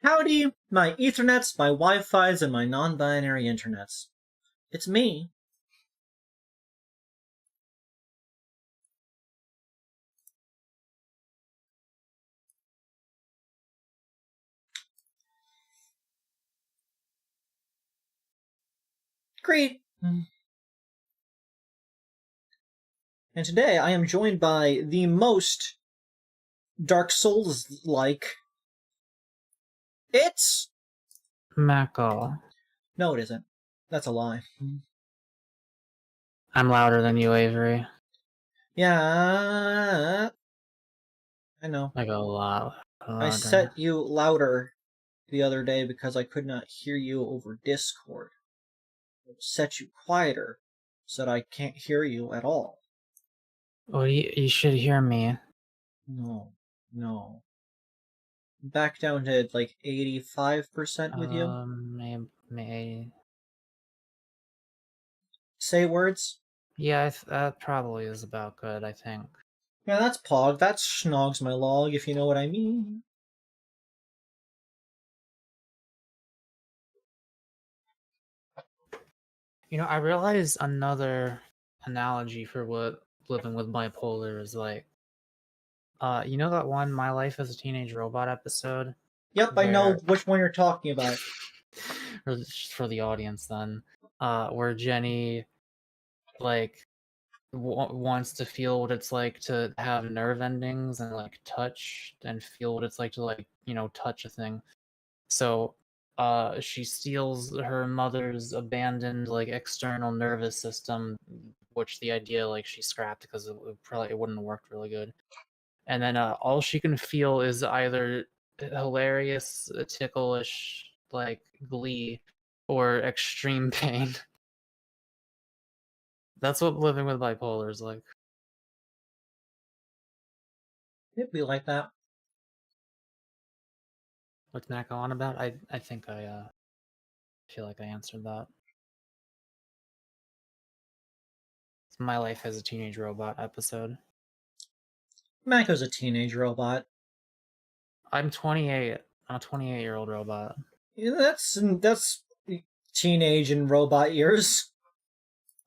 Howdy, my Ethernets, my Wi-Fis, and my non-binary internets. It's me. Great. And today I am joined by the most Dark Souls-like. It's... Mako. No, it isn't. That's a lie. I'm louder than you, Avery. Yeah... I know. Like a lot louder. I set you louder the other day because I could not hear you over Discord. I set you quieter so that I can't hear you at all. Well, you should hear me. No. Back down to like 85% with you. Maybe. Say words. Yeah, that probably is about good, I think. Yeah, that's Pog. That's Schnogs my log, if you know what I mean. You know, I realized another analogy for what living with bipolar is like. You know that one My Life as a Teenage Robot episode? Yep, I know which one you're talking about. Or just for the audience then. Where Jenny, like, wants to feel what it's like to have nerve endings and, like, touch and feel what it's like to, like, you know, touch a thing. So, she steals her mother's abandoned, like, external nervous system, which the idea, like, she scrapped because it wouldn't have worked really good. And then all she can feel is either hilarious, ticklish, like, glee, or extreme pain. That's what living with bipolar is like. It'd be like that. What's Matt go on about? I think I feel like I answered that. It's My Life as a Teenage Robot episode. Mako's a teenage robot. I'm 28. I'm a 28-year-old robot. Yeah, that's teenage and robot years.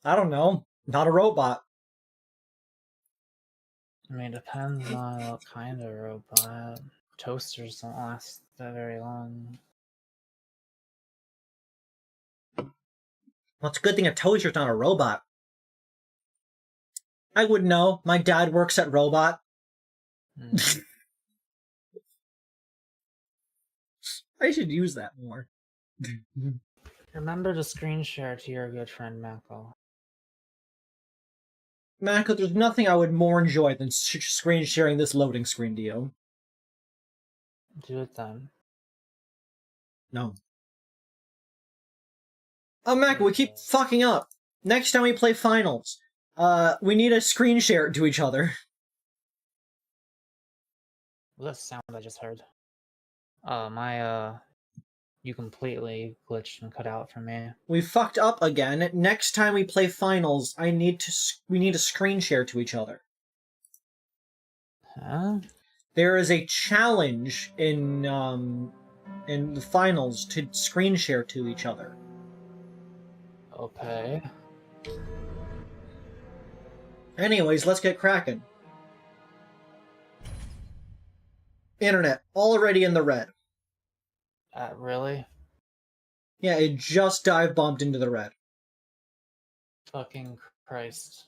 I don't know. Not a robot. I mean, it depends on what kind of robot. Toasters don't last that very long. Well, it's a good thing a toaster's not a robot. I wouldn't know. My dad works at Robot. I should use that more. Remember to screen share to your good friend Mako. Mako, there's nothing I would more enjoy than screen sharing this loading screen to you. Do it then. No. Oh, Mako, we keep fucking up. Next time we play finals, we need to screen share it to each other. What's that sound I just heard? You completely glitched and cut out for me. We fucked up again. Next time we play finals, we need to screen share to each other. Huh? There is a challenge in the finals to screen share to each other. Okay. Anyways, let's get cracking. Internet, already in the red. Really? Yeah, it just dive bombed into the red. Fucking Christ.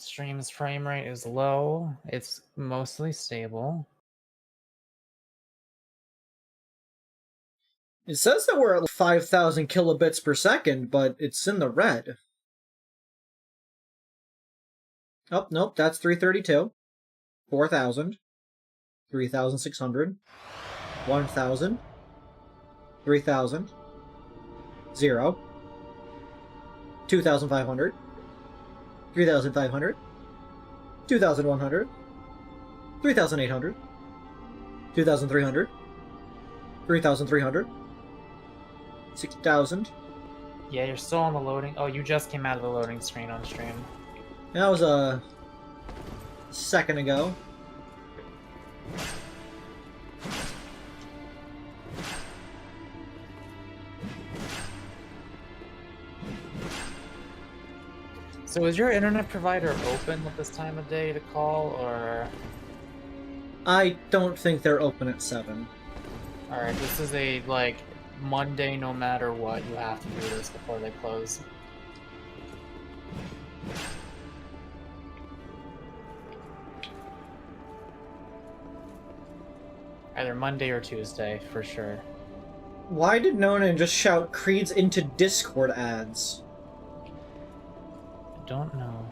Stream's frame rate is low. It's mostly stable. It says that we're at 5,000 kilobits per second, but it's in the red. Oh, nope, that's 332. 4,000. 3,600. 1,000. 3,000. 0. 2,500. 3,500. 2,100. 3,800. 2,300. 3,300. 6,000. Yeah, you're still on the loading. Oh, you just came out of the loading screen on stream. That was a second ago. So is your internet provider open at this time of day to call, or...? I don't think they're open at 7. Alright, this is a, like, Monday no matter what, you have to do this before they close. Either Monday or Tuesday, for sure. Why did Nona just shout Creeds into Discord ads? I don't know.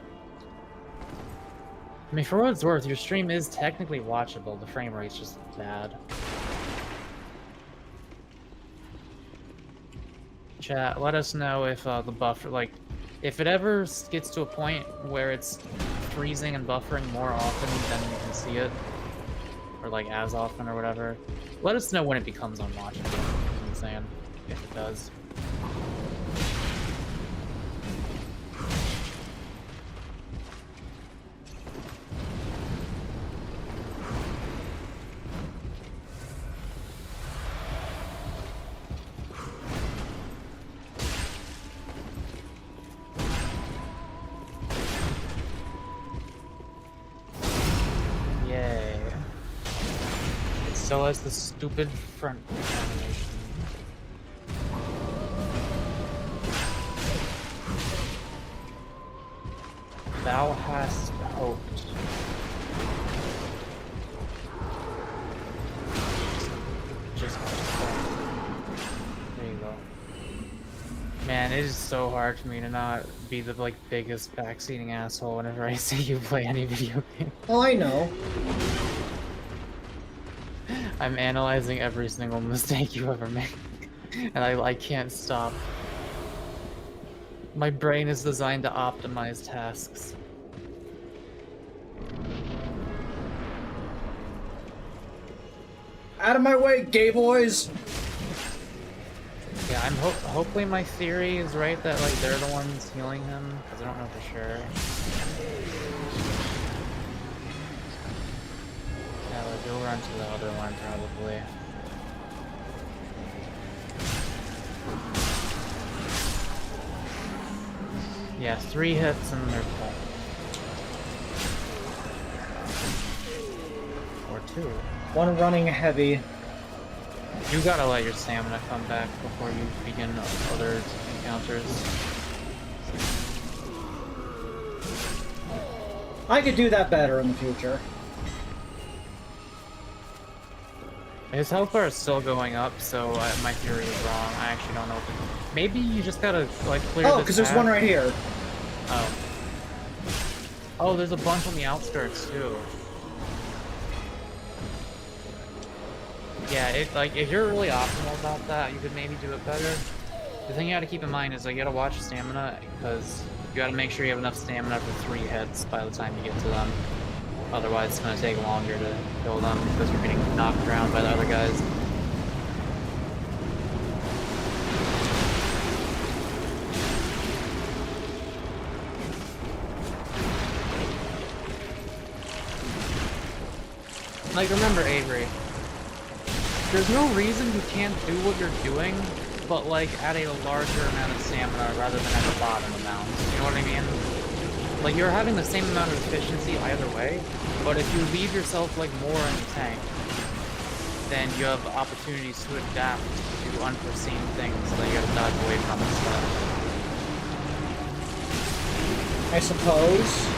I mean, for what it's worth, your stream is technically watchable. The frame rate's just bad. Chat, let us know if the buffer, like, if it ever gets to a point where it's freezing and buffering more often than you can see it, or like as often or whatever, let us know when it becomes unwatchable. I'm saying, if it does. Yay. It still has the stupid front animation. Thou hast hoped. Just there you go. Man, it is so hard for me to not be the like biggest backseating asshole whenever I see you play any video game. Oh, I know. I'm analyzing every single mistake you ever make, and I can't stop. My brain is designed to optimize tasks. Out of my way, gay boys! Yeah, I'm hopefully my theory is right that like they're the ones healing him, because I don't know for sure. Yeah, like you'll run to the other one probably. Yeah, 3 hits and they're full. Or 2. One running heavy. You gotta let your stamina come back before you begin other encounters. I could do that better in the future. His health bar is still going up, so my theory is wrong. I actually don't know if it... Maybe you just gotta, like, clear this because there's path. one right here. Oh. Oh, there's a bunch on the outskirts, too. Yeah, like, if you're really optimal about that, you could maybe do it better. The thing you gotta keep in mind is, like, you gotta watch stamina, because you gotta make sure you have enough stamina for 3 hits by the time you get to them. Otherwise, it's gonna take longer to kill them, because you're getting knocked around by the other guys. Like, remember, Avery, there's no reason you can't do what you're doing, but, like, at a larger amount of stamina rather than at the bottom amount. You know what I mean? Like, you're having the same amount of efficiency either way, but if you leave yourself, like, more in the tank, then you have opportunities to adapt to unforeseen things that you gotta dodge away from and stuff. I suppose.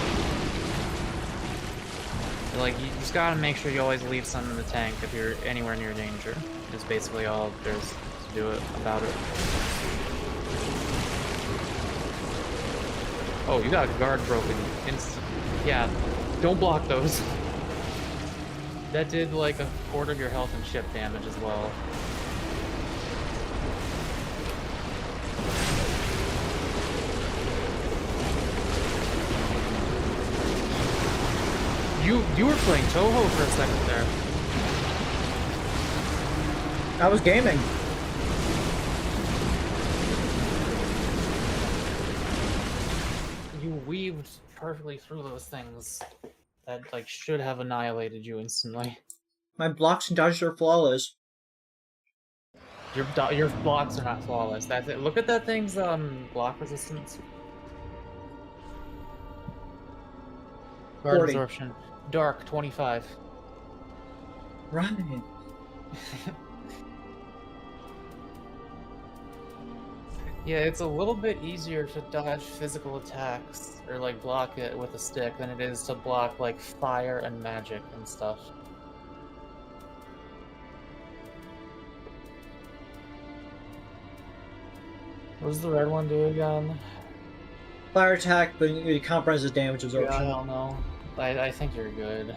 Like, you just gotta make sure you always leave some in the tank if you're anywhere near danger. Is basically all there's to do it about it. Oh, you got a guard broken. Yeah, don't block those. That did like 1/4 of your health and ship damage as well. You were playing Toho for a second there. I was gaming. You weaved perfectly through those things that like should have annihilated you instantly. My blocks and dodges are flawless. Your blocks are not flawless. That's it. Look at that thing's block resistance. Guard 40. absorption. Dark 25. Right. Yeah, it's a little bit easier to dodge physical attacks or like block it with a stick than it is to block like fire and magic and stuff. What does the red one do again? Fire attack, but it compromises damage absorption. Yeah, I don't know. I think you're good.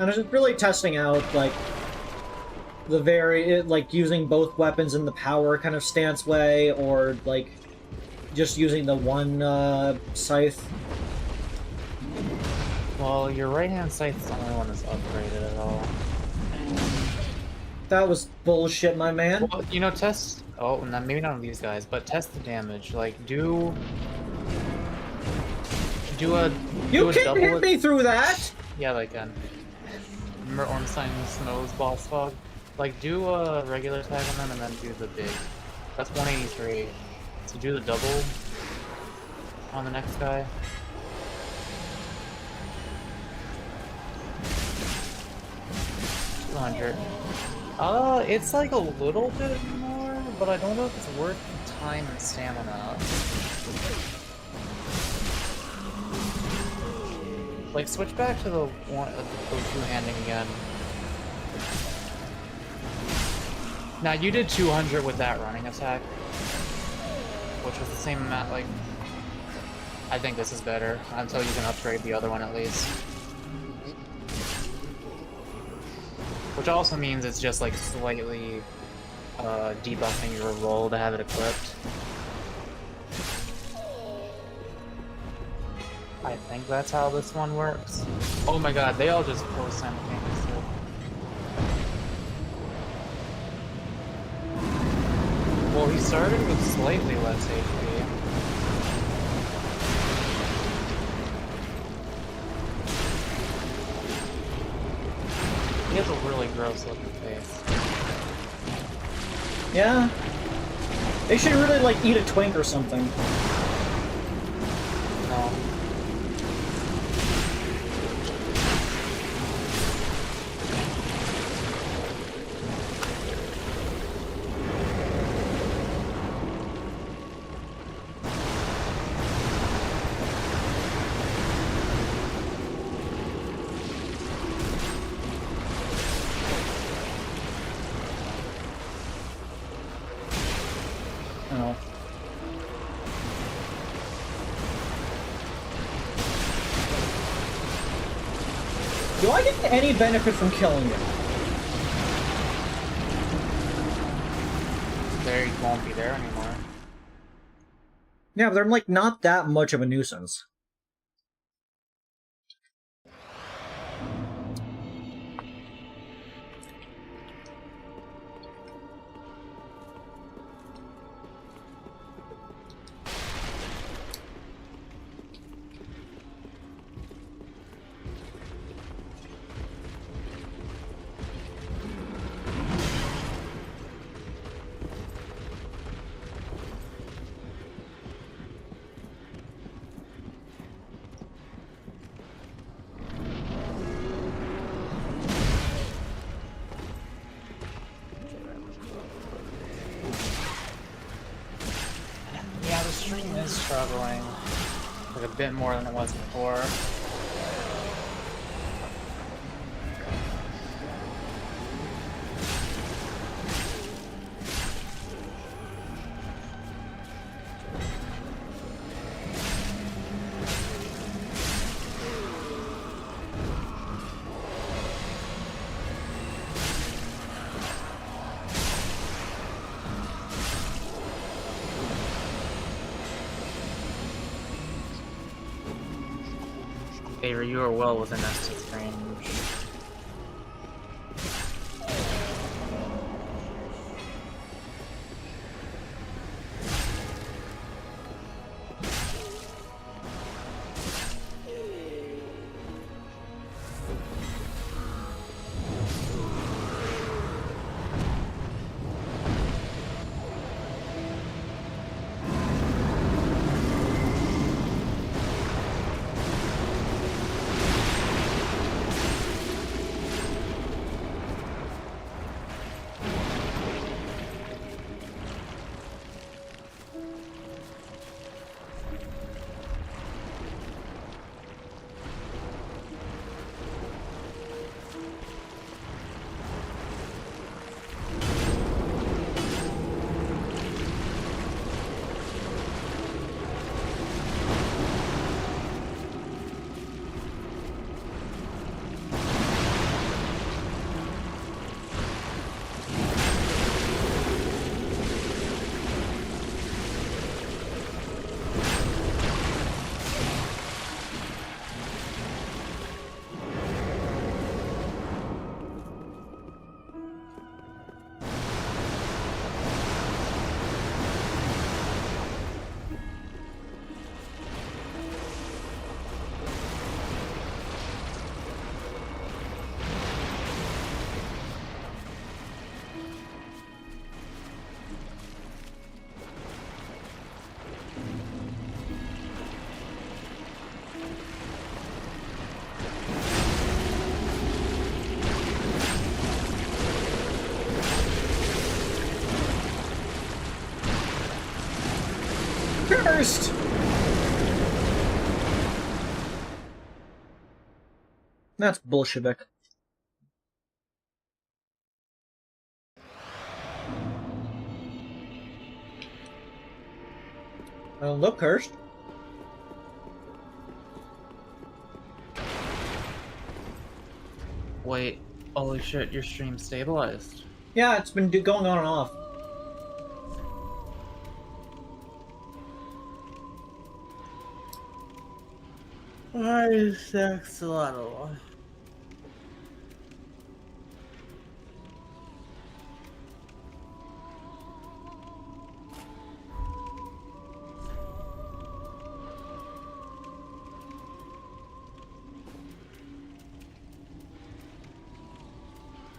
And I was really testing out, like, like, using both weapons in the power kind of stance way, or, like, just using the one, scythe. Well, your right-hand scythe's the only one that's upgraded at all. That was bullshit, my man. Well, you know, test... Oh, maybe not on these guys, but test the damage. Like, do a You can't double hit me through that! Yeah, they can. Remember Ornstein Snow's boss fog? Like, do a regular attack on them and then do the big. That's 183. So do the double on the next guy. It's like a little bit more, but I don't know if it's worth the time and stamina. Like, switch back to the two-handing again. Now, you did 200 with that running attack, which was the same amount, like... I think this is better, until you can upgrade the other one at least. Which also means it's just, like, slightly debuffing your roll to have it equipped. I think that's how this one works. Oh my god, they all just close simultaneously. Well, he started with slightly less HP. He has a really gross looking face. Yeah. They should really, like, eat a twink or something. No. Oh. Do I get any benefit from killing you? There, you won't be there anymore. Yeah, but I'm, like, not that much of a nuisance. Yeah, the stream is struggling. Like a bit more than it was before. Avery, you are well within Estes range. Cursed! That's Bolshevik. Look, Cursed. Wait, holy shit, your stream stabilized. Yeah, it's been going on and off. That's a lot of...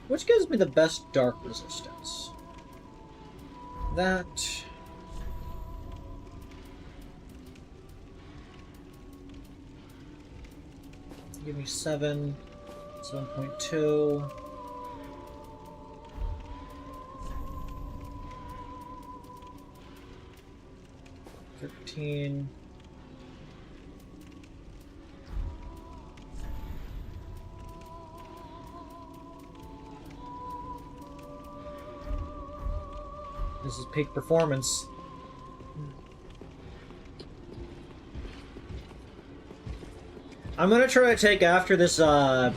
Which gives me the best dark resistance? That... Give me 7, 7.2... 13... This is peak performance. I'm gonna try to take after this Let's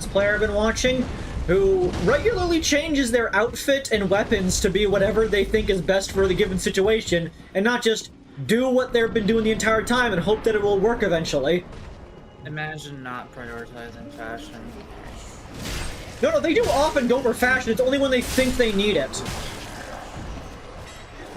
Player I've been watching, who regularly changes their outfit and weapons to be whatever they think is best for the given situation, and not just do what they've been doing the entire time and hope that it will work eventually. Imagine not prioritizing fashion. No, they do often go for fashion, it's only when they think they need it.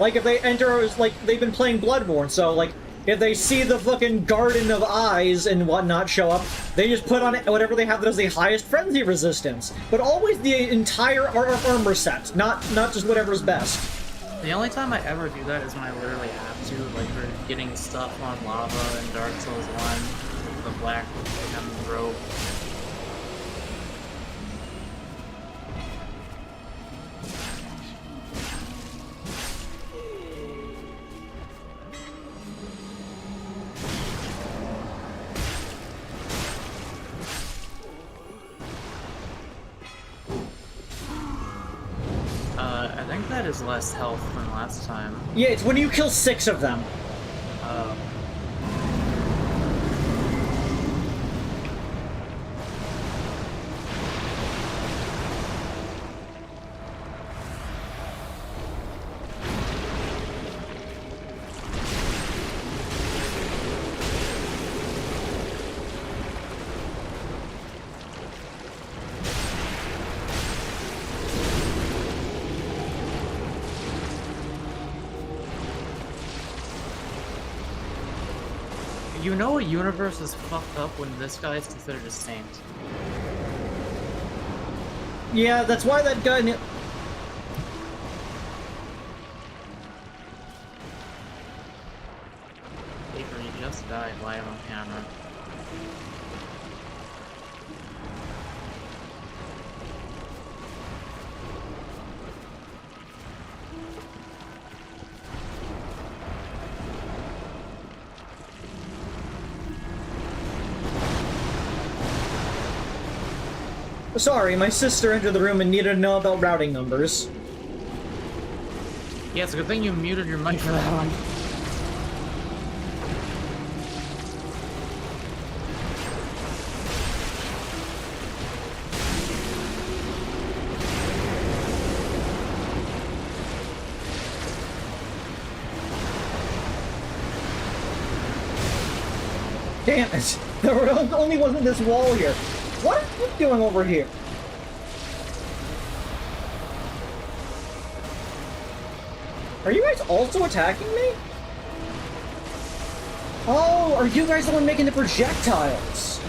Like, if they enter, like, they've been playing Bloodborne, so, like, if they see the fucking Garden of Eyes and whatnot show up, they just put on whatever they have that has the highest frenzy resistance. But always the entire armor set, not just whatever's best. The only time I ever do that is when I literally have to, like, for getting stuff on lava in Dark Souls 1 with the black robe. I think that is less health than last time. Yeah, it's when you kill 6 of them. You know a universe is fucked up when this guy is considered a saint. Yeah, that's why that guy... Paper, you just died live on camera. Sorry, my sister entered the room and needed to know about routing numbers. Yeah, it's a good thing you muted your mic for that one. Damn it! There only wasn't this wall here. What are you doing over here? Are you guys also attacking me? Oh, are you guys the one making the projectiles?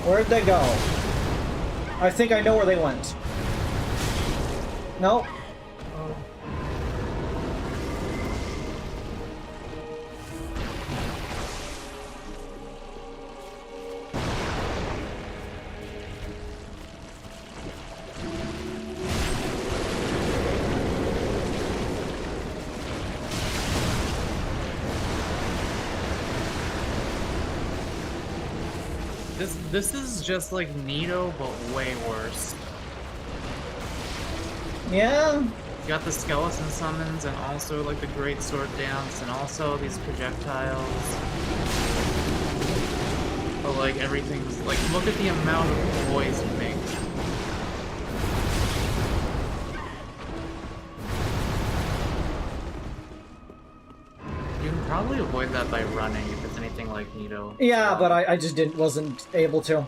Where'd they go? I think I know where they went. Nope. This is just like Nito, but way worse. Yeah? You got the skeleton summons and also like the great sword dance and also these projectiles. But like everything's like, look at the amount of noise he makes. You can probably avoid that by running if it's anything like Nito. Yeah, but I just wasn't able to.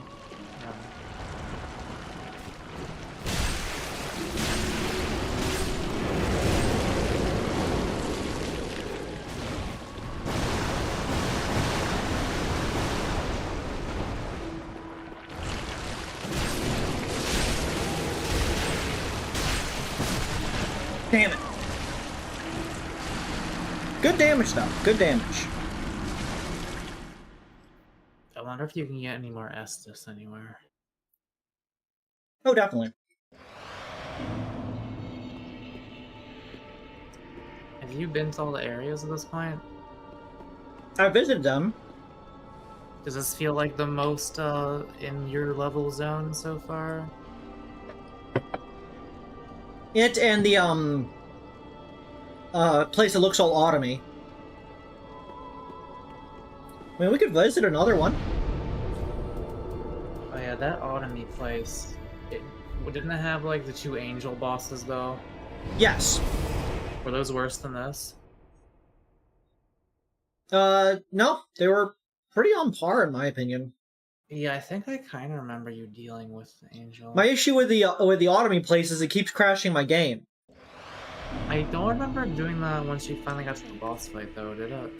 Damn it. Good damage, though. Good damage. I wonder if you can get any more Estus anywhere. Oh, definitely. Have you been to all the areas at this point? I visited them. Does this feel like the most in your level zone so far? It and the, place that looks all autumny. I mean, we could visit another one. Oh yeah, that autumny place. Didn't it have like the two angel bosses though? Yes. Were those worse than this? No, they were pretty on par in my opinion. Yeah, I think I kind of remember you dealing with Angel. My issue with the autumny place is it keeps crashing my game. I don't remember doing that once you finally got to the boss fight though, did it?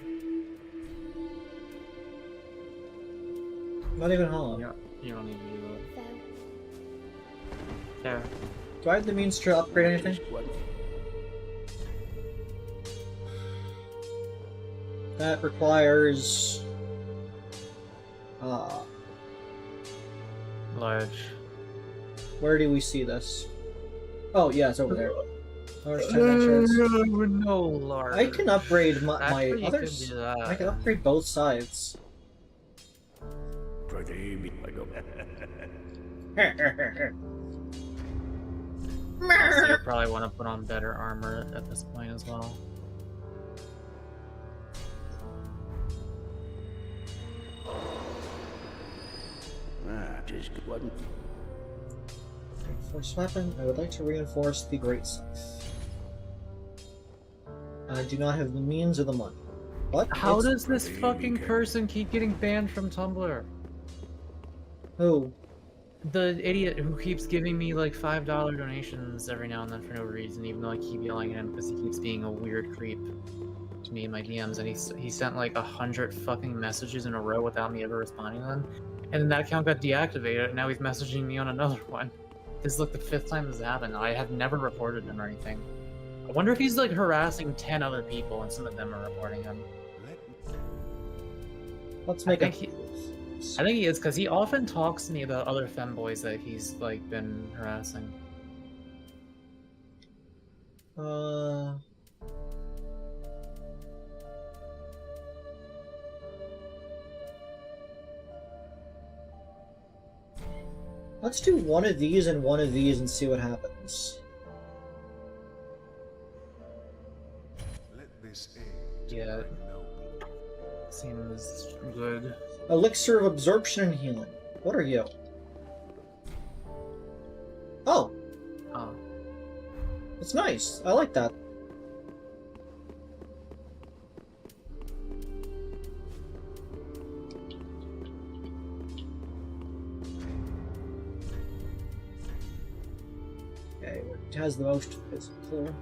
Not even hollow. Yeah, you don't need to do that. There. Do I have the means to upgrade anything? That requires... Large. Where do we see this? Oh, yeah, it's over there. No, large. I can upgrade my Actually, others. you could do that. I can upgrade both sides. So you probably want to put on better armor at this point as well. just one. Reinforced weapon. I would like to reinforce the great safe. I do not have the means or the money. What? How does this fucking person keep getting banned from Tumblr? Who? The idiot who keeps giving me like $5 donations every now and then for no reason, even though I keep yelling at him because he keeps being a weird creep to me in my DMs, and he sent like 100 fucking messages in a row without me ever responding to them, and then that account got deactivated, and now he's messaging me on another one. This is like the 5th time this has happened. I have never reported him or anything. I wonder if he's like harassing 10 other people and some of them are reporting him. Let's make I think he is, because he often talks to me about other femboys that he's like been harassing. Let's do one of these and one of these and see what happens. Let this Yeah. Seems good. Elixir of absorption and healing. What are you? Oh, Oh. it's nice. I like that. Okay, it has the most physical.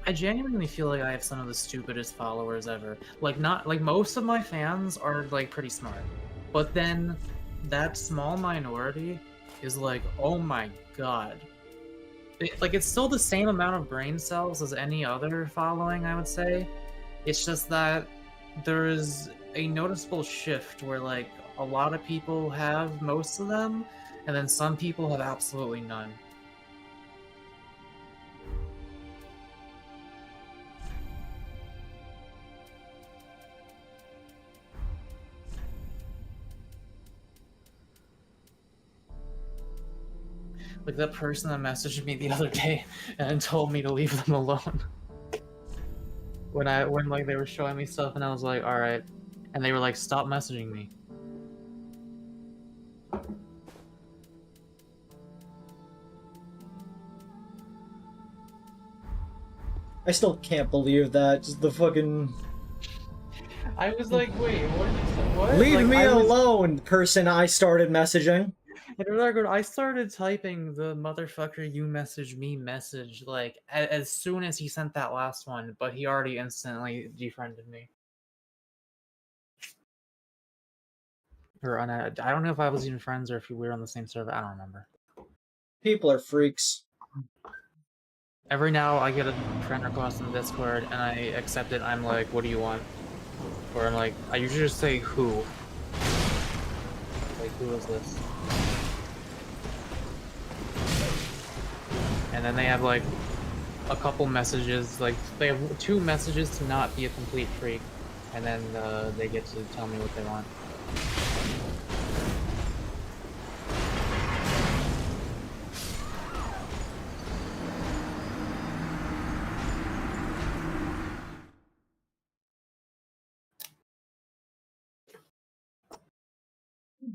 I genuinely feel like I have some of the stupidest followers ever. Like, not like most of my fans are like pretty smart, but then that small minority is like, oh my god. Like, it's still the same amount of brain cells as any other following, I would say. It's just that there is a noticeable shift where like a lot of people have most of them, and then some people have absolutely none. Like that person that messaged me the other day and told me to leave them alone. when like they were showing me stuff and I was like, all right, and they were like, stop messaging me. I still can't believe that. Just the fucking... I was like, wait, what? Leave Like, me alone, person I started messaging. I started typing the motherfucker you messaged me message like as soon as he sent that last one, but he already instantly defriended me. Or I don't know if I was even friends or if we were on the same server. I don't remember. People are freaks. Every now I get a friend request in Discord and I accept it. I'm like, what do you want? Or I'm like, I usually just say who. Like, who is this? And then they have like a couple messages, like they have 2 messages to not be a complete freak, and then they get to tell me what they want.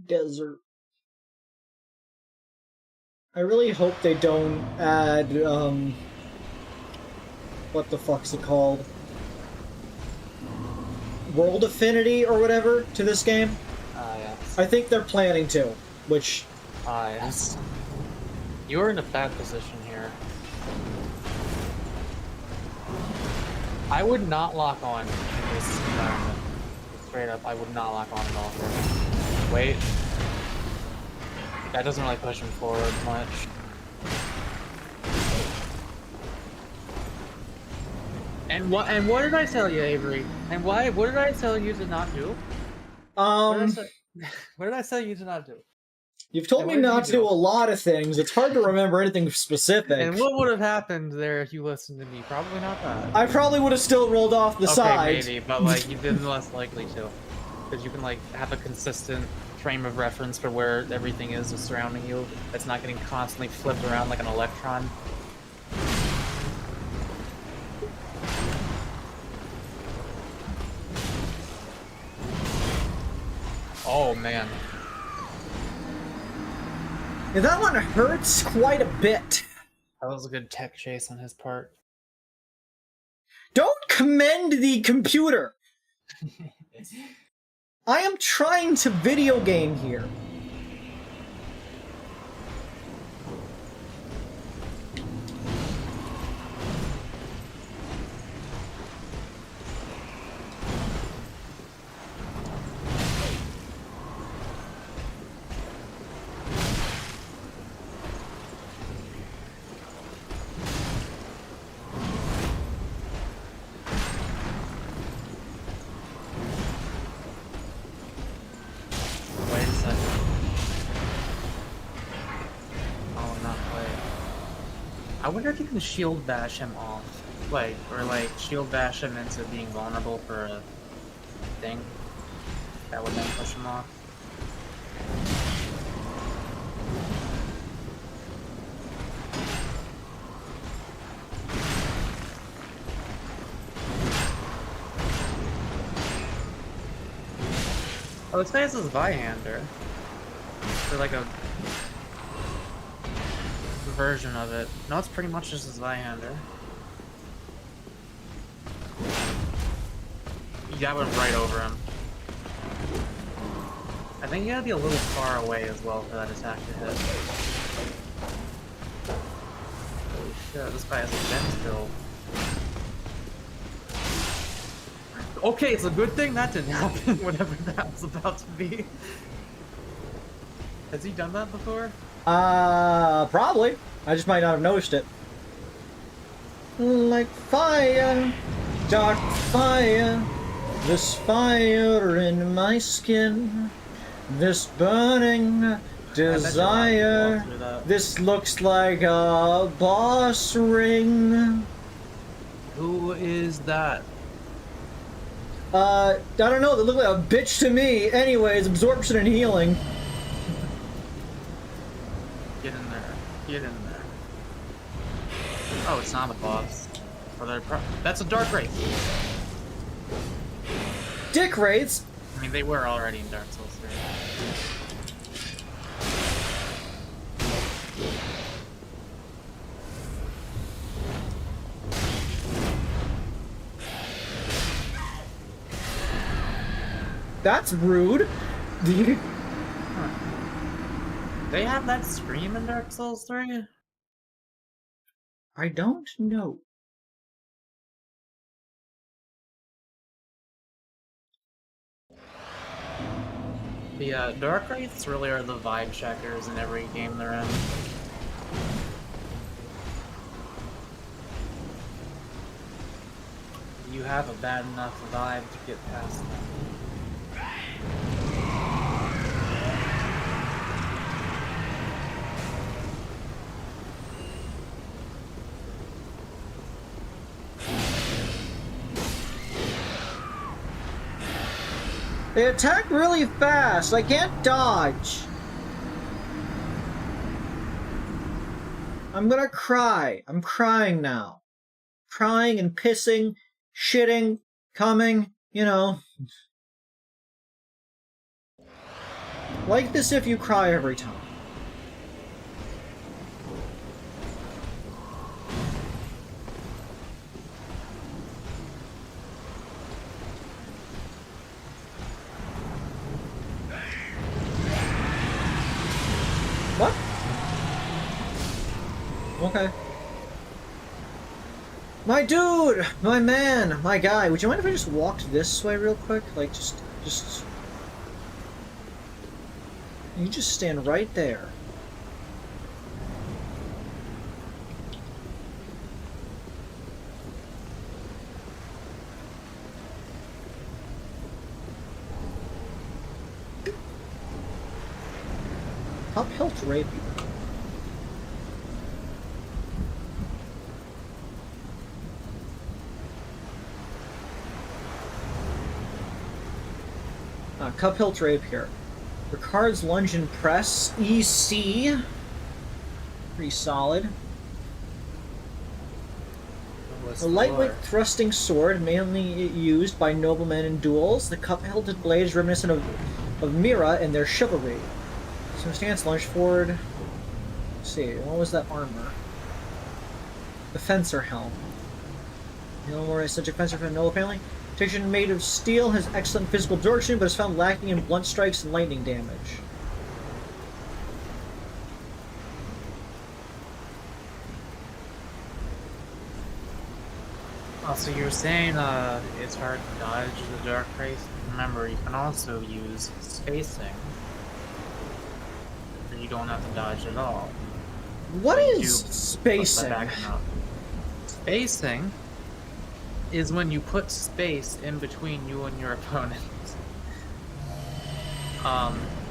Desert. I really hope they don't add, what the fuck's it called? World Affinity or whatever to this game. Yes. I think they're planning to, which... Yes. You're in a bad position here. I would not lock on in this environment. Straight up, I would not lock on at all here. Wait. That doesn't really push him forward much. And what did I tell you, Avery? And what did I tell you to not do? What did I tell you to not do? You've told And me what did not you to do do? a lot of things. It's hard to remember anything specific. And what would have happened there if you listened to me? Probably not that. I probably would have still rolled off the Okay, side. maybe, but like you've been less likely to, because you can like have a consistent frame of reference for where everything is surrounding you. That's not getting constantly flipped around like an electron. Oh man. Yeah, that one hurts quite a bit. That was a good tech chase on his part. Don't commend the computer! I am trying to video game here. Wait a second. Oh, not quite. I wonder if you can shield bash him off. Like, or like shield bash him into being vulnerable for a thing. That would then push him off. Oh, this guy has his Vihander. Or like a version of it. No, it's pretty much just his Vihander. That went right over him. I think you gotta be a little far away as well for that attack to hit. Holy shit, this guy has a gen skill. Okay, it's a good thing that didn't happen, whatever that was about to be. Has he done that before? Probably. I just might not have noticed it. Like fire, dark fire, this fire in my skin, this burning desire, this looks like a boss ring. Who is that? I don't know, they look like a bitch to me. Anyways, absorption and healing. Get in there. Get in there. Oh, it's not a boss. Or that's a Dark Wraith. Dick Wraiths? I mean, they were already in Dark Souls 3. That's rude. They have that scream in Dark Souls 3? I don't know. The Dark Wraiths really are the vibe checkers in every game they're in. You have a bad enough vibe to get past them. They attack really fast. I can't dodge. I'm gonna cry. I'm crying now. Crying and pissing, shitting, coming, you know. Like this if you cry every time. What? Okay. My dude! My man! My guy! Would you mind if I just walked this way real quick? Like, just... You just stand right there. Uphill rapier. Cup hilt rapier. Ricard's lunge and press. EC. Pretty solid. A lightweight thrusting sword, mainly used by noblemen in duels. The cup-hilted blade is reminiscent of Mira and their chivalry. So stance, lunge forward. Let's see, what was that armor? The fencer helm. No more such a fencer from the noble family. Protection made of steel has excellent physical absorption, but is found lacking in blunt strikes and lightning damage. Oh, so you were saying it's hard to dodge the dark race. Remember, you can also use spacing. Or you don't have to dodge at all. What But you is do spacing? put that back up. Spacing is when you put space in between you and your opponent.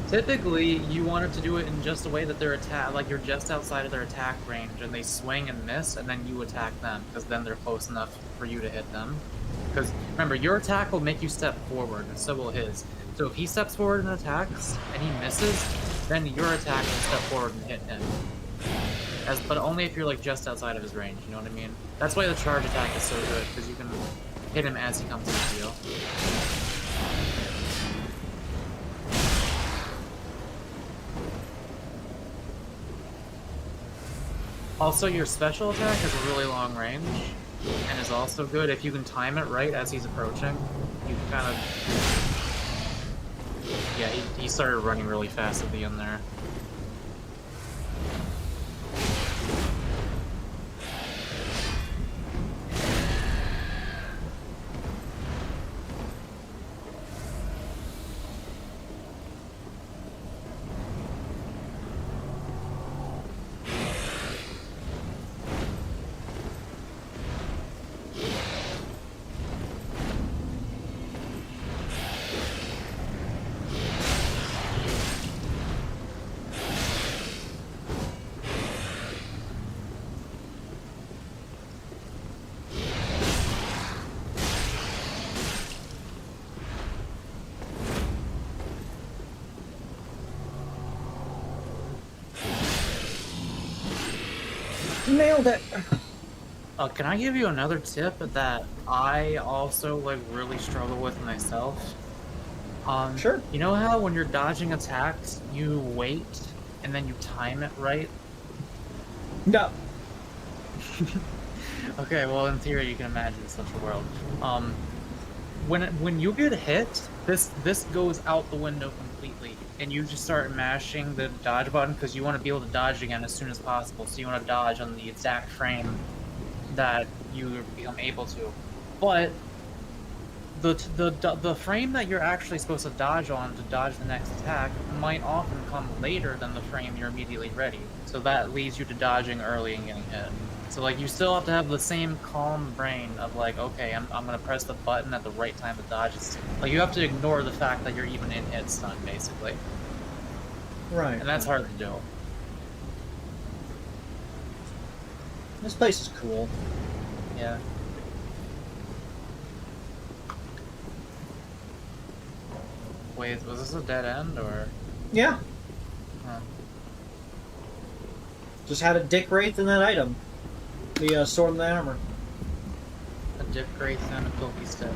Typically, you want it to do it in just a way that they're like you're just outside of their attack range, and they swing and miss, and then you attack them, because then they're close enough for you to hit them. Because remember, your attack will make you step forward, and so will his. So if he steps forward and attacks, and he misses, then your attack will step forward and hit him. But only if you're like just outside of his range, you know what I mean? That's why the charge attack is so good, because you can hit him as he comes to the deal. Also, your special attack has a really long range, and is also good if you can time it right as he's approaching. You can kind of... Yeah, he started running really fast at the end there. Nailed it! Can I give you another tip that I also like really struggle with myself? Sure. You know how when you're dodging attacks, you wait and then you time it right? No. Okay, well in theory you can imagine such a world. When you get hit, this goes out the window completely, and you just start mashing the dodge button because you want to be able to dodge again as soon as possible. So you want to dodge on the exact frame that you become able to. But the frame that you're actually supposed to dodge on to dodge the next attack might often come later than the frame you're immediately ready. So that leads you to dodging early and getting hit. So like you still have to have the same calm brain of like, okay, I'm gonna press the button at the right time to dodge. Like you have to ignore the fact that you're even in hit stun, basically. Right. And that's hard to do. This place is cool. Yeah. Wait, was this a dead end or? Yeah. Huh. Just had a dick wraith in that item. The sword and the hammer. A dip grace and a filthy step.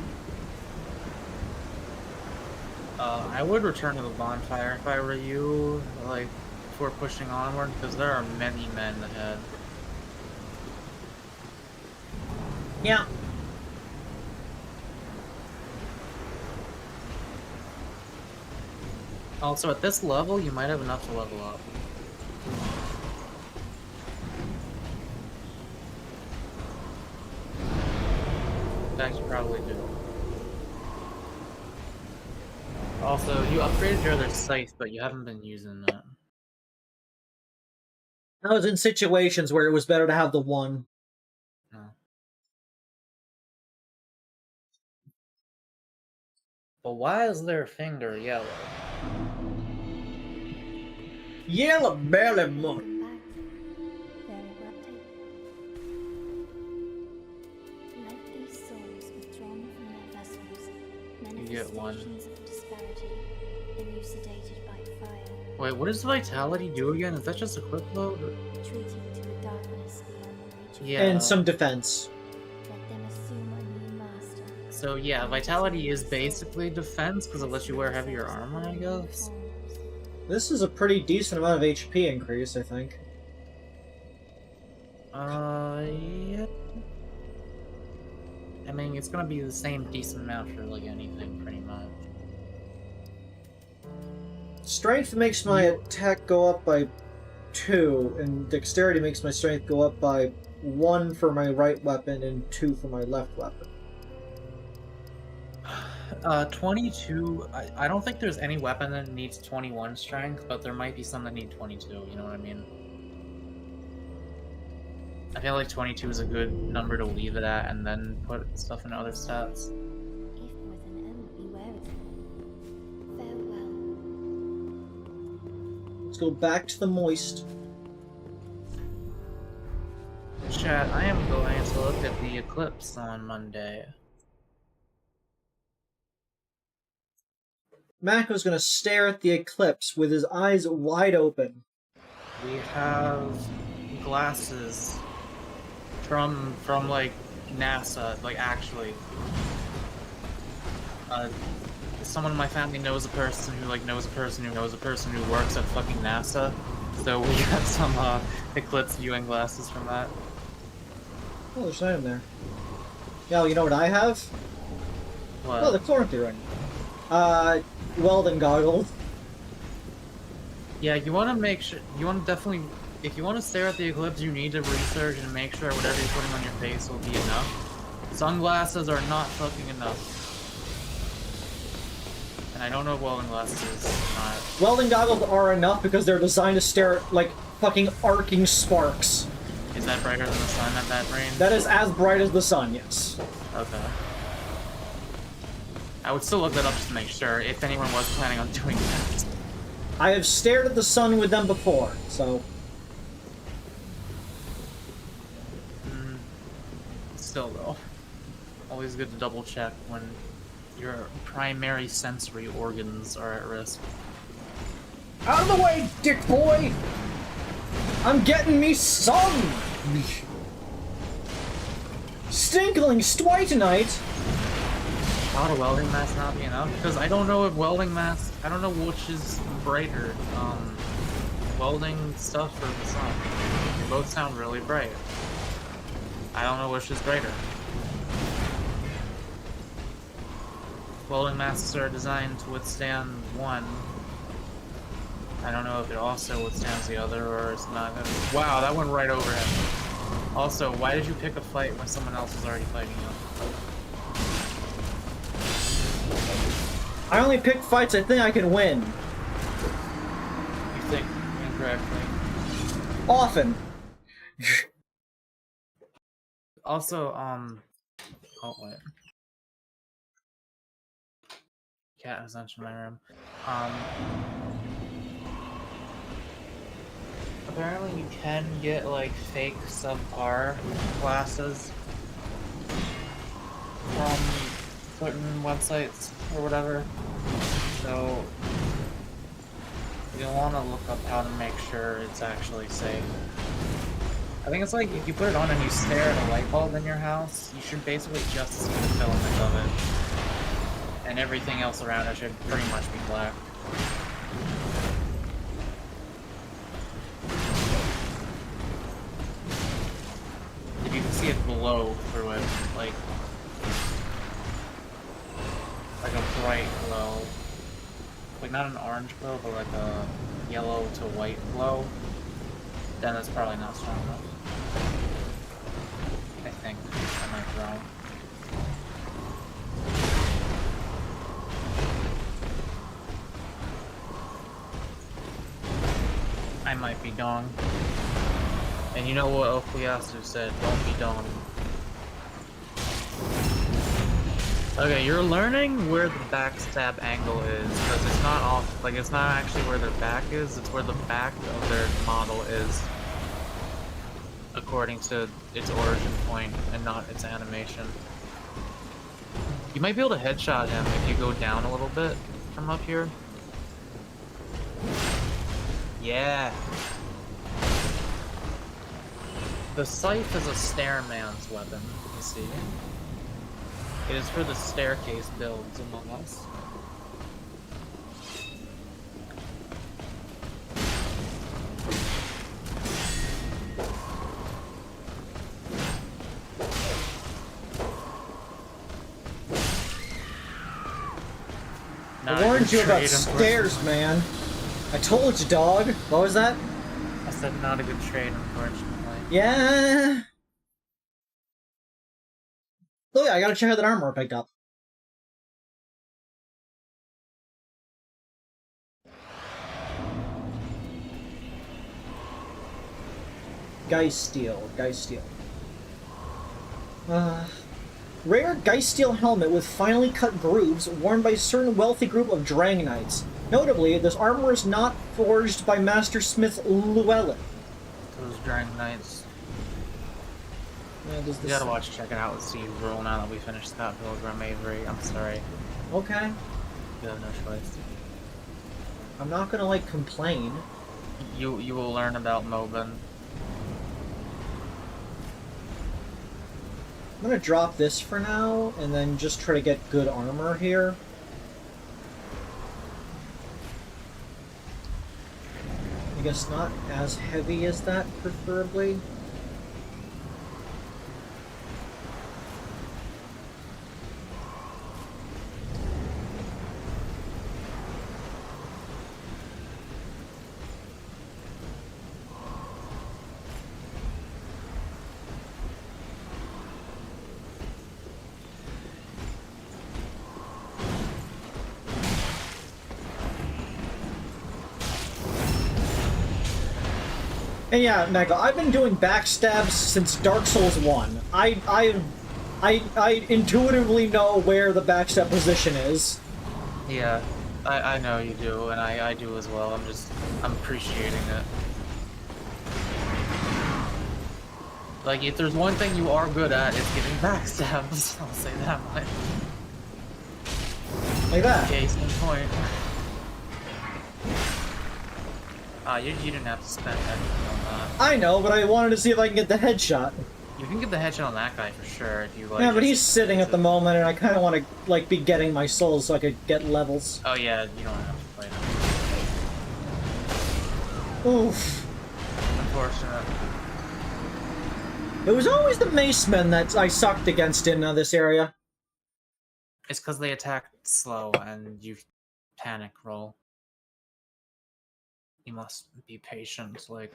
I would return to the bonfire if I were you, like, before pushing onward, because there are many men ahead. Yeah. Also, at this level, you might have enough to level up. In fact, you probably do. Also, you upgraded your other scythe, but you haven't been using it. I was in situations where it was better to have the one. No. But why is their finger yellow? Yellow belly moon. You get one. Wait, what does Vitality do again? Is that just a quick load? Or... Yeah. And some defense. So yeah, Vitality is basically defense because it lets you wear heavier armor, I guess. This is a pretty decent amount of HP increase, I think. Yeah. I mean, it's gonna be the same decent amount for like anything, pretty much. Strength makes my attack go up by 2, and dexterity makes my strength go up by 1 for my right weapon and 2 for my left weapon. 22, I don't think there's any weapon that needs 21 strength, but there might be some that need 22, you know what I mean? I feel like 22 is a good number to leave it at and then put stuff in other stats. Let's go back to the moist. Chat, I am going to look at the eclipse on Monday. Mako's gonna stare at the eclipse with his eyes wide open. We have glasses from like NASA, like actually. Someone in my family knows a person who like knows a person who knows a person who works at fucking NASA. So we got some eclipse viewing glasses from that. Oh, there's an item there. Yeah, you know what I have? What? Oh, the Chloranthy ring. Welding goggles. Yeah, you want to make sure, you want to definitely, if you want to stare at the eclipse, you need to research and make sure whatever you're putting on your face will be enough. Sunglasses are not fucking enough. And I don't know if welding glasses is not. Welding goggles are enough because they're designed to stare at, like, fucking arcing sparks. Is that brighter than the sun at that range? That is as bright as the sun, yes. Okay. I would still look that up just to make sure, if anyone was planning on doing that. I have stared at the sun with them before, so... Still, though. Always good to double check when your primary sensory organs are at risk. Out of the way, dick boy! I'm getting me some! Stinkling stwy tonight! How would a welding mask not be enough? Because I don't know if welding mask, I don't know which is brighter. Welding stuff or the sun. They both sound really bright. I don't know which is brighter. Welding masks are designed to withstand one. I don't know if it also withstands the other or it's not gonna... Wow, that went right over him. Also, why did you pick a fight when someone else was already fighting you? I only pick fights I think I can win. You think incorrectly. Often. Also, oh wait. Cat has entered my room. Apparently you can get like fake subpar classes from certain websites or whatever. So you'll want to look up how to make sure it's actually safe. I think it's like if you put it on and you stare at a light bulb in your house, you should basically just see the filament of it. And everything else around it should pretty much be black. If you can see it glow through it, like a bright glow. Like not an orange glow, but like a yellow to white glow, then it's probably not strong enough. I think. I might be wrong. I might be dong. And you know what Okuyasu said, don't be dong. Okay, you're learning where the backstab angle is, because it's not off, like, it's not actually where their back is, it's where the back of their model is, according to its origin point, and not its animation. You might be able to headshot him if you go down a little bit from up here. Yeah! The scythe is a stairman's weapon, you see. It is for the staircase builds among us. I warned you about stairs, man. I told you, dog. What was that? I said not a good trade, unfortunately. Yeah. Oh yeah, I gotta check out that armor I picked up. Geiststeel. Rare Geiststeel helmet with finely cut grooves worn by a certain wealthy group of Drang Knights. Notably, this armor is not forged by Master Smith Llewellyn. Those Drang Knights. Yeah, does You this... gotta watch Check It Out with Steve Rule now that we finished Scott Pilgrim Avery. I'm sorry. Okay. You have no choice. I'm not gonna, like, complain. You will learn about Mobin. I'm gonna drop this for now, and then just try to get good armor here. I guess not as heavy as that, preferably. And yeah, Mega, I've been doing backstabs since Dark Souls 1. I intuitively know where the backstab position is. Yeah, I know you do, and I do as well. I'm appreciating it. Like, if there's one thing you are good at, it's giving backstabs. I'll say that much. Like that. Case in point. You didn't have to spend anything on that. I know, but I wanted to see if I can get the headshot. You can get the headshot on that guy for sure if you like. Yeah, but he's sitting at the moment, and I kind of want to like be getting my souls so I could get levels. Oh yeah, you don't have to play him. Oof. Unfortunate. It was always the Macemen that I sucked against in this area. It's because they attack slow and you panic roll. You must be patient, like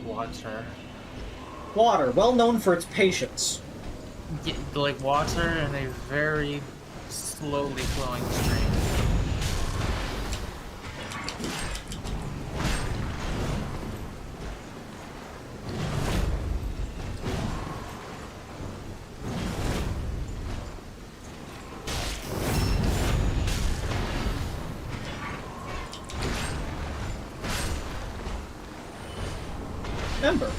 water. Water, well known for its patience. Yeah, like water in a very slowly flowing stream. Ember.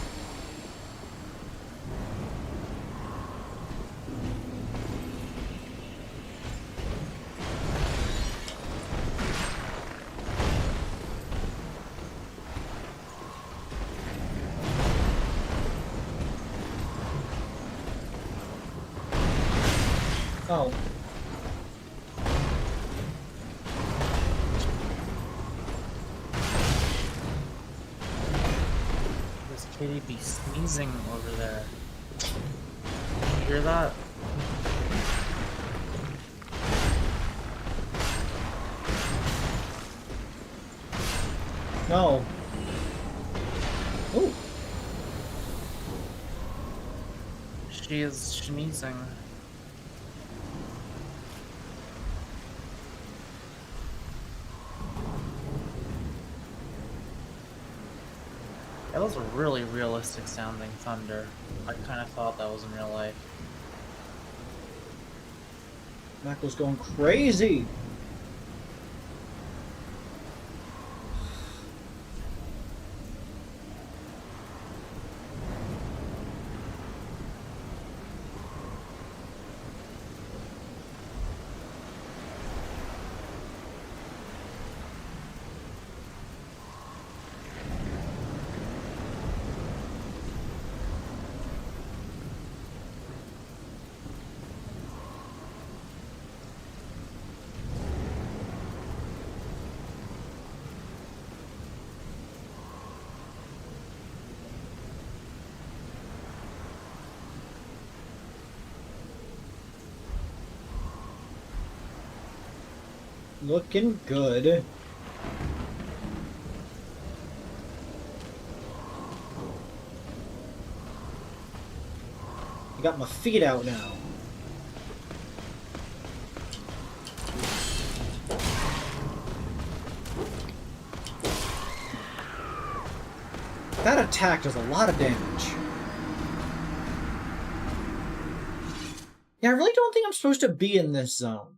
Oh. This kitty be sneezing over there. You hear that? No. Ooh. She is sneezing. That was a really realistic sounding thunder. I kind of thought that was in real life. Mackle's going crazy. Looking good. I got my feet out now. That attack does a lot of damage. Yeah, I really don't think I'm supposed to be in this zone.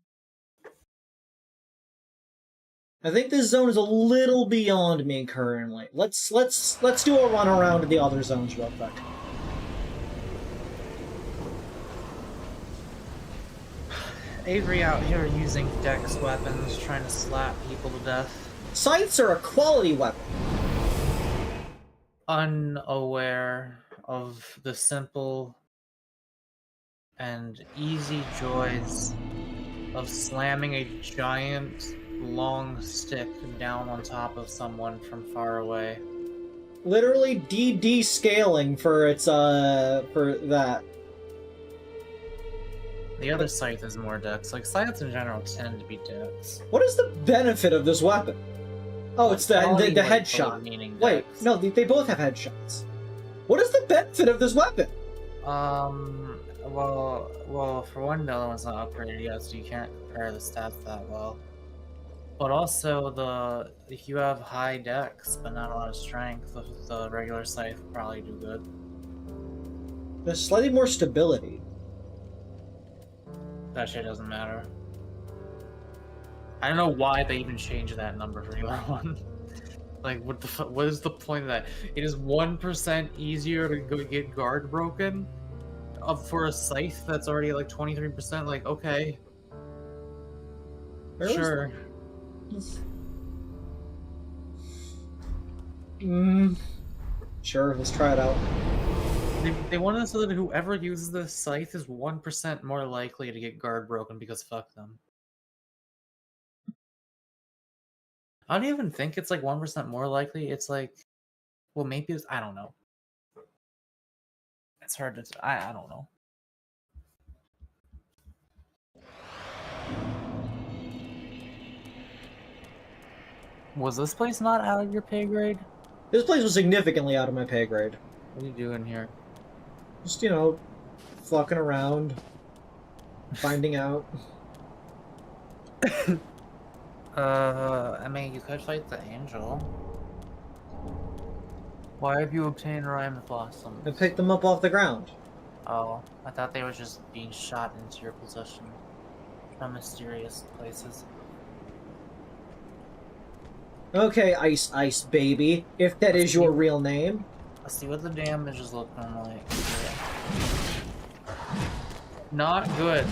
I think this zone is a little beyond me currently. Let's do a run around to the other zones real quick. Avery out here using dex weapons, trying to slap people to death. Scythes are a quality weapon. Unaware of the simple and easy joys of slamming a giant long stick down on top of someone from far away. Literally DD scaling for its for that. The other scythe is more dex. Like scythes in general tend to be dex. What is the benefit of this weapon? Oh, it's the headshot. Wait, no, they both have headshots. What is the benefit of this weapon? Well, for one, the other one's not upgraded yet, so you can't compare the stats that well. But also, if you have high dex but not a lot of strength, the regular scythe will probably do good. There's slightly more stability. That shit doesn't matter. I don't know why they even changed that number for the other one. Like, what is the point of that? It is 1% easier to go get guard broken for a scythe that's already like 23%. Like, okay. Sure. Sure, let's try it out. They wanted so that whoever uses the scythe is 1% more likely to get guard broken because fuck them. I don't even think it's like 1% more likely. It's like, well, maybe it's, I don't know. It's hard to, I don't know. Was this place not out of your pay grade? This place was significantly out of my pay grade. What are you doing here? Just, you know, fucking around, finding out. I mean, you could fight the angel. Why have you obtained Rhyme Blossom? I picked them up off the ground. Oh, I thought they were just being shot into your possession from mysterious places. Okay, Ice Baby, if that is your real name. Let's see what the damage is looking like. Not good.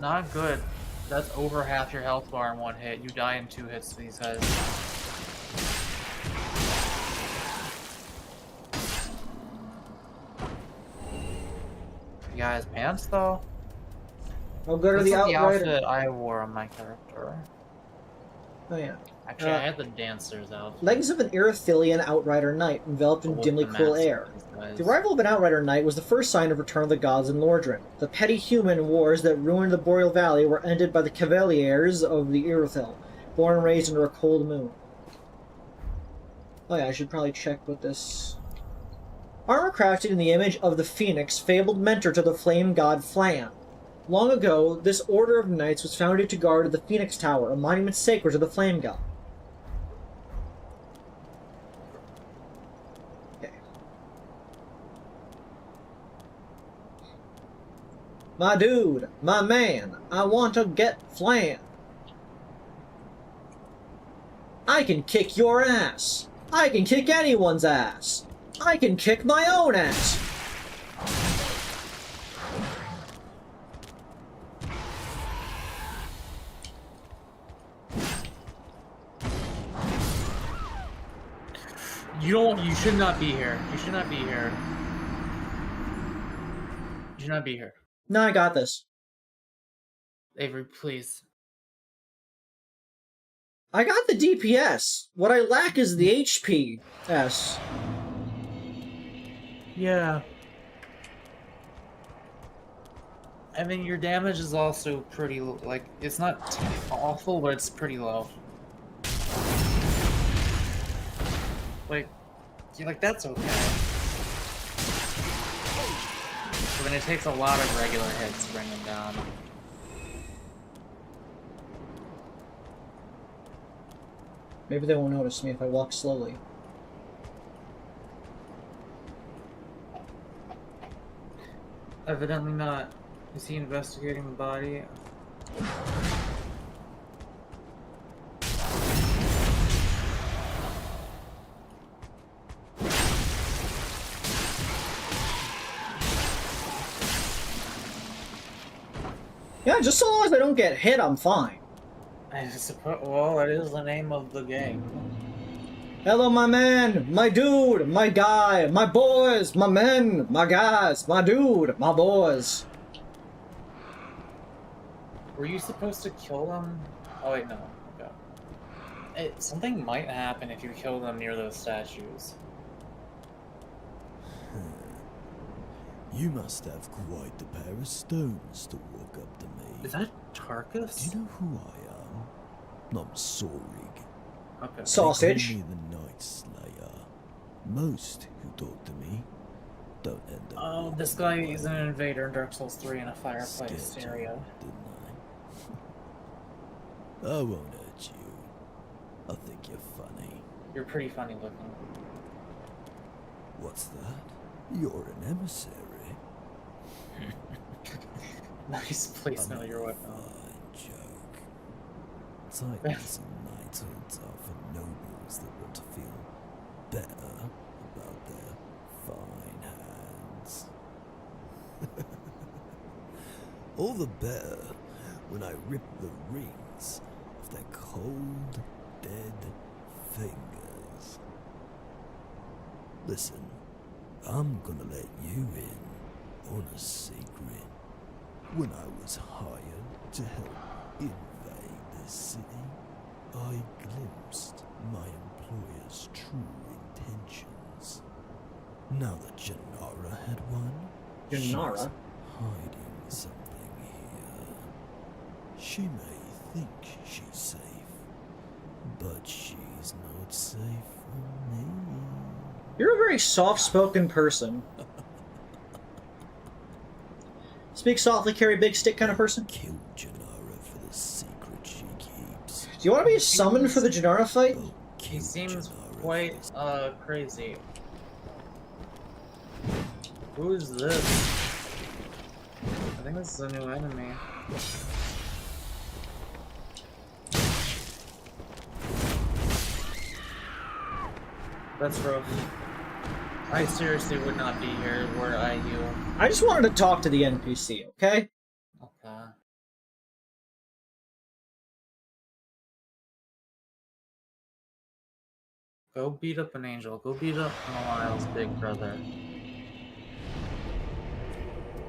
Not good. That's over half your health bar in one hit. You die in 2 hits to these guys. You guys, pants though? I'll go to This the is the outrider. outfit I wore on my character. Oh yeah. Actually, I had the dancer's outfit. Legs of an Erythilian Outrider Knight enveloped in With dimly the cool mask air. of these guys. The arrival of an Outrider Knight was the first sign of Return of the Gods in Lordran. The petty human wars that ruined the Boreal Valley were ended by the Cavaliers of the Erythil, born and raised under a cold moon. Oh yeah, I should probably check with this. Armor crafted in the image of the Phoenix, fabled mentor to the flame god Flan. Long ago, this order of knights was founded to guard the Phoenix Tower, a monument sacred to the flame god. my dude, my man, I want to get flan. I can kick your ass. I can kick anyone's ass. I can kick my own ass. You should not be here. You should not be here. You should not be here. No, I got this. Avery, please. I got the DPS. What I lack is the HPS. Yeah. I mean, your damage is also pretty, like, it's not awful, but it's pretty low. Like, you're like, that's okay. But then it takes a lot of regular hits to bring them down. Maybe they won't notice me if I walk slowly. Evidently not. Is he investigating the body? Yeah, just so long as I don't get hit, I'm fine. I suppose, well, that is the name of the game. Hello, my man, my dude, my guy, my boys, my men, my guys, my dude, my boys. Were you supposed to kill them? Oh wait, no. Okay. Something might happen if you kill them near those statues. You must have quite a pair of stones to walk up to me. Is that Tarkus? Do you know who I am? I'm Sorig. Okay. Sausage. They call me the Night Slayer. Most who talk to me don't end up. Oh, this guy is an invader in Dark Souls 3 in a fireplace Scared you, area. didn't I? I won't hurt you. I think you're funny. You're pretty funny looking. What's that? You're an emissary. Nice placement of your weapon. Fine joke. Titans and knighthoods are for nobles that want to feel better about their fine hands. All the better when I rip the rings of their cold, dead fingers. Listen, I'm gonna let you in on a secret. When I was hired to help invade this city, I glimpsed my employer's true intentions. Now that Janara had won, she's Janara? hiding something here. She may think she's safe, but she's not safe for me. You're a very soft-spoken person. Speak softly, carry big stick kind of person. Kill Janara for the secret she keeps. Do you want to be summoned for the Janara fight? Go He kill seems Janara quite, for the crazy. Who is this? I think this is a new enemy. That's rough. I seriously would not be here were I you. I just wanted to talk to the NPC, okay? Okay. Go beat up an angel. Go beat up Miles' big brother.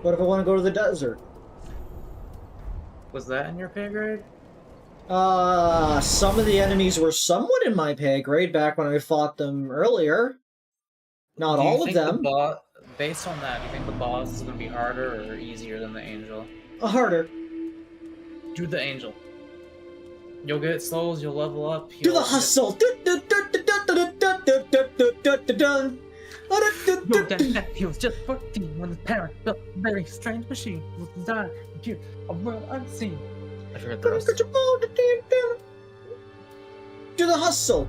What if I want to go to the desert? Was that in your pay grade? Some of the enemies were somewhat in my pay grade back when I fought them earlier. Not Do you all of think the them. based on that, do you think the boss is going to be harder or easier than the angel? Harder. Do the angel. You'll get souls, you'll level up. Do the hustle. He was just 14 when his parents built a very strange machine with design to compute a world unseen. I forgot the rest. Do the hustle.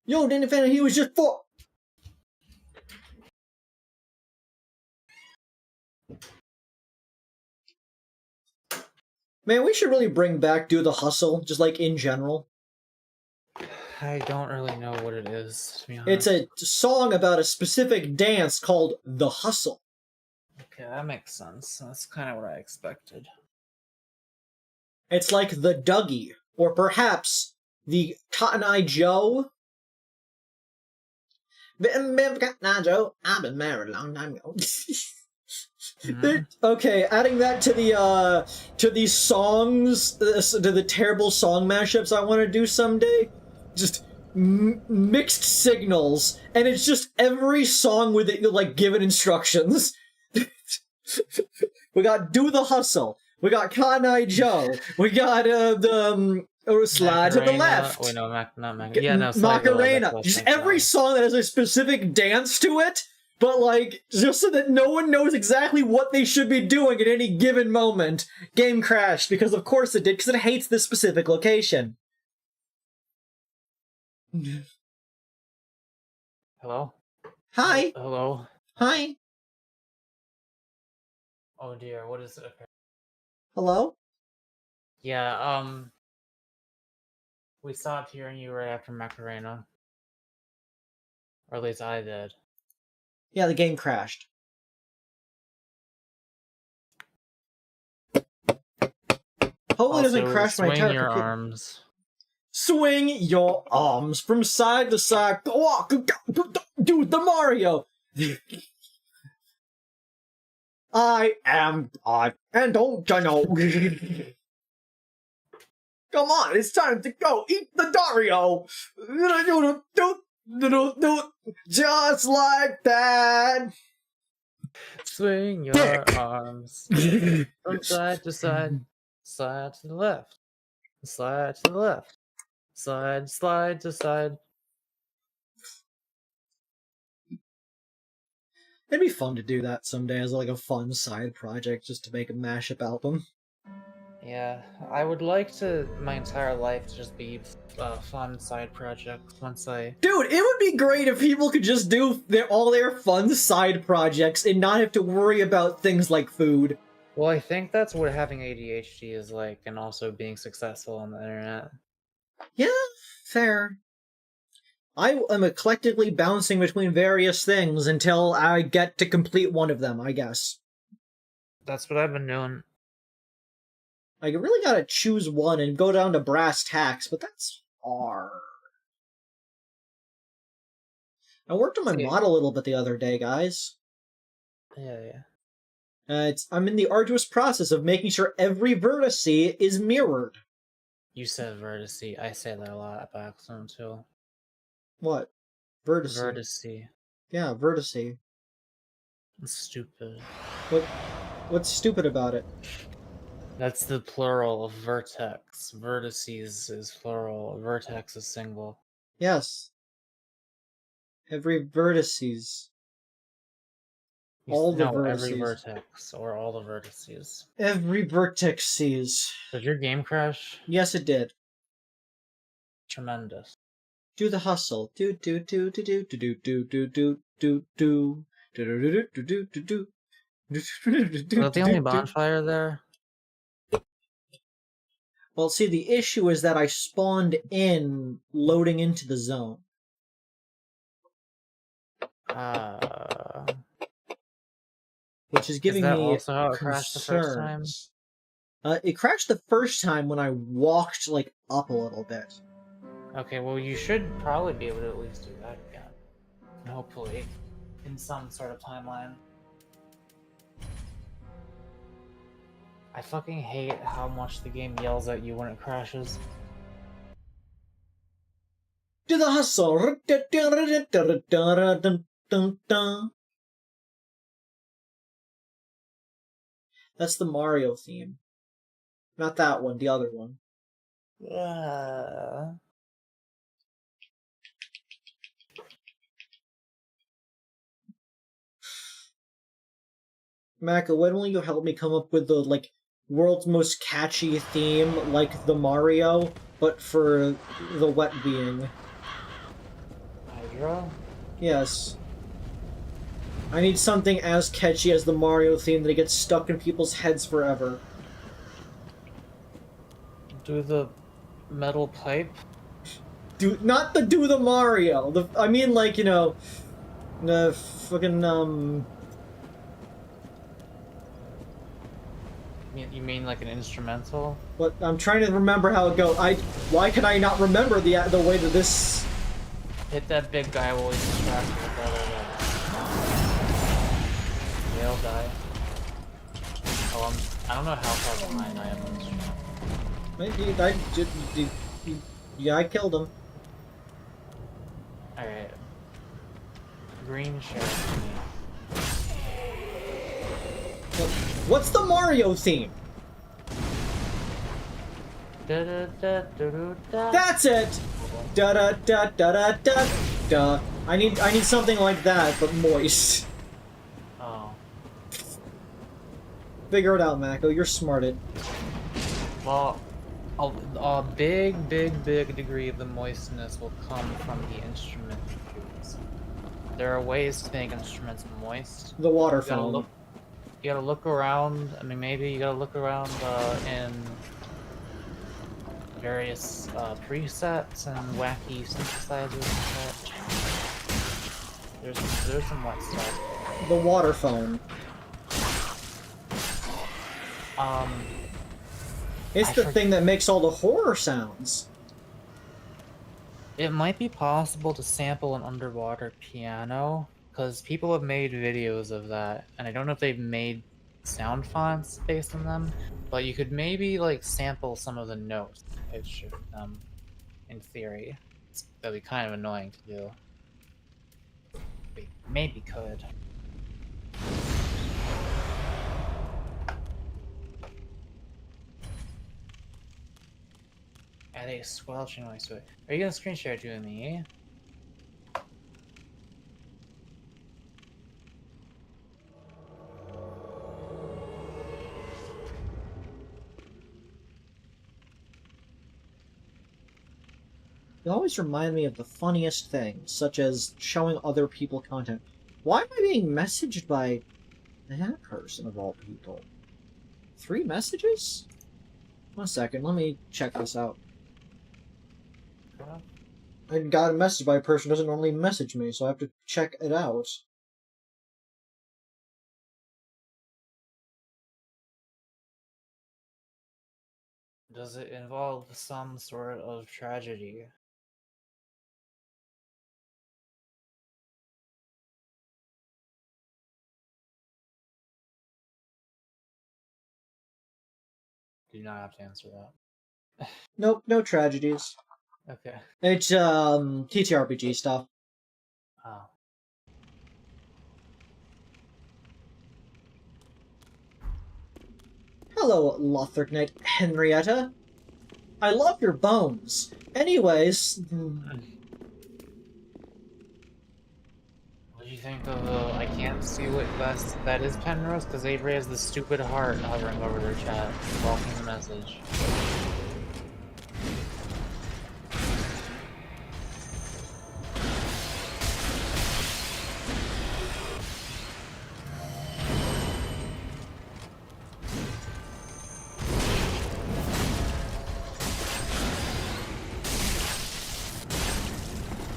Yo, didn't defend he was just 4. Man, we should really bring back Do the Hustle, just like in general. I don't really know what it is, to be honest. It's a song about a specific dance called The Hustle. Okay, that makes sense. That's kind of what I expected. It's like the Dougie, or perhaps the Cotton Eye Joe. Cotton Eye Joe, I've been married a long time ago. Okay, adding that to the songs, to the terrible song mashups I want to do someday. Just mixed signals, and it's just every song with it, like, given instructions. We got Do the Hustle. We got Cotton Eye Joe. We got Slide to the Left. Wait, no, not Mac. Yeah, no, Slide to the Macarena. Left. Just every song that has a specific dance to it, but like just so that no one knows exactly what they should be doing at any given moment. Game crashed because of course it did, because it hates this specific location. Hello? Hi. Hello? Hi. Oh dear, what is it? Okay. Hello? Yeah, we stopped hearing you right after Macarena. Or at least I did. Yeah, the game crashed. Hopefully it doesn't crash my entire swing your computer. arms. Swing your arms from side to side. Walk, do the Mario. I, and don't you know. Come on, it's time to go eat the Dario. Just like that. Swing your arms from side to side, slide to the left, slide to the left, slide to side. It'd be fun to do that someday as like a fun side project, just to make a mashup album. Yeah, I would like to my entire life to just be fun side projects once I... Dude, it would be great if people could just do all their fun side projects and not have to worry about things like food. Well, I think that's what having ADHD is like, and also being successful on the internet. Yeah, fair. I am eclectically bouncing between various things until I get to complete one of them, I guess. That's what I've been doing. I really gotta choose one and go down to brass tacks, but that's hard. I worked on my model a little bit the other day, guys. Yeah. I'm in the arduous process of making sure every vertex is mirrored. You said vertice. I say that a lot by accident too. What? Vertex. Vertice. Yeah, vertex. It's stupid. What's stupid about it? That's the plural of vertex. Vertices is plural. Vertex is single. Yes. Every vertices. All the vertices. Every vertex, or all the vertices. Every vertex. Did your game crash? Yes, it did. Tremendous. Do the hustle. Do do do do do do do do do do do do do do do do. Is that the only bonfire there? Well, see, the issue is that I spawned in loading into the zone. Which is giving that me also how it crashed the first time? It crashed the first time when I walked, like, up a little bit. Okay, well, you should probably be able to at least do that again. Hopefully. In some sort of timeline. I fucking hate how much the game yells at you when it crashes. Do the hustle! That's the Mario theme. Not that one, the other one. Maka, when will you help me come up with the, like, world's most catchy theme, like the Mario, but for the wet being? intro? Yes. I need something as catchy as the Mario theme that gets stuck in people's heads forever. Do the metal pipe? Not do the Mario. I mean, like, you know, the fucking You mean like an instrumental? What I'm trying to remember how it goes. Why can I not remember the way that this? Hit that big guy while he's distracted with the other guy. They'll die. Oh, I don't know how far behind I am on this channel. Yeah, I killed him. Alright. Green share to me. What's the Mario theme? That's it. Da da da da da da da. I need something like that, but moist. Oh. Figure it out, Mako. You're smarted. Well, a big degree of the moistness will come from the instrument cues. There are ways to make instruments moist. The water fountain. You gotta look around. I mean, maybe you gotta look around in various presets and wacky synthesizers and such. There's some wet stuff. The water phone. It's the thing that makes all the horror sounds. It might be possible to sample an underwater piano, because people have made videos of that, and I don't know if they've made sound fonts based on them, but you could maybe like sample some of the notes and pitch of them in theory. That'd be kind of annoying to do. But maybe could. Add a squelching noise to it. Are you gonna screen share it to me? They always remind me of the funniest things, such as showing other people content. Why am I being messaged by that person of all people? 3 messages? 1 second, let me check this out. I got a message by a person who doesn't normally message me, so I have to check it out. Does it involve some sort of tragedy? Do you not have to answer that? Nope, no tragedies. Okay. It's, TTRPG stuff. Oh. Hello, Lothric Knight Henrietta. I love your bones. Anyways... What do you think of I can't see what that is, Penrose? Because Avery has the stupid heart hovering over their chat, blocking the message.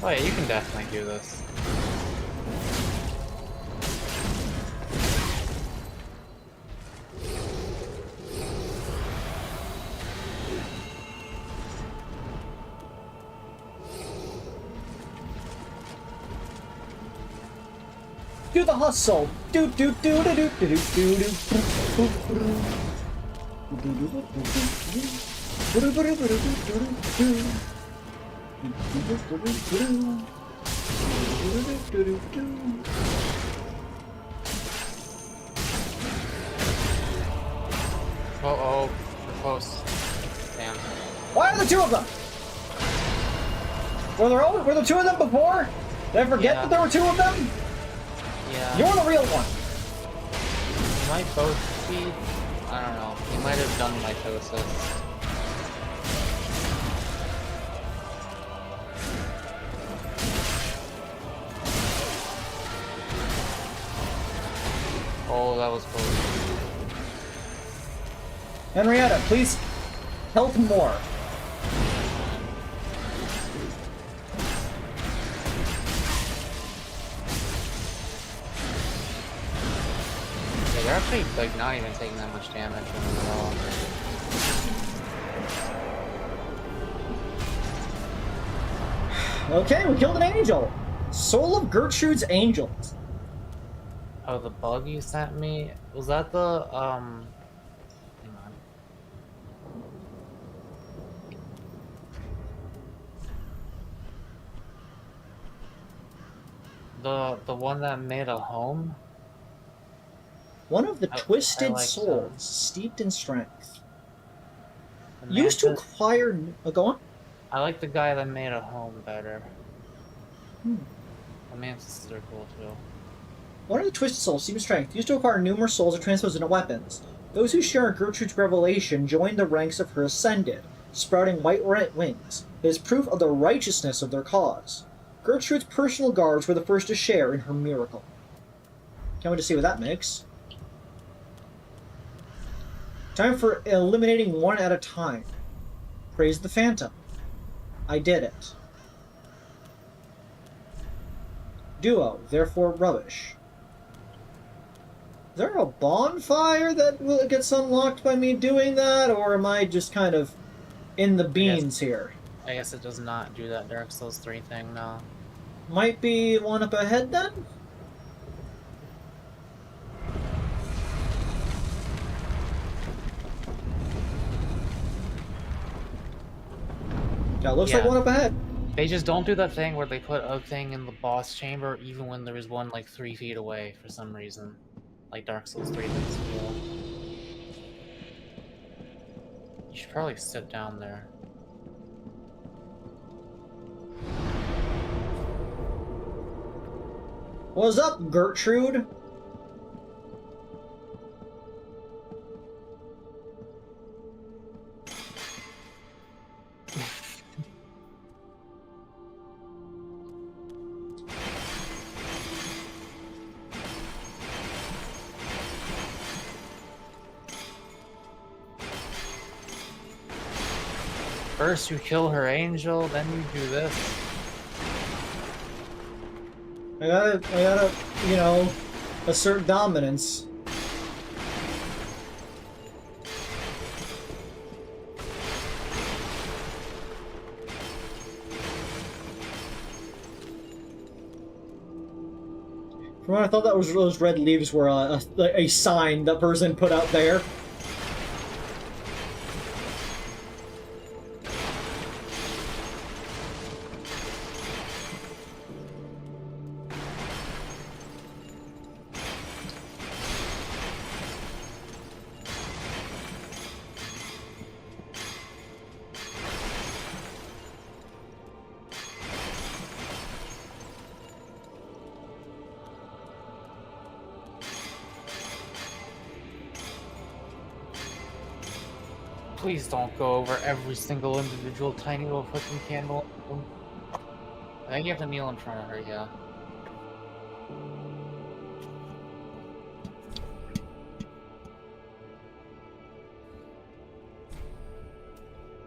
Oh yeah, you can definitely do this. Do the hustle! Do do do do do do do do Uh-oh, we're close. Damn. Why are the 2 of them? Were the 2 of them before? Did I forget that there were 2 of them? Yeah. You're the real one. You might both be. I don't know. You might have done mitosis. Oh, that was close. Henrietta, please help more. Yeah, they're actually like not even taking that much damage from them at all. Okay, we killed an angel. Soul of Gertrude's Angels. Oh, the bug you sent me? Was that the, hang on. The one that made a home? One of the I twisted liked souls, him. steeped in strength. The Used to mantis? acquire... go on. I like the guy that made a home better. Hmm. The mantises are cool too. One of the twisted souls, steeped in strength, used to acquire numerous souls or transposed into weapons. Those who share in Gertrude's revelation joined the ranks of her ascended, sprouting white wings. It is proof of the righteousness of their cause. Gertrude's personal guards were the first to share in her miracle. Can't wait to see what that makes. Time for eliminating one at a time. Praise the Phantom. I did it. Duo, therefore rubbish. Is there a bonfire that gets unlocked by me doing that, or am I just kind of in the beans here? I guess it does not do that Dark Souls 3 thing, no. Might be one up ahead then? Yeah, looks like Yeah. one up ahead. They just don't do that thing where they put a thing in the boss chamber even when there is one like 3 feet away for some reason. Like Dark Souls 3 does. You should probably sit down there. What's up, Gertrude? First you kill her angel, then you do this. I gotta, you know, assert dominance. From what I thought that was those red leaves were a sign that person put out there. Please don't go over every single individual tiny little fucking candle. I think you have to kneel in front of her, yeah.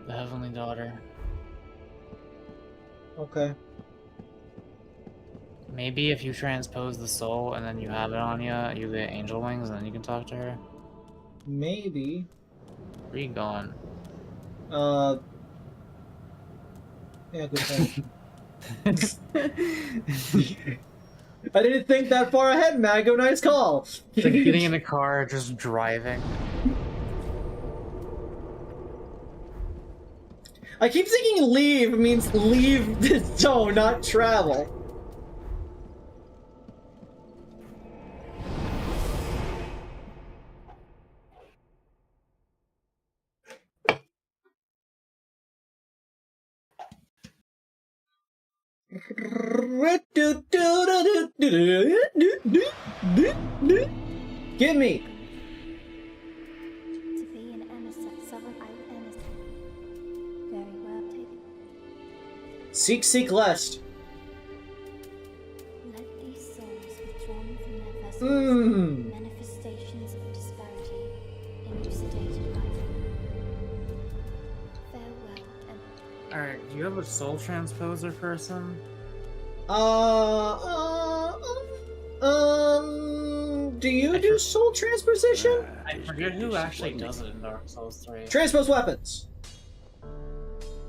The Heavenly Daughter. Okay. Maybe if you transpose the soul and then you have it on you, you get angel wings and then you can talk to her. Maybe. Where are you going? Yeah, good point. I didn't think that far ahead, Mago. Nice call. Like getting in a car, just driving. I keep thinking leave means leave the zone, not travel. Give me. To be an emissary, sovereign emissary. Very well taken. Seek lest. Let these souls withdrawn from their vessels manifest Alright, do you have a soul transposer person? Do you do soul transposition? I forget who actually does it in Dark Souls 3. Transpose weapons.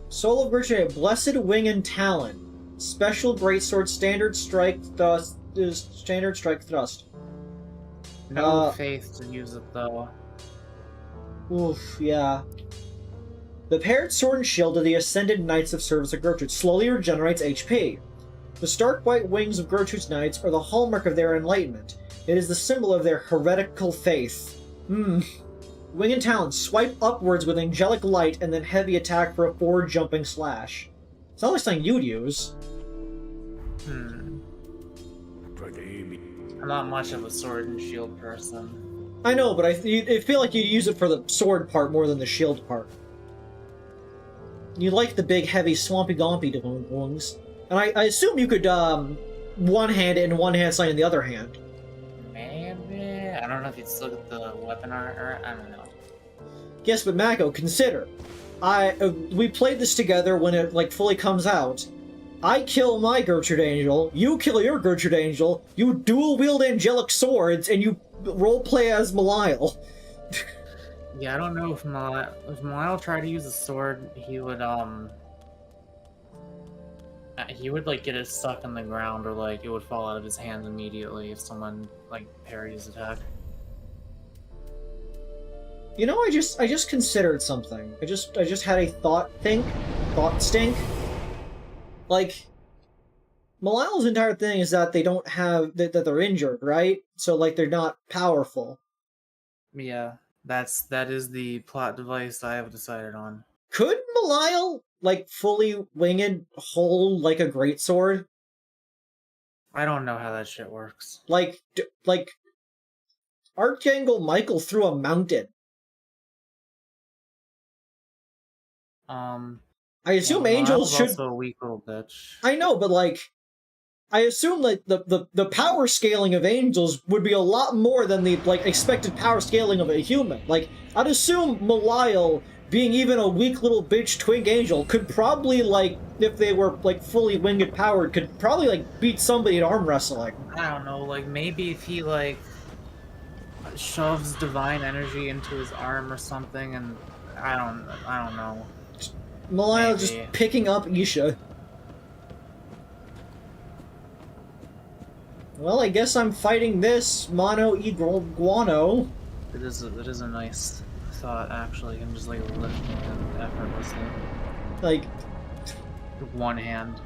Soul of Virtue, Blessed Wing and Talon. Special Greatsword, Standard Strike Thrust. Standard Strike Thrust. No faith to use it though. Oof, yeah. The paired sword and shield of the Ascended Knights of Service of Gertrude slowly regenerates HP. The stark white wings of Gertrude's Knights are the hallmark of their enlightenment. It is the symbol of their heretical faith. Wing and Talon, swipe upwards with angelic light and then heavy attack for a forward jumping slash. It's not like something you'd use. I'm not much of a sword and shield person. I know, but I feel like you use it for the sword part more than the shield part. You like the big, heavy, swampy, gompy wings. And I assume you could, one-hand it and one-hand sign in the other hand. Maybe? I don't know if you'd still get the weapon art, or I don't know. Yes, but Mako, consider. We played this together when it, like, fully comes out. I kill my Gertrude Angel, you kill your Gertrude Angel, you dual-wield angelic swords, and you roleplay as Malile. Yeah, I don't know if Malile tried to use a sword, he would like get it stuck in the ground, or like it would fall out of his hand immediately if someone like parried his attack. You know, I just considered something. I just had a thought stink. Like, Malile's entire thing is that they don't have that they're injured, right? So like they're not powerful. Yeah, that is the plot device I have decided on. Could Malile like fully winged hold like a greatsword? I don't know how that shit works. Like Archangel Michael threw a mountain. I assume angels should. Also a weak little bitch. I know, but like, I assume like the power scaling of angels would be a lot more than the like expected power scaling of a human. Like, I'd assume Malile, being even a weak little bitch twink angel, could probably like, if they were like fully winged powered, could probably like beat somebody at arm wrestling. I don't know, like maybe if he like shoves divine energy into his arm or something, and I don't know. Malile Maybe. just picking up Isha. Well, I guess I'm fighting this mono guano. It is a nice thought, actually, and just like lifting it effortlessly. Like, With one hand.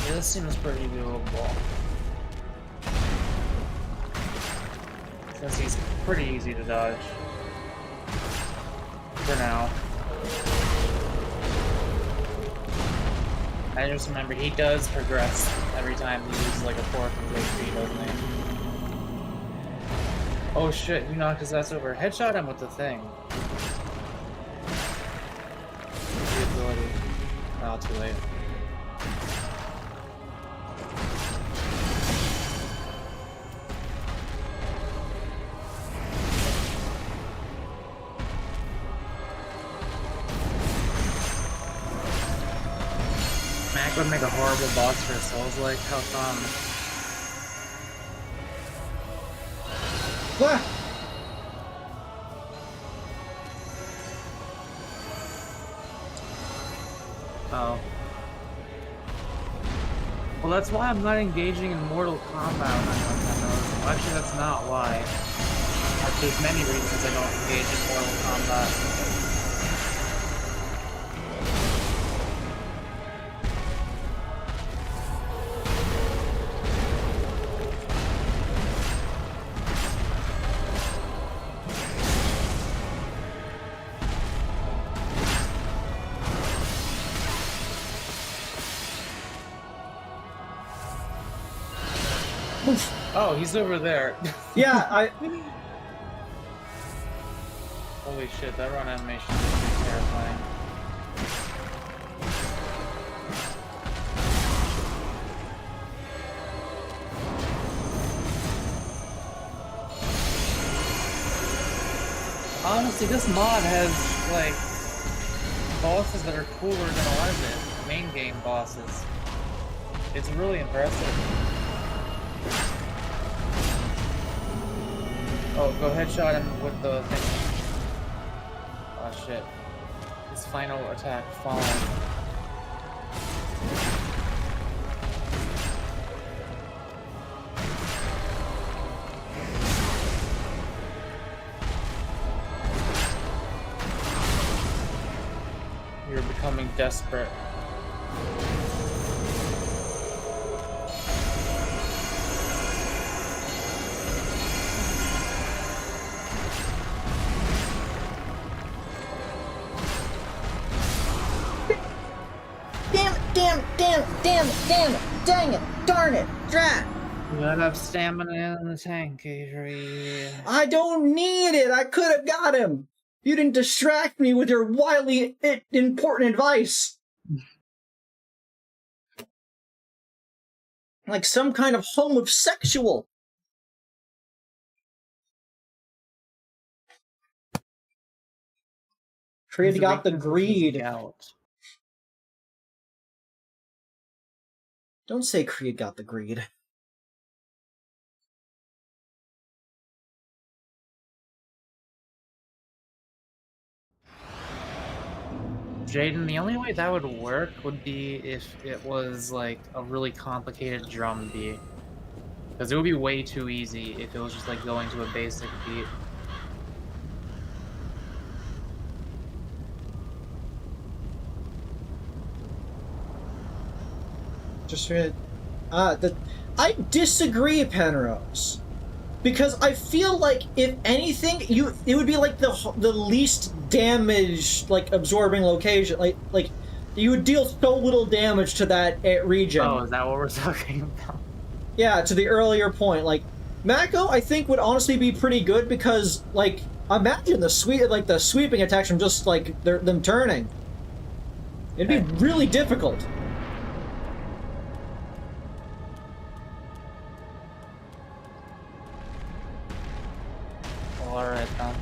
This seems pretty doable. Since he's pretty easy to dodge. For now. I just remember he does progress every time he uses like a fourth of his HP, doesn't he? Oh shit, you knocked his ass over. Headshot him with the thing. The ability. Oh, too late. Mac would make a horrible boss for Souls-like. How come? ah! Oh. Well, that's why I'm not engaging in Mortal Kombat. Well, actually, that's not why. There's many reasons I don't engage in Mortal Kombat. Oh, he's over there. Yeah, I... Holy shit, that run animation is pretty terrifying. Honestly, this mod has, like, bosses that are cooler than a lot of the main game bosses. It's really impressive. Oh, go headshot him with the thing. Oh shit. His final attack falling. You're becoming desperate. Dang it, darn it, drat! You gotta have stamina in the tank, Avery. I don't need it, I could have got him! You didn't distract me with your wildly important advice! Like some kind of homosexual! Kreed got the greed. Don't say Kreed got the greed. Jaden, the only way that would work would be if it was like a really complicated drum beat. Because it would be way too easy if it was just like going to a basic beat. Just I disagree, Penrose, because I feel like if anything, it would be like the least damage like absorbing location. Like you would deal so little damage to that region. Oh, is that what we're talking about? Yeah, to the earlier point, like Mako, I think would honestly be pretty good because like imagine the sweeping attacks from just like them turning. It'd be really difficult. Alright then.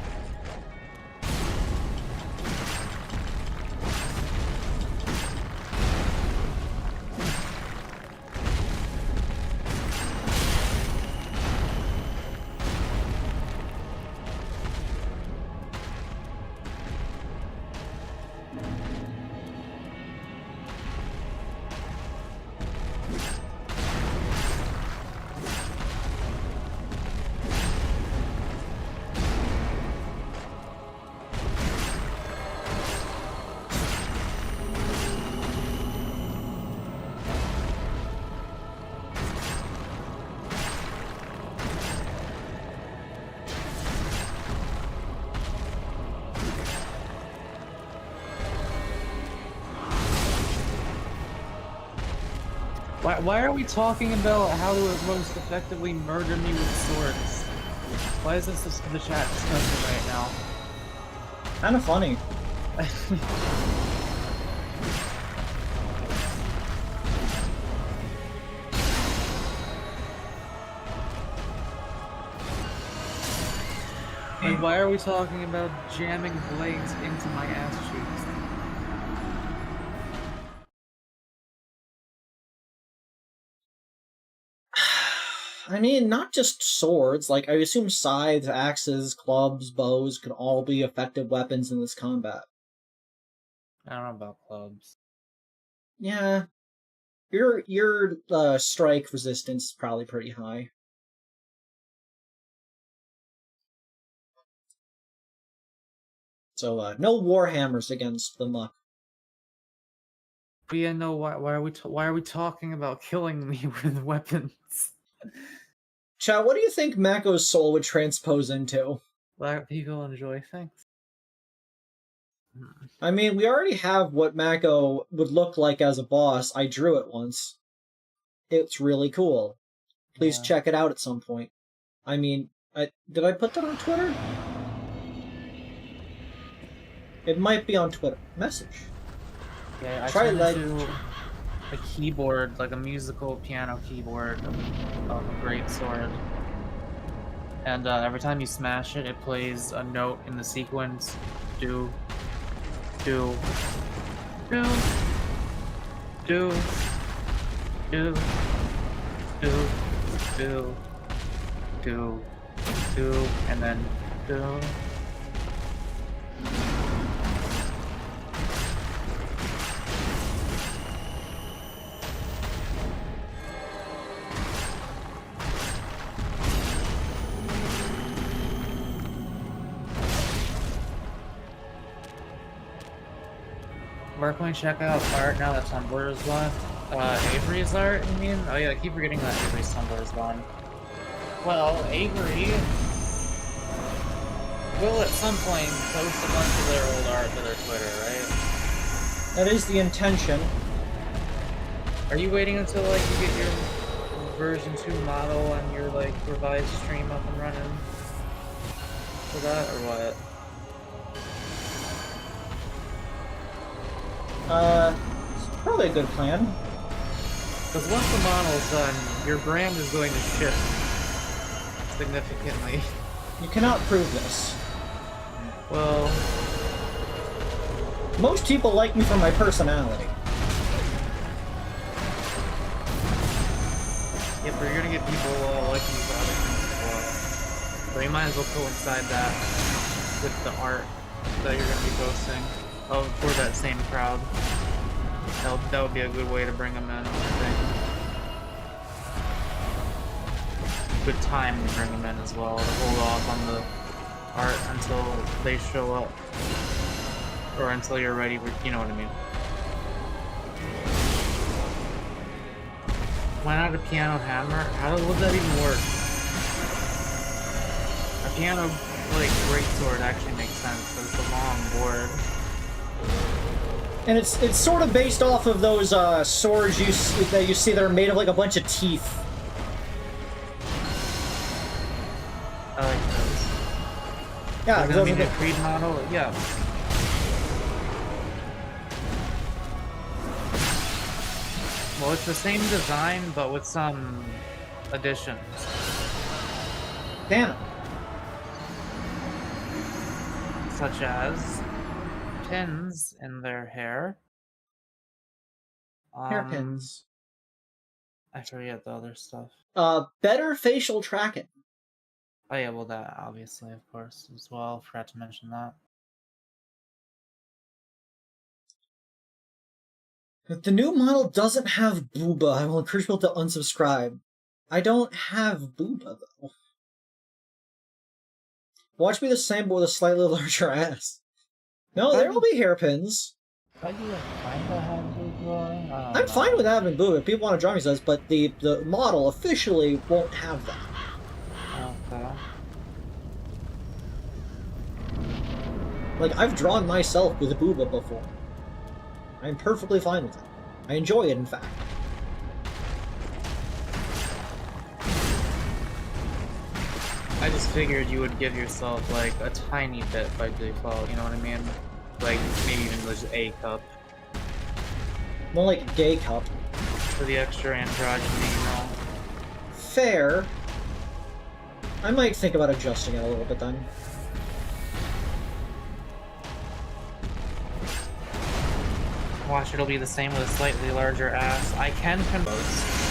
Why are we talking about how to most effectively murder me with swords? Why is this the chat discussion right now? Kind of funny. And why are we talking about jamming blades into my ass cheeks? I mean, not just swords. Like, I assume scythes, axes, clubs, bows can all be effective weapons in this combat. I don't know about clubs. Yeah. Your strike resistance is probably pretty high. So, no warhammers against the muck. But yeah, no. Why are we talking about killing me with weapons? Chad, what do you think Mako's soul would transpose into? Black people enjoy things. I mean, we already have what Mako would look like as a boss. I drew it once. It's really cool. Please Yeah. check it out at some point. I mean, did I put that on Twitter? It might be on Twitter. Message. Yeah, I Try turned like- into a keyboard, like a musical piano keyboard of a greatsword. And every time you smash it, it plays a note in the sequence. Do, do, do, do, do, do, do, do, do, and then do. Where can we check out art now that Tumblr is gone? Avery's art, you mean? Oh yeah, I keep forgetting that Avery's Tumblr is gone. Well, Avery will at some point post a bunch of their old art to their Twitter, right? That is the intention. Are you waiting until like you get your version 2 model and your like revised stream up and running for that, or what? It's probably a good plan. Because once the model's done, your brand is going to shift significantly. You cannot prove this. Well, Most people like me for my personality. yeah, but you're gonna get people like you for other things as well. So you might as well coincide that with the art that you're gonna be posting for that same crowd. That would be a good way to bring them in, I think. Good time to bring them in as well, to hold off on the art until they show up. Or until you're ready, you know what I mean. Why not a piano hammer? Would that even work? A piano, like, greatsword actually makes sense, because it's a long board. And it's sort of based off of those swords that you see that are made of like a bunch of teeth. I like those. Yeah, Does that mean a Kreed model? Yeah. Well, it's the same design, but with some additions. damn it. Such as pins in their hair. Hairpins. I forget the other stuff. Better facial tracking. Oh yeah, well that obviously, of course, as well. Forgot to mention that. If the new model doesn't have booba, I will encourage people to unsubscribe. I don't have booba, though. Watch me the same, but with a slightly larger ass. No, there will be hairpins. I do kinda have booba. I'm fine with having booba. If people want to draw me, says, but the model officially won't have that. Okay. Like, I've drawn myself with booba before. I'm perfectly fine with it. I enjoy it, in fact. I just figured you would give yourself like a tiny bit by default, you know what I mean? Like maybe even just a cup More like a gay cup. for the extra androgyny, you know? Fair. I might think about adjusting it a little bit then. Watch, it'll be the same with a slightly larger ass. I can compose.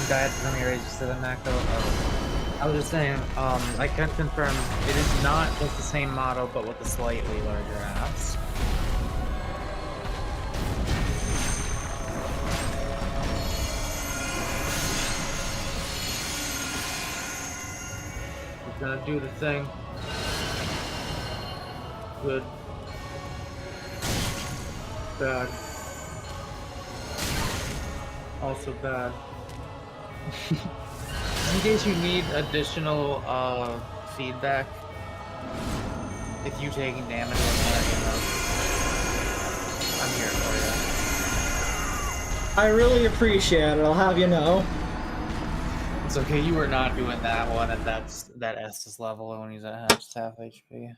Diet from your age to the Mako. I was just saying, I can confirm it is not just the same model, but with a slightly larger ass. It's gonna do the thing. Good. Bad. Also bad. In case you need additional feedback, if you taking damage or whatever, I'm here for I really appreciate it, I'll have you know. you. It's okay, you were not doing that one at that Estus level when he's at half HP.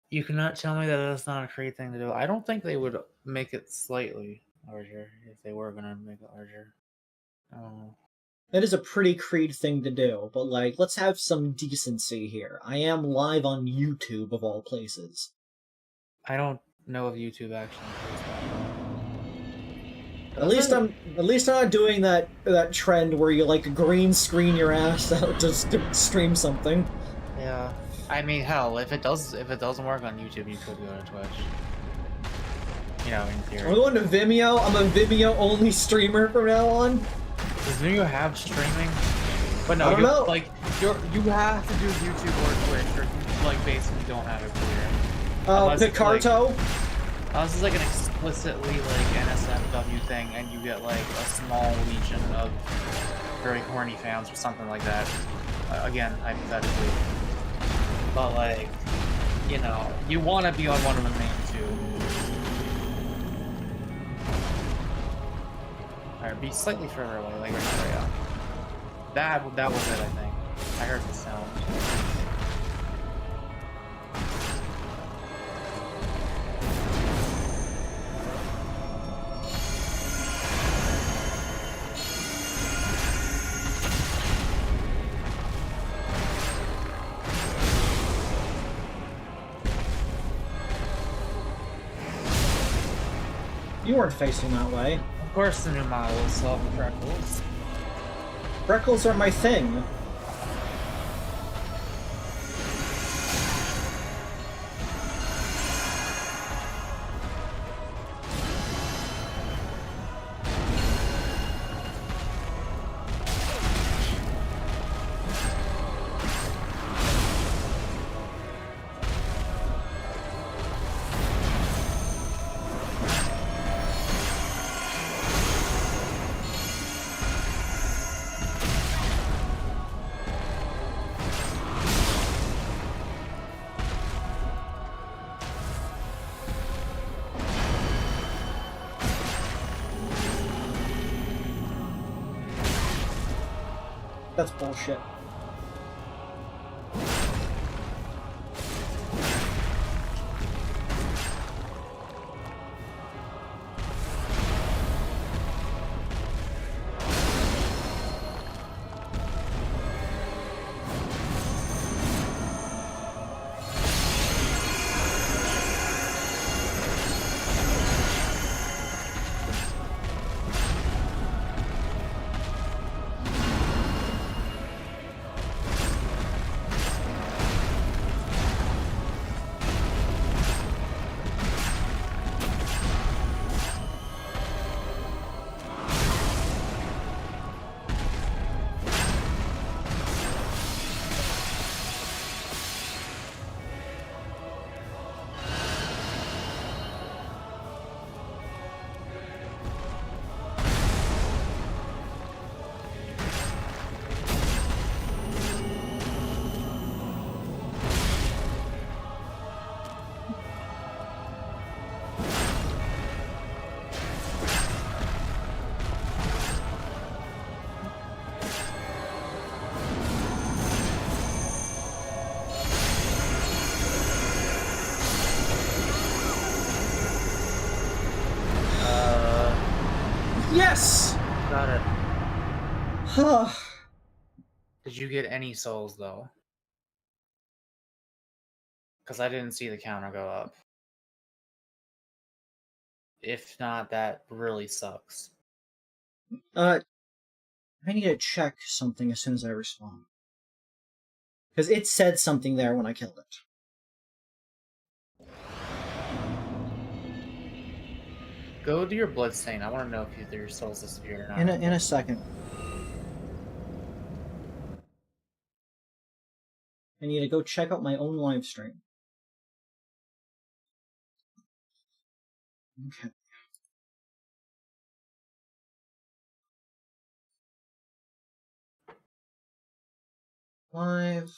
You cannot tell me that that's not a great thing to do. I don't think they would make it slightly larger if they were gonna make it larger. That is a pretty Creed thing to do, but like, let's have some decency here. I am live on YouTube of all places. I don't know if YouTube actually does that. At least I'm not doing that trend where you like green screen your ass out to stream something. Yeah. I mean, hell, if it doesn't work on YouTube, you could go to Twitch. You know, in theory. I'm going to Vimeo. I'm a Vimeo only streamer from now on. Does Vimeo have streaming? But no, I don't know. Like you have to do YouTube or Twitch, or you, like, basically don't have a career. Picarto. Unless it's like an explicitly like NSFW thing, and you get like a small legion of very horny fans or something like that. Again, hypothetically. But like, you know, you want to be on one of the main two. Alright, be slightly further away, like right now. That was it, I think. I heard the sound. You weren't facing that way. Of course the new model is solved with freckles. Freckles are my thing. That's bullshit. Yes! Got it. Huh. Did you get any souls though? Because I didn't see the counter go up. If not, that really sucks. I need to check something as soon as I respond. Because it said something there when I killed it. Go to your bloodstain. I want to know if your souls disappeared or not. In a second. I need to go check out my own live stream. Okay. Live.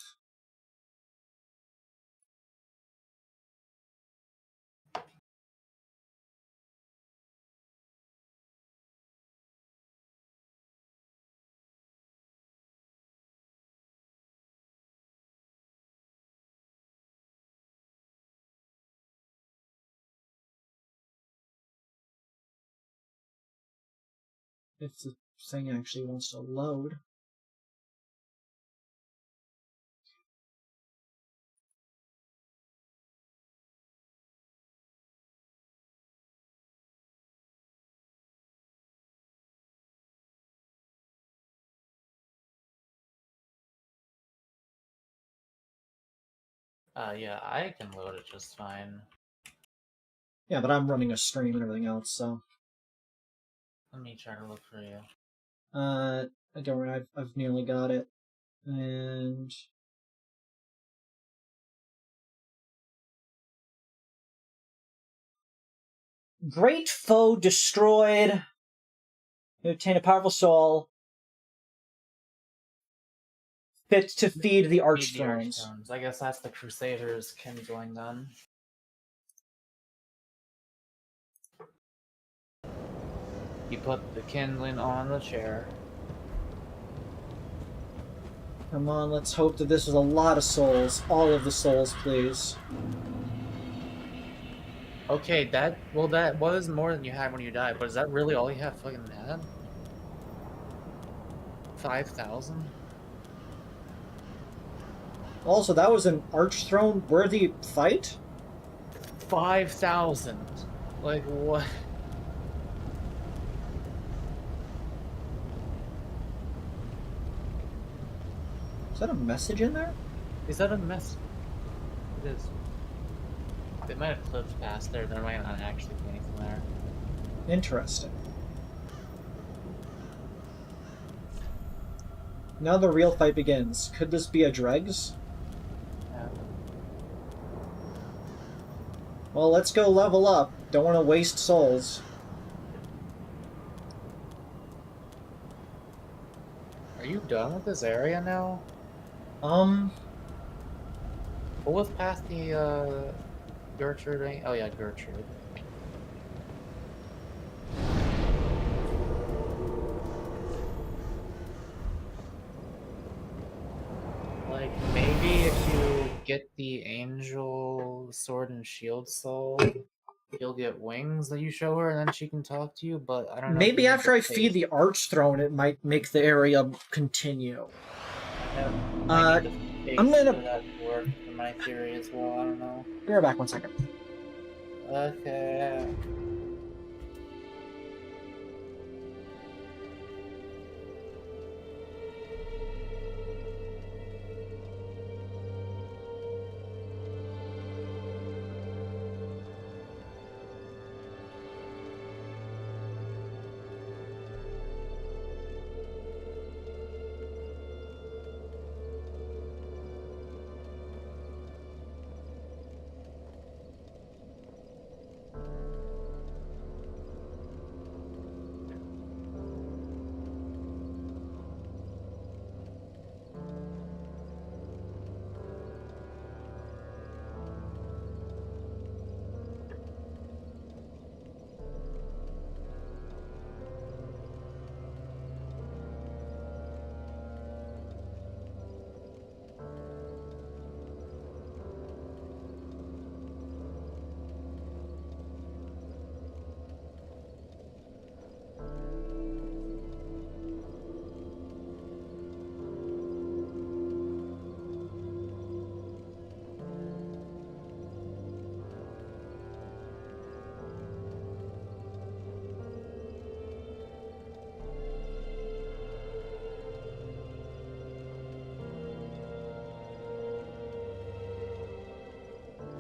If the thing actually wants to load. Yeah, I can load it just fine. Yeah, but I'm running a stream and everything else, so. Let me try to look for you. Don't worry, I've nearly got it. And great foe destroyed. You obtain a powerful soul. Fit to feed the Feed the Archthrones. Archthrones. I guess that's the Crusaders kindling then. You put the kindling on the chair. Come on, let's hope that this is a lot of souls. All of the souls, please. Okay, that was more than you had when you died, but is that really all you have fucking had? 5,000? Also, that was an Archthrone worthy fight? 5,000! Like, what? Is that a message in there? Is that a mess? It is. They might have clipped past there, there might not actually be anything there. Interesting. Now the real fight begins. Could this be a dregs? Yeah. Well, let's go level up. Don't want to waste souls. Are you done with this area now? What was past the, Gertrude? Oh yeah, Gertrude. Like, maybe if you get the Angel Sword and Shield soul, you'll get wings that you show her and then she can talk to you, but I don't know. Maybe after I feed the Archthrone, it might make the area continue. I'm I'm gonna- that to work in my theory as well, I don't know. Be right back 1 second. Okay.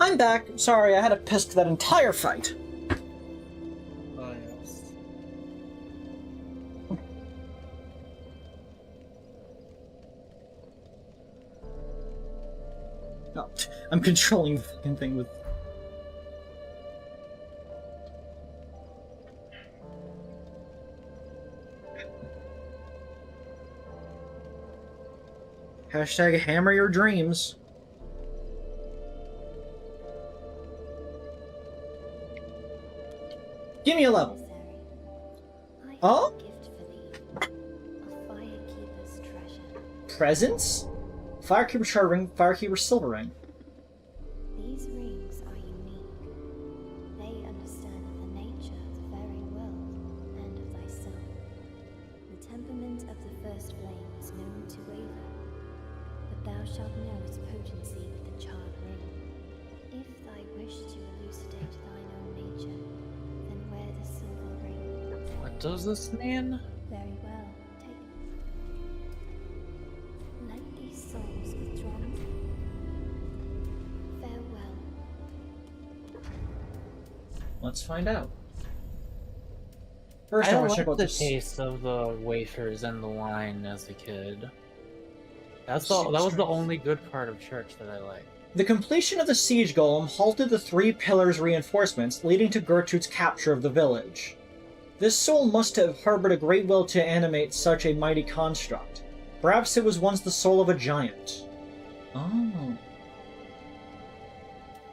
I'm back. Sorry, I had to piss that entire fight. Oh, yes. Oh, I'm controlling the fucking thing with... Hashtag hammer your dreams. Give me a level. Emissary, I have Oh? a gift for thee. A firekeeper's treasure. Presents? Firekeeper Shard Ring, Firekeeper Silver Ring. These rings are unique. They understand the nature of the very world and of thyself. The temperament of the first flame is known to waver, but thou shalt know its potency with the charred ring. If thy wish to elucidate thine own nature, then wear the silver ring. What does this mean? Very well, take it. Let these souls withdrawn. Farewell. Let's find out. First, I I want to check liked out the this. taste of the wafers and the wine as a kid. That was the Strength. only good part of church that I liked. The completion of the siege golem halted the three pillars' reinforcements, leading to Gertrude's capture of the village. This soul must have harbored a great will to animate such a mighty construct. Perhaps it was once the soul of a giant. Oh.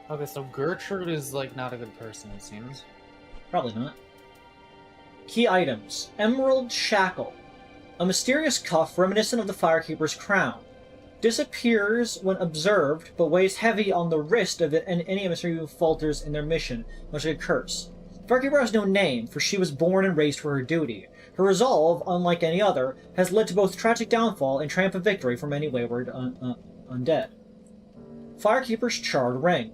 Okay, so Gertrude is like not a good person, it seems. Probably not. Key items. Emerald Shackle. A mysterious cuff reminiscent of the Firekeeper's crown. Disappears when observed, but weighs heavy on the wrist of any emissary who falters in their mission, much like a curse. Firekeeper has no name, for she was born and raised for her duty. Her resolve, unlike any other, has led to both tragic downfall and triumphant victory for many wayward undead. Firekeeper's Charred Ring.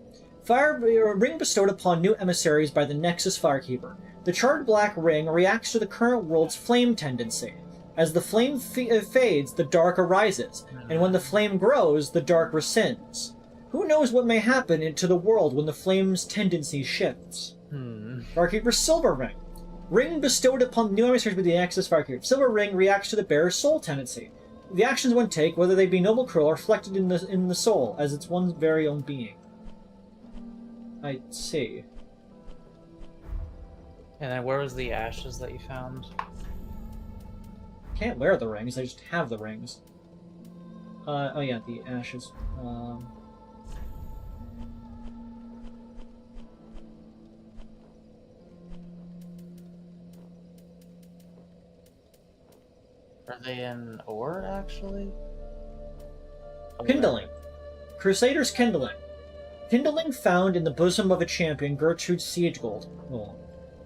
A ring bestowed upon new emissaries by the Nexus Firekeeper. The charred black ring reacts to the current world's flame tendency. As the flame fades, the dark arises, and when the flame grows, the dark rescinds. Who knows what may happen to the world when the flame's tendency shifts? Firekeeper's Silver Ring. Ring bestowed upon new emissaries by the Nexus Firekeeper. Silver Ring reacts to the bearer's soul tendency. The actions one take, whether they be noble or cruel, are reflected in the soul, as its one's very own being. I see. And then where was the ashes that you found? Can't wear the rings, I just have the rings. Oh yeah, the ashes. Are they in ore, actually? Kindling. Crusader's Kindling. Kindling found in the bosom of a champion, Gertrude's Siege Gold. Oh.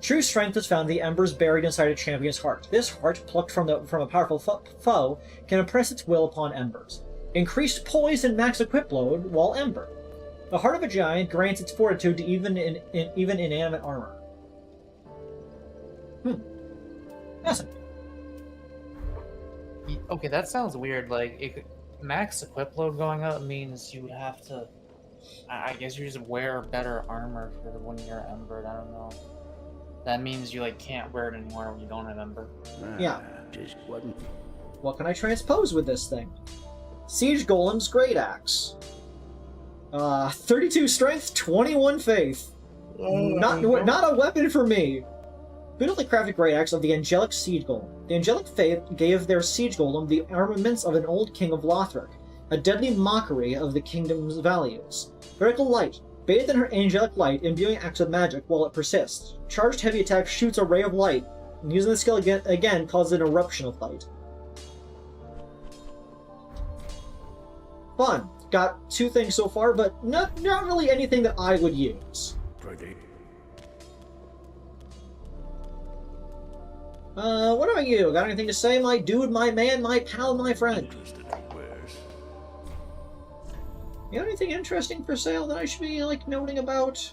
True strength is found in the embers buried inside a champion's heart. This heart, plucked from a powerful foe, can impress its will upon embers. Increased poise and max equip load while ember. The heart of a giant grants its fortitude to even inanimate armor. Awesome. Okay, that sounds weird. Like, max equip load going up means you would have to... I guess you just wear better armor for when you're embered. I don't know. That means you can't wear it anymore when you don't have ember. Yeah. Just wasn't. What can I transpose with this thing? Siege Golem's Great Axe. 32 strength, 21 faith. Not a weapon for me. Beautifully crafted Great Axe of the Angelic Siege Golem. The Angelic Faith gave their Siege Golem the armaments of an old king of Lothric, a deadly mockery of the kingdom's values. Vertical light. Bathed in her angelic light, imbuing acts of magic while it persists. Charged heavy attack shoots a ray of light, and using the skill again causes an eruption of light. Fun. Got 2 things so far, but not really anything that I would use. Ready. What about you? Got anything to say, my dude, my man, my pal, my friend? Interested in wares. You got anything interesting for sale that I should be, noting about?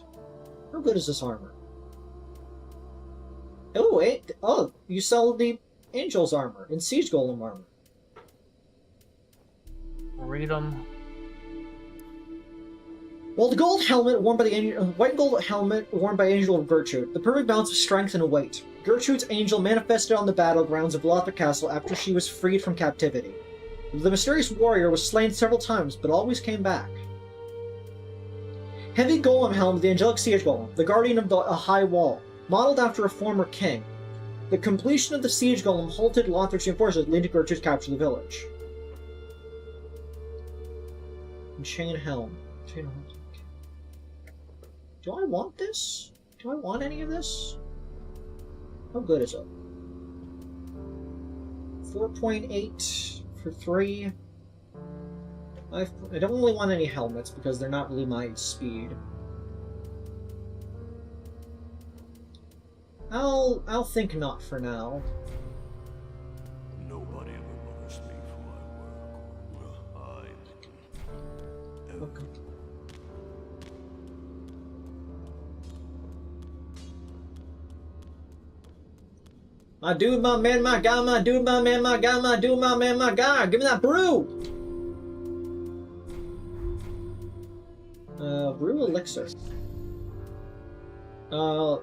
How good is this armor? Oh, wait. Oh, you sell the Angel's armor and Siege Golem armor. Read them. Well, the gold helmet worn by the white and gold helmet worn by Angel of Gertrude, the perfect balance of strength and weight. Gertrude's angel manifested on the battlegrounds of Lothric Castle after she was freed from captivity. The mysterious warrior was slain several times, but always came back. Heavy golem helm, the angelic siege golem, the guardian of a high wall, modeled after a former king. The completion of the siege golem halted Lothric forces, leading to Gertrude to capture the village. And chain helm. Chain helm. Do I want this? Do I want any of this? How good is it? 4.8 for 3. I don't really want any helmets because they're not really my speed. I'll think not for now. Nobody ever bothers me for my work. Okay. My dude, my man, my guy, my dude, my man, my guy, my dude, my man, my guy. Give me that brew! Brew elixir.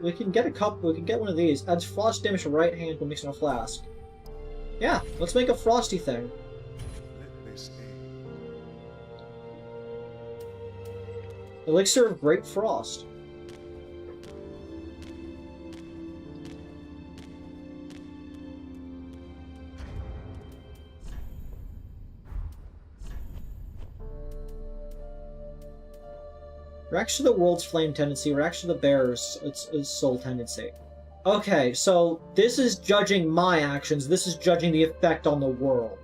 We can get a cup. We can get one of these. Adds frost damage to right hand when mixing a flask. Yeah, let's make a frosty thing. Let this end. Elixir of Great Frost. Reacts to the world's flame tendency, reacts to the bear's its soul tendency. Okay, so this is judging my actions, this is judging the effect on the world.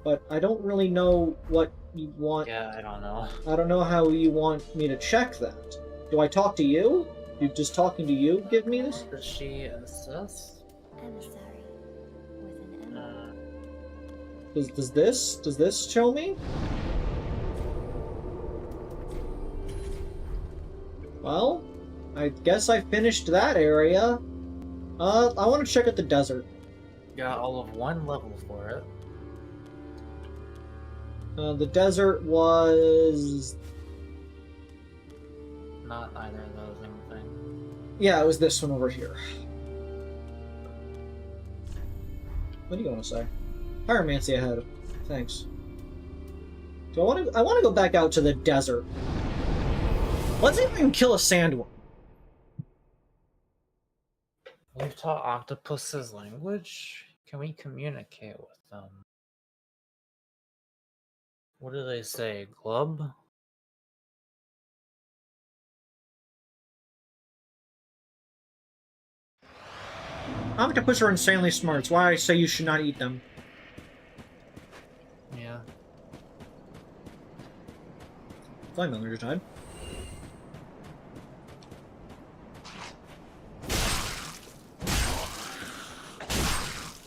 But I don't really know what you want. Yeah, I don't know. I don't know how you want me to check that. Do I talk to you? You just talking to you give me this? Does she assess? Emissary with an M. Does this show me? Well, I guess I finished that area. I want to check out the desert. Got all of 1 level for it. The desert was... Not either of those, anything. Yeah, it was this one over here. What do you want to say? Pyromancy ahead. Thanks. Do I want to go back out to the desert. Let's even kill a sandworm. We've taught octopuses language. Can we communicate with them? What do they say? Glub? Octopus are insanely smart. It's why I say you should not eat them. Yeah. Flame Miller just died.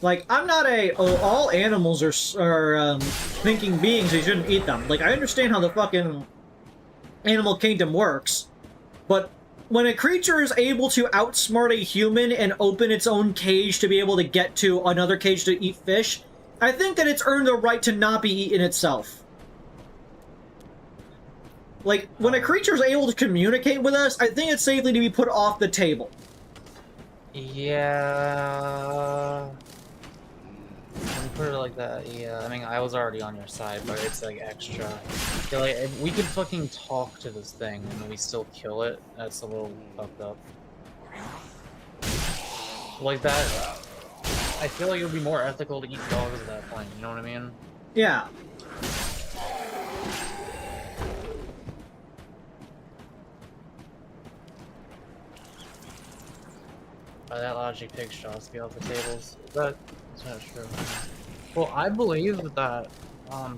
Like, I'm not all animals are thinking beings, so you shouldn't eat them. Like, I understand how the fucking animal kingdom works, but when a creature is able to outsmart a human and open its own cage to be able to get to another cage to eat fish, I think that it's earned the right to not be eaten itself. Like, when a creature is able to communicate with us, I think it's safely to be put off the table. Yeah. When you put it like that, yeah. I mean, I was already on your side, but it's like extra. Yeah, like, if we could fucking talk to this thing and we still kill it, that's a little fucked up. Like that, I feel like it would be more ethical to eat dogs at that point, you know what I mean? Yeah. By that logic, pig shots be off the tables. That's not true. Well, I believe that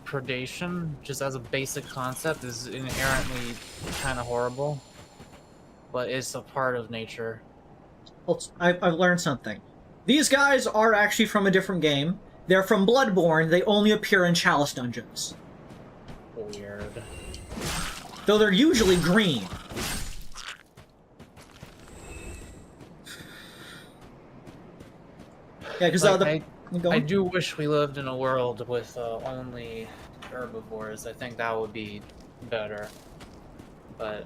predation, just as a basic concept, is inherently kind of horrible, but it's a part of nature. Well, I've learned something. These guys are actually from a different game. They're from Bloodborne. They only appear in Chalice dungeons. Weird. Though they're usually green. Yeah, because I do wish we lived in a world with only herbivores. I think that would be better. But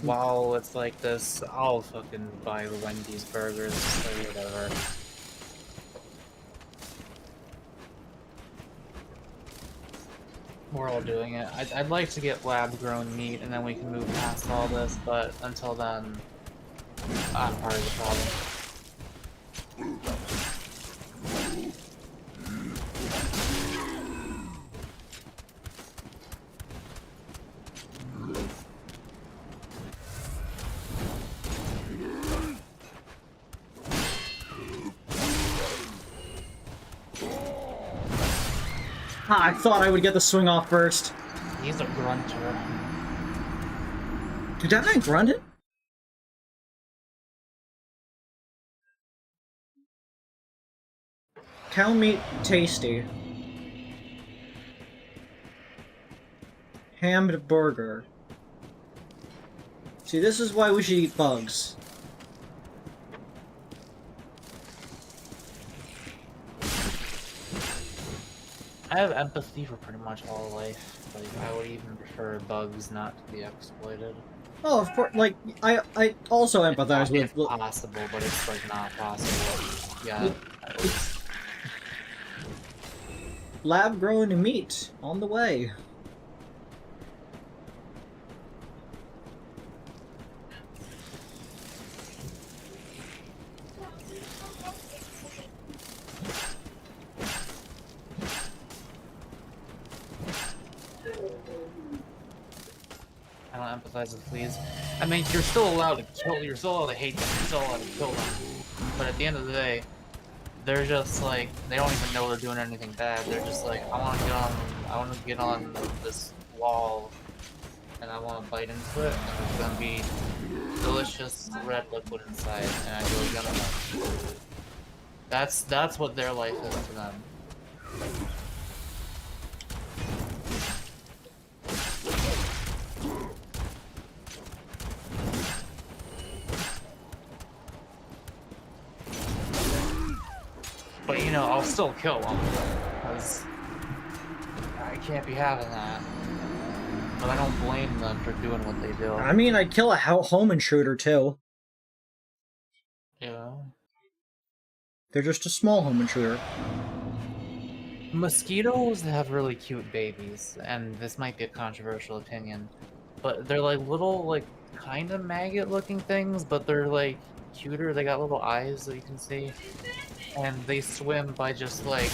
while it's like this, I'll fucking buy the Wendy's burgers or whatever. We're all doing it. I'd like to get lab-grown meat, and then we can move past all this, but until then, I'm part of the problem. Ah, I thought I would get the swing off first. He's a grunter. Did that man grunt it? Cow meat tasty. Hammed burger. See, this is why we should eat bugs. I have empathy for pretty much all life. Like, I would even prefer bugs not to be exploited. Oh, of course. Like, I also empathize It's with. possible, but it's like not possible. Yeah. At least. Lab-grown meat on the way. I don't empathize with fleas. I mean, you're still allowed to kill. You're still allowed to hate them. You're still allowed to kill them. But at the end of the day, they're just like, they don't even know they're doing anything bad. They're just like, I want to get on this wall, and I want to bite into it, and there's gonna be delicious red liquid inside, and I go get them. That's what their life is to them. But you know, I'll still kill them, because I can't be having that. But I don't blame them for doing what they do. I mean, I'd kill a home intruder too. You know? They're just a small home intruder. Mosquitoes have really cute babies, and this might be a controversial opinion, but they're like little, like, kind of maggot-looking things, but they're like cuter. They got little eyes that you can see, and they swim by just like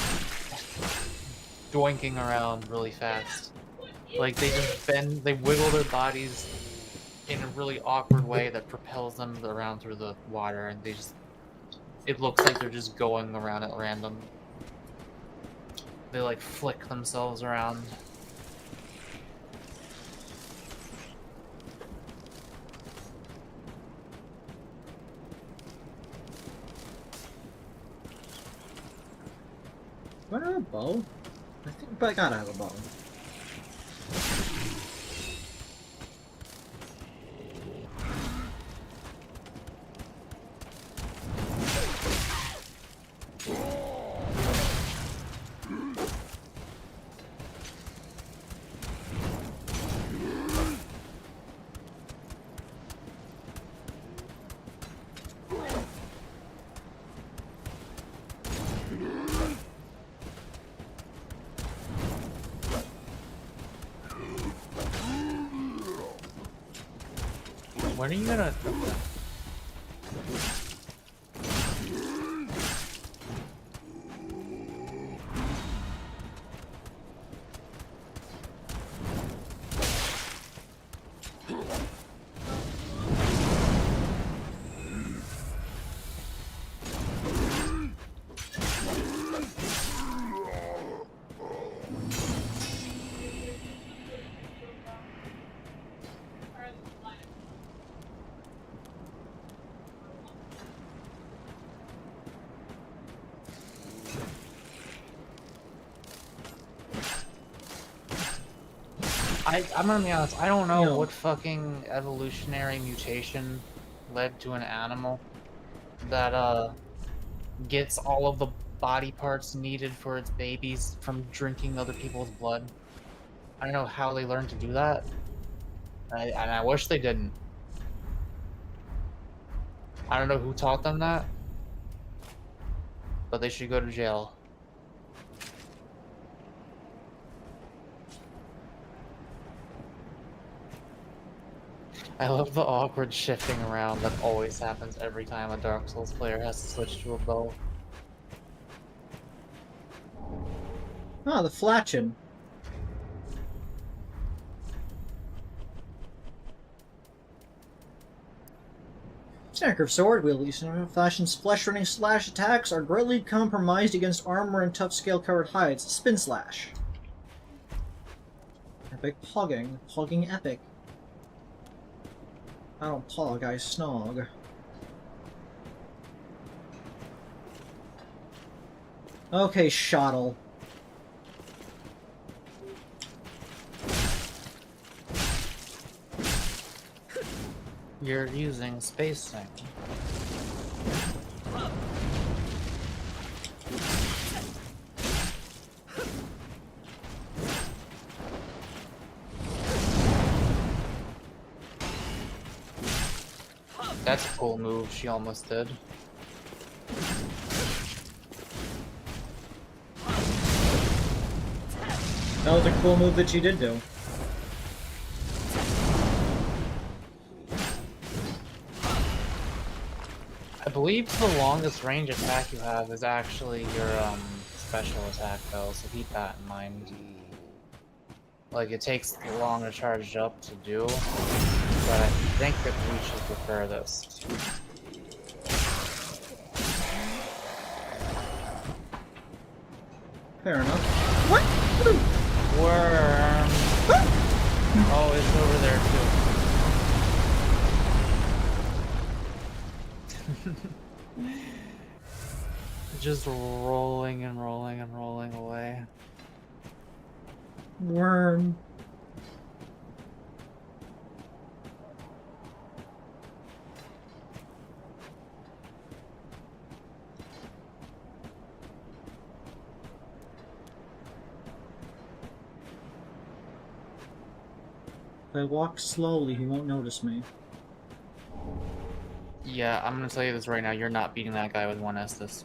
doinking around really fast. Like they just bend, they wiggle their bodies in a really awkward way that propels them around through the water, and they just, it looks like they're just going around at random. They like flick themselves around. Do I have a bow? I think I gotta have a bow. When are you gonna... I'm gonna be honest, I don't know what fucking evolutionary mutation led to an animal that, gets all of the body parts needed for its babies from drinking other people's blood. I don't know how they learned to do that, and I wish they didn't. I don't know who taught them that, but they should go to jail. I love the awkward shifting around that always happens every time a Dark Souls player has to switch to a bow. Ah, the Flatchin. Snacker of sword wielders, flash and splash running slash attacks are greatly compromised against armor and tough scale covered hides. Spin slash. Epic pogging. Pogging epic. I don't pog, I snog. Okay, Shottle. You're using spacing. That's a cool move she almost did. That was a cool move that she did do. I believe the longest range attack you have is actually your special attack though, so keep that in mind. Like, it takes long to charge up to do, but I think that we should prefer this. Fair enough. What? Worm! Oh, it's over there too. Just rolling and rolling and rolling away. Worm. If I walk slowly, he won't notice me. Yeah, I'm gonna tell you this right now, you're not beating that guy with one Estus.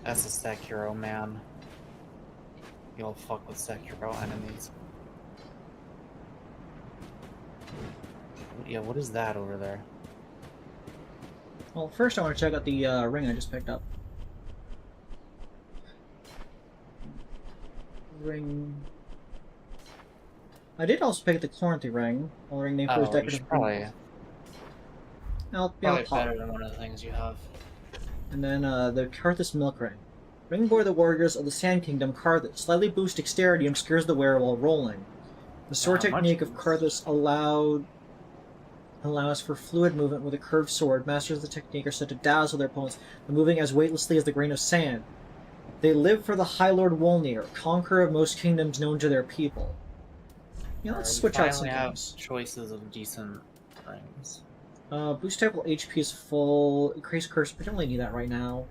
That's a Sekiro, man. You'll fuck with Sekiro enemies. Yeah, what is that over there? Well, first I want to check out the ring I just picked up. Ring. I did also pick the Chloranthy ring, a ring named for his Oh, you decorative. should probably I'll probably pop. better than one of the things you have. And then the Karthus Milk Ring. Ring bore the warriors of the Sand Kingdom Karthus. Slightly boosts dexterity and obscures the wearer while rolling. The sword technique of Karthus allows for fluid movement with a curved sword. Masters of the technique are said to dazzle their opponents by moving as weightlessly as the grain of sand. They live for the High Lord Wolnir, conqueror of most kingdoms known to their people. Yeah, let's switch out some have things. choices of decent rings. Boost type while HP is full. Increase curse. We don't really need that right now.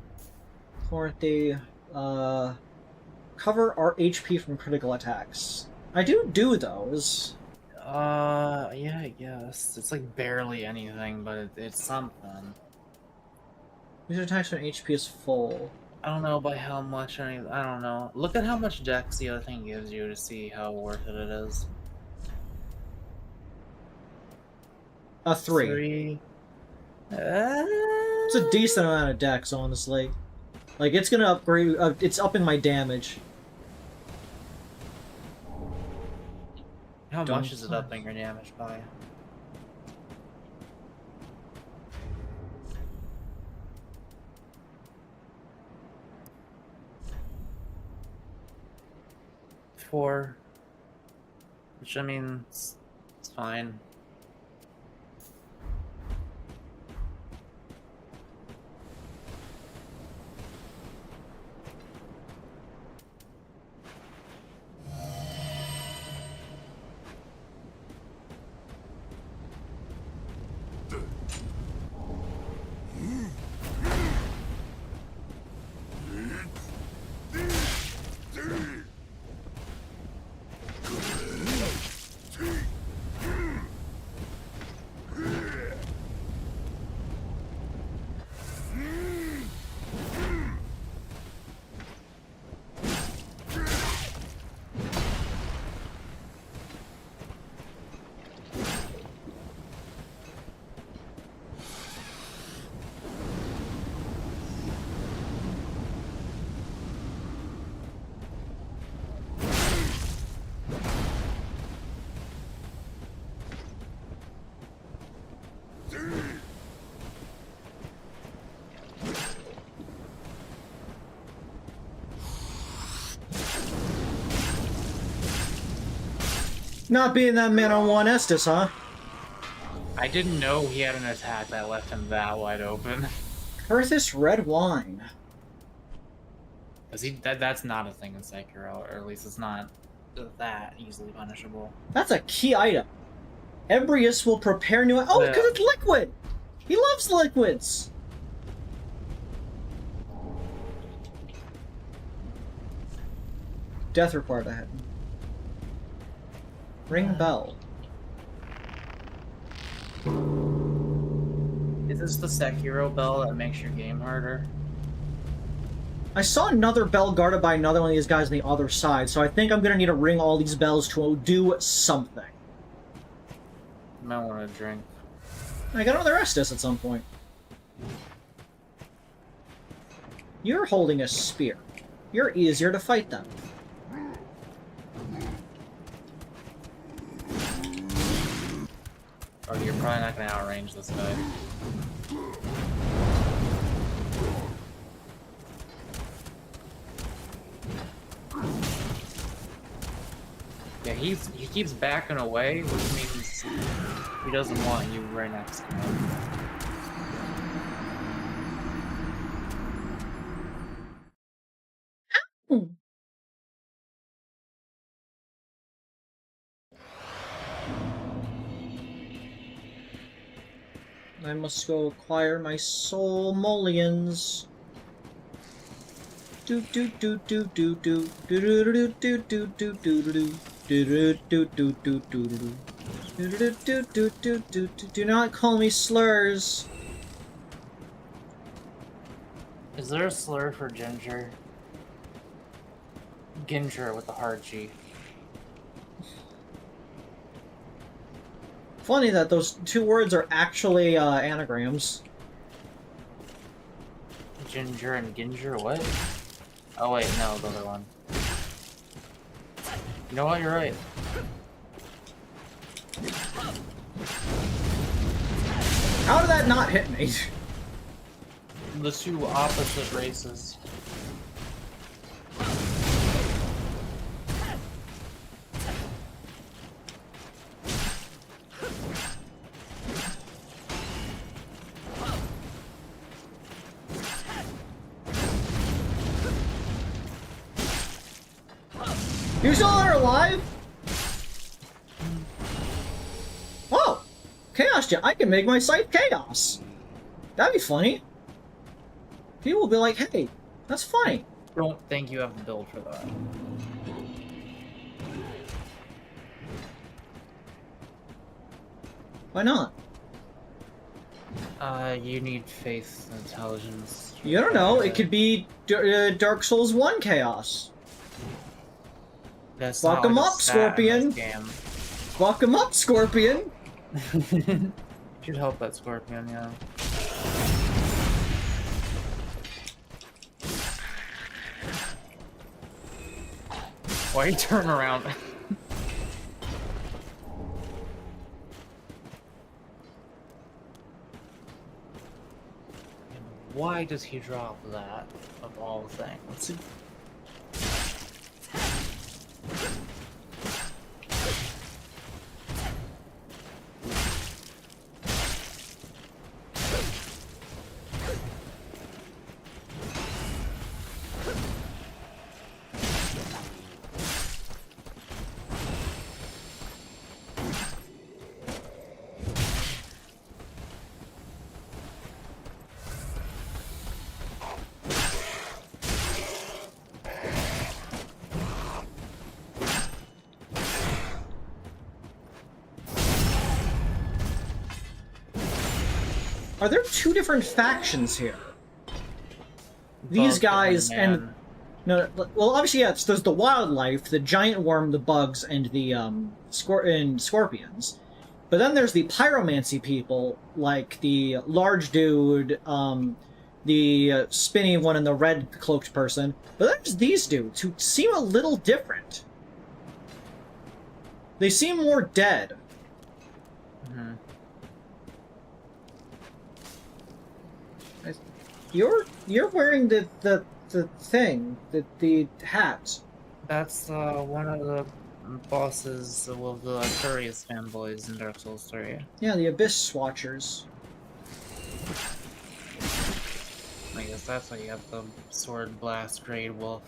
Chloranthy. Cover our HP from critical attacks. I do those. Yeah, I guess. It's like barely anything, but it's something. Boost attacks when HP is full. I don't know by how much I don't know. Look at how much dex the other thing gives you to see how worth it is. A 3. 3. It's a decent amount of dex, honestly. Like, it's gonna upgrade. It's upping my damage. How Don't much is it upping your damage by? Four. Which, I mean, it's fine. Not being that man on one Estes, huh? I didn't know he had an attack that left him that wide open. Perthis red wine. Cause that's not a thing in Sekiro, or at least it's not that easily punishable. That's a key item. Embrius will prepare new... Oh, because it's liquid! He loves liquids! Death report ahead. Ring bell. Is this the Sekiro bell that makes your game harder? I saw another bell guarded by another one of these guys on the other side, so I think I'm gonna need to ring all these bells to do something. You might want to drink. I got another Estes at some point. You're holding a spear. You're easier to fight them. Oh, you're probably not gonna outrange this guy. Yeah, he keeps backing away, which means he doesn't want you right next to him. I must go acquire my soul mullions. Do do do do do do do do do do do do do do do do do do do. Do not call me slurs. Is there a slur for ginger? Ginger with a hard G. Funny that those two words are actually anagrams. Ginger and ginger, what? Oh wait, no, the other one. You know what, you're right. How did that not hit me? The two opposite races. You still are alive? Oh! Chaos Jet. I can make my site chaos. That'd be funny. People will be like, hey, that's funny. Don't think you have the build for that. Why not? You need faith and intelligence. You don't know. It could be Dark Souls 1 chaos. That's Fuck not 'em like a up, stat in Scorpion. this game. Fuck him up, Scorpion! Should help that Scorpion, yeah. Why you turn around? Why does he drop that, of all things? Are there two different factions here? These Bug guys man. and... No, well, obviously, yeah, there's the wildlife, the giant worm, the bugs, and the scorpions. But then there's the pyromancy people, like the large dude, the spinny one, and the red cloaked person. But there's these dudes who seem a little different. They seem more dead. Mm-hmm. You're wearing the thing, the hat. That's one of the bosses with the Arcthurius fanboys in Dark Souls 3. Yeah, the Abyss Watchers. I guess that's why you have the Sword Blast Grade Wolf.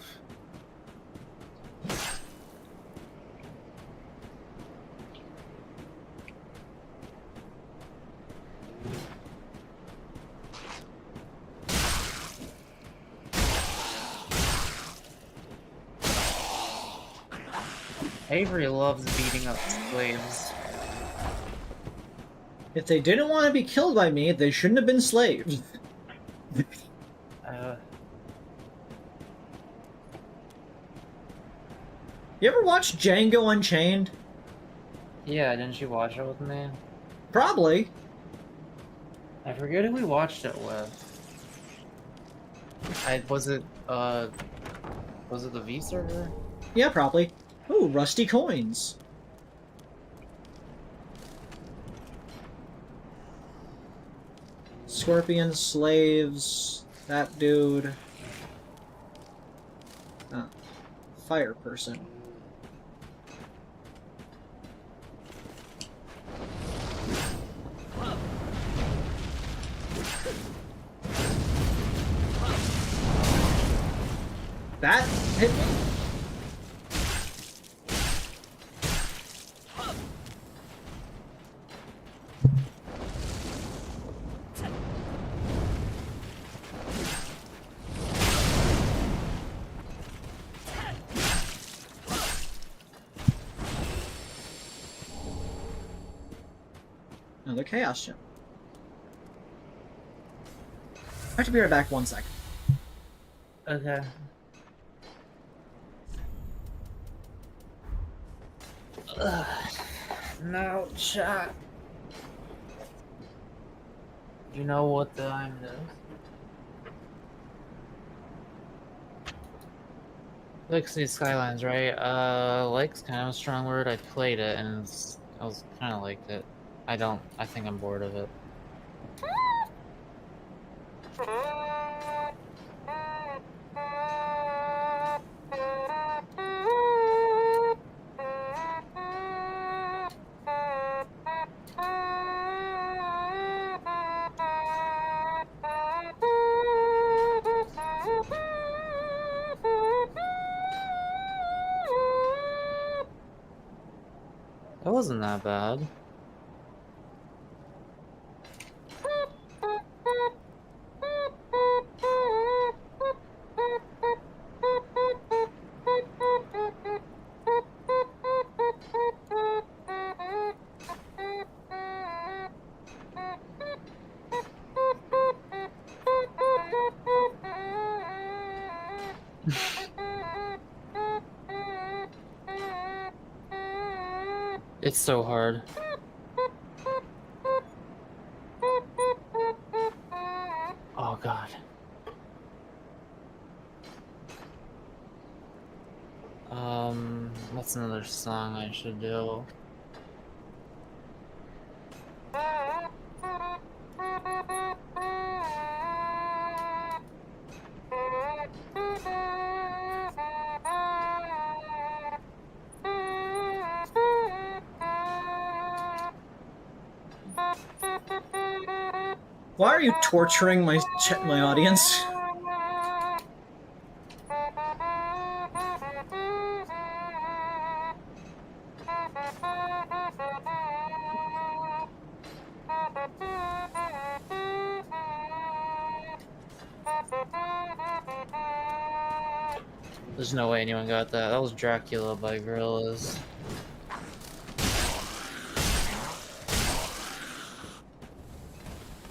Avery loves beating up slaves. If they didn't want to be killed by me, they shouldn't have been slaves. You ever watch Django Unchained? Yeah, didn't you watch it with me? Probably. I forget who we watched it with. Was it the V server? Yeah, probably. Ooh, rusty coins. Scorpion slaves. That dude. Fire person. That hit me? Another chaos gem. I have to be right back 1 second. Okay. No, chat. Do you know what the time is? Likes these skylines, right? Like's kind of a strong word. I played it and I was kind of liked it. I think I'm bored of it. That wasn't that bad. It's so hard. Oh god. What's another song I should do? Why are you torturing my audience? There's no way anyone got that. That was Dracula by Gorillaz.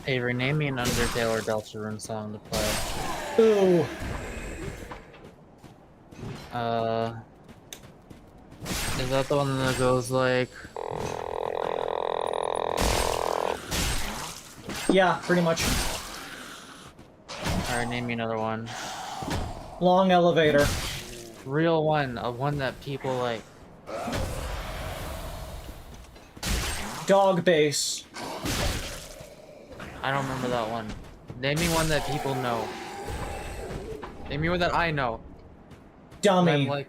Avery, name me an Undertale or Deltarune song to play. Ooh. Is that the one that goes like... Yeah, pretty much. Alright, name me another one. Long elevator. Real one, a one that people like. Dog base. I don't remember that one. Name me one that people know. Name me one that I know. Dummy. Like...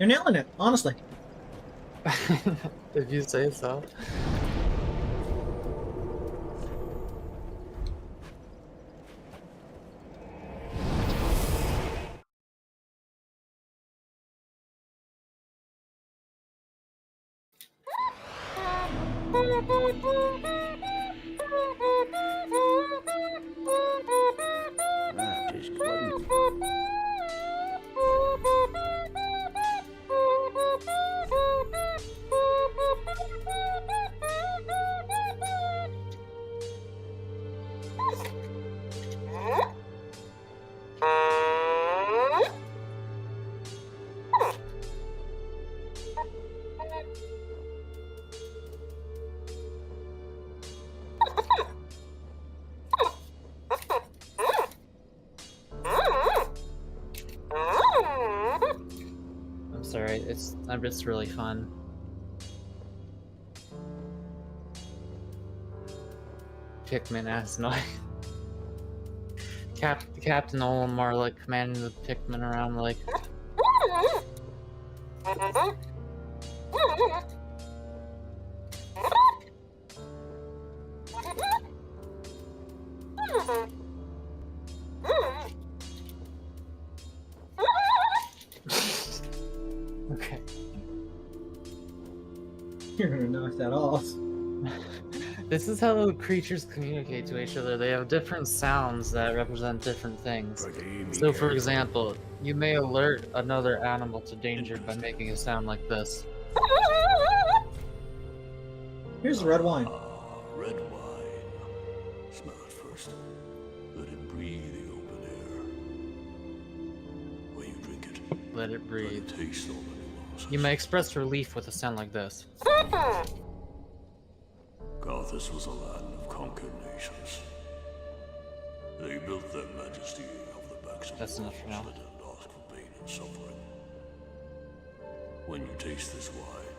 You're nailing it, honestly. If you say so. That is good. I'm sorry, it's really fun. Pikmin ass noise. Captain Olimar like commanding the Pikmin around like. Okay. You're gonna knock that off. This is how the creatures communicate to each other. They have different sounds that represent different things. So, for example, you may alert another animal to danger by making a sound like this. Here's the red wine. Red wine. Smell it first. Let it breathe the open air. When you drink it, Let it breathe. let it taste all the nuances. You may express relief with a sound like this. Gothis was a land of conquered nations. They built their majesty of the backs of That's enough for now. warriors that didn't ask for pain and suffering. When you taste this wine,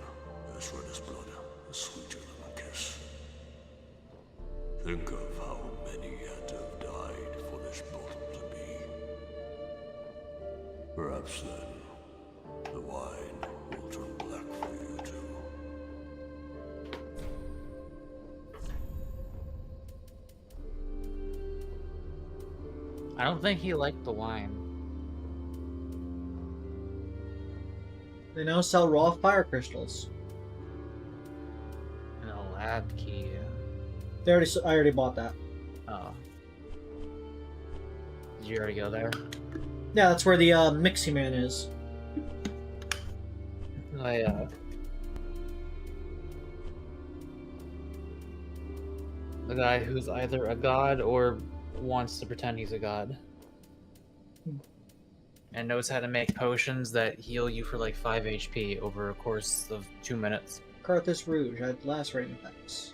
as red as blood, as sweeter than a kiss. Think of how many had to have died for this bottle to be. Perhaps then, the wine will turn black for you too. I don't think he liked the wine. They now sell raw fire crystals. And a lab key. I already bought that. Oh. Did you already go there? Yeah, that's where the Mixie Man is. The guy who's either a god or wants to pretend he's a god. And knows how to make potions that heal you for like 5 HP over a course of 2 minutes. Carthus Rouge had lacerating effects.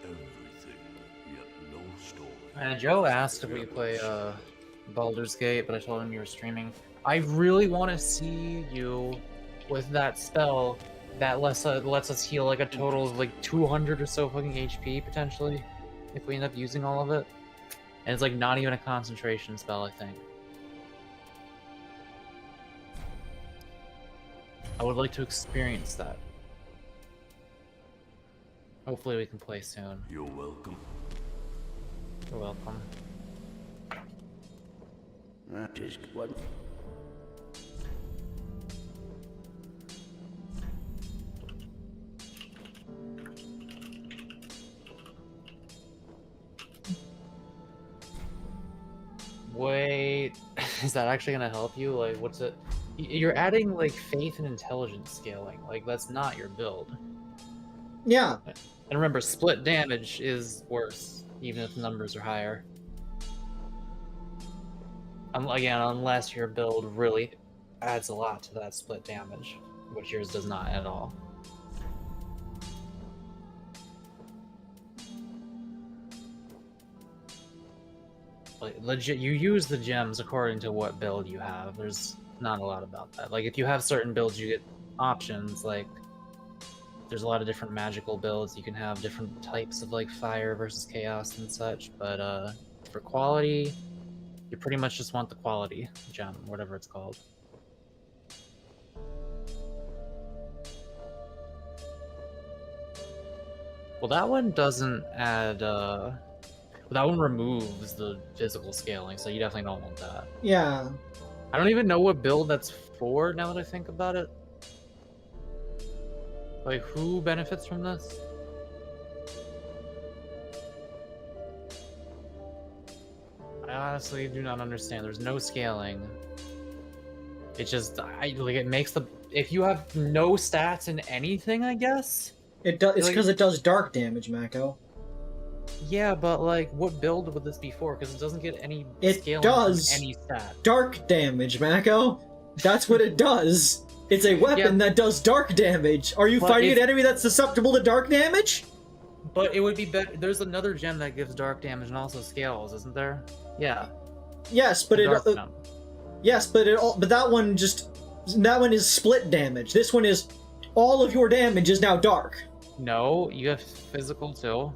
Everything, yet no story. And Joe asked if we play Baldur's Gate, but I told him you were streaming. I really want to see you with that spell that lets us heal like a total of like 200 or so fucking HP potentially, if we end up using all of it. And it's like not even a concentration spell, I think. I would like to experience that. Hopefully we can play soon. You're welcome. You're welcome. That is good. Wait, is that actually gonna help you? Like, what's it? You're adding like faith and intelligence scaling. Like, that's not your build. Yeah. And remember, split damage is worse, even if the numbers are higher. Again, unless your build really adds a lot to that split damage, which yours does not at all. Like, legit, you use the gems according to what build you have. There's not a lot about that. Like, if you have certain builds, you get options. Like, there's a lot of different magical builds. You can have different types of like fire versus chaos and such. But for quality, You pretty much just want the quality gem, whatever it's called. Well, that one doesn't add, that one removes the physical scaling, so you definitely don't want that. Yeah. I don't even know what build that's for, now that I think about it. Like, who benefits from this? I honestly do not understand. There's no scaling. It just, it makes the... If you have no stats in anything, I guess? It does. It's Like- because it does dark damage, Mako. Yeah, but, like, what build would this be for? Because it doesn't get any It scaling does. from any stat. Dark damage, Mako. That's what it does. It's a weapon that does dark damage. Are you But fighting an it's- enemy that's susceptible to dark damage? But it would be better... There's another gem that gives dark damage and also scales, isn't there? Yeah. Yes, but Dark gem. but that one is split damage. This one is all of your damage is now dark. No, you have physical too.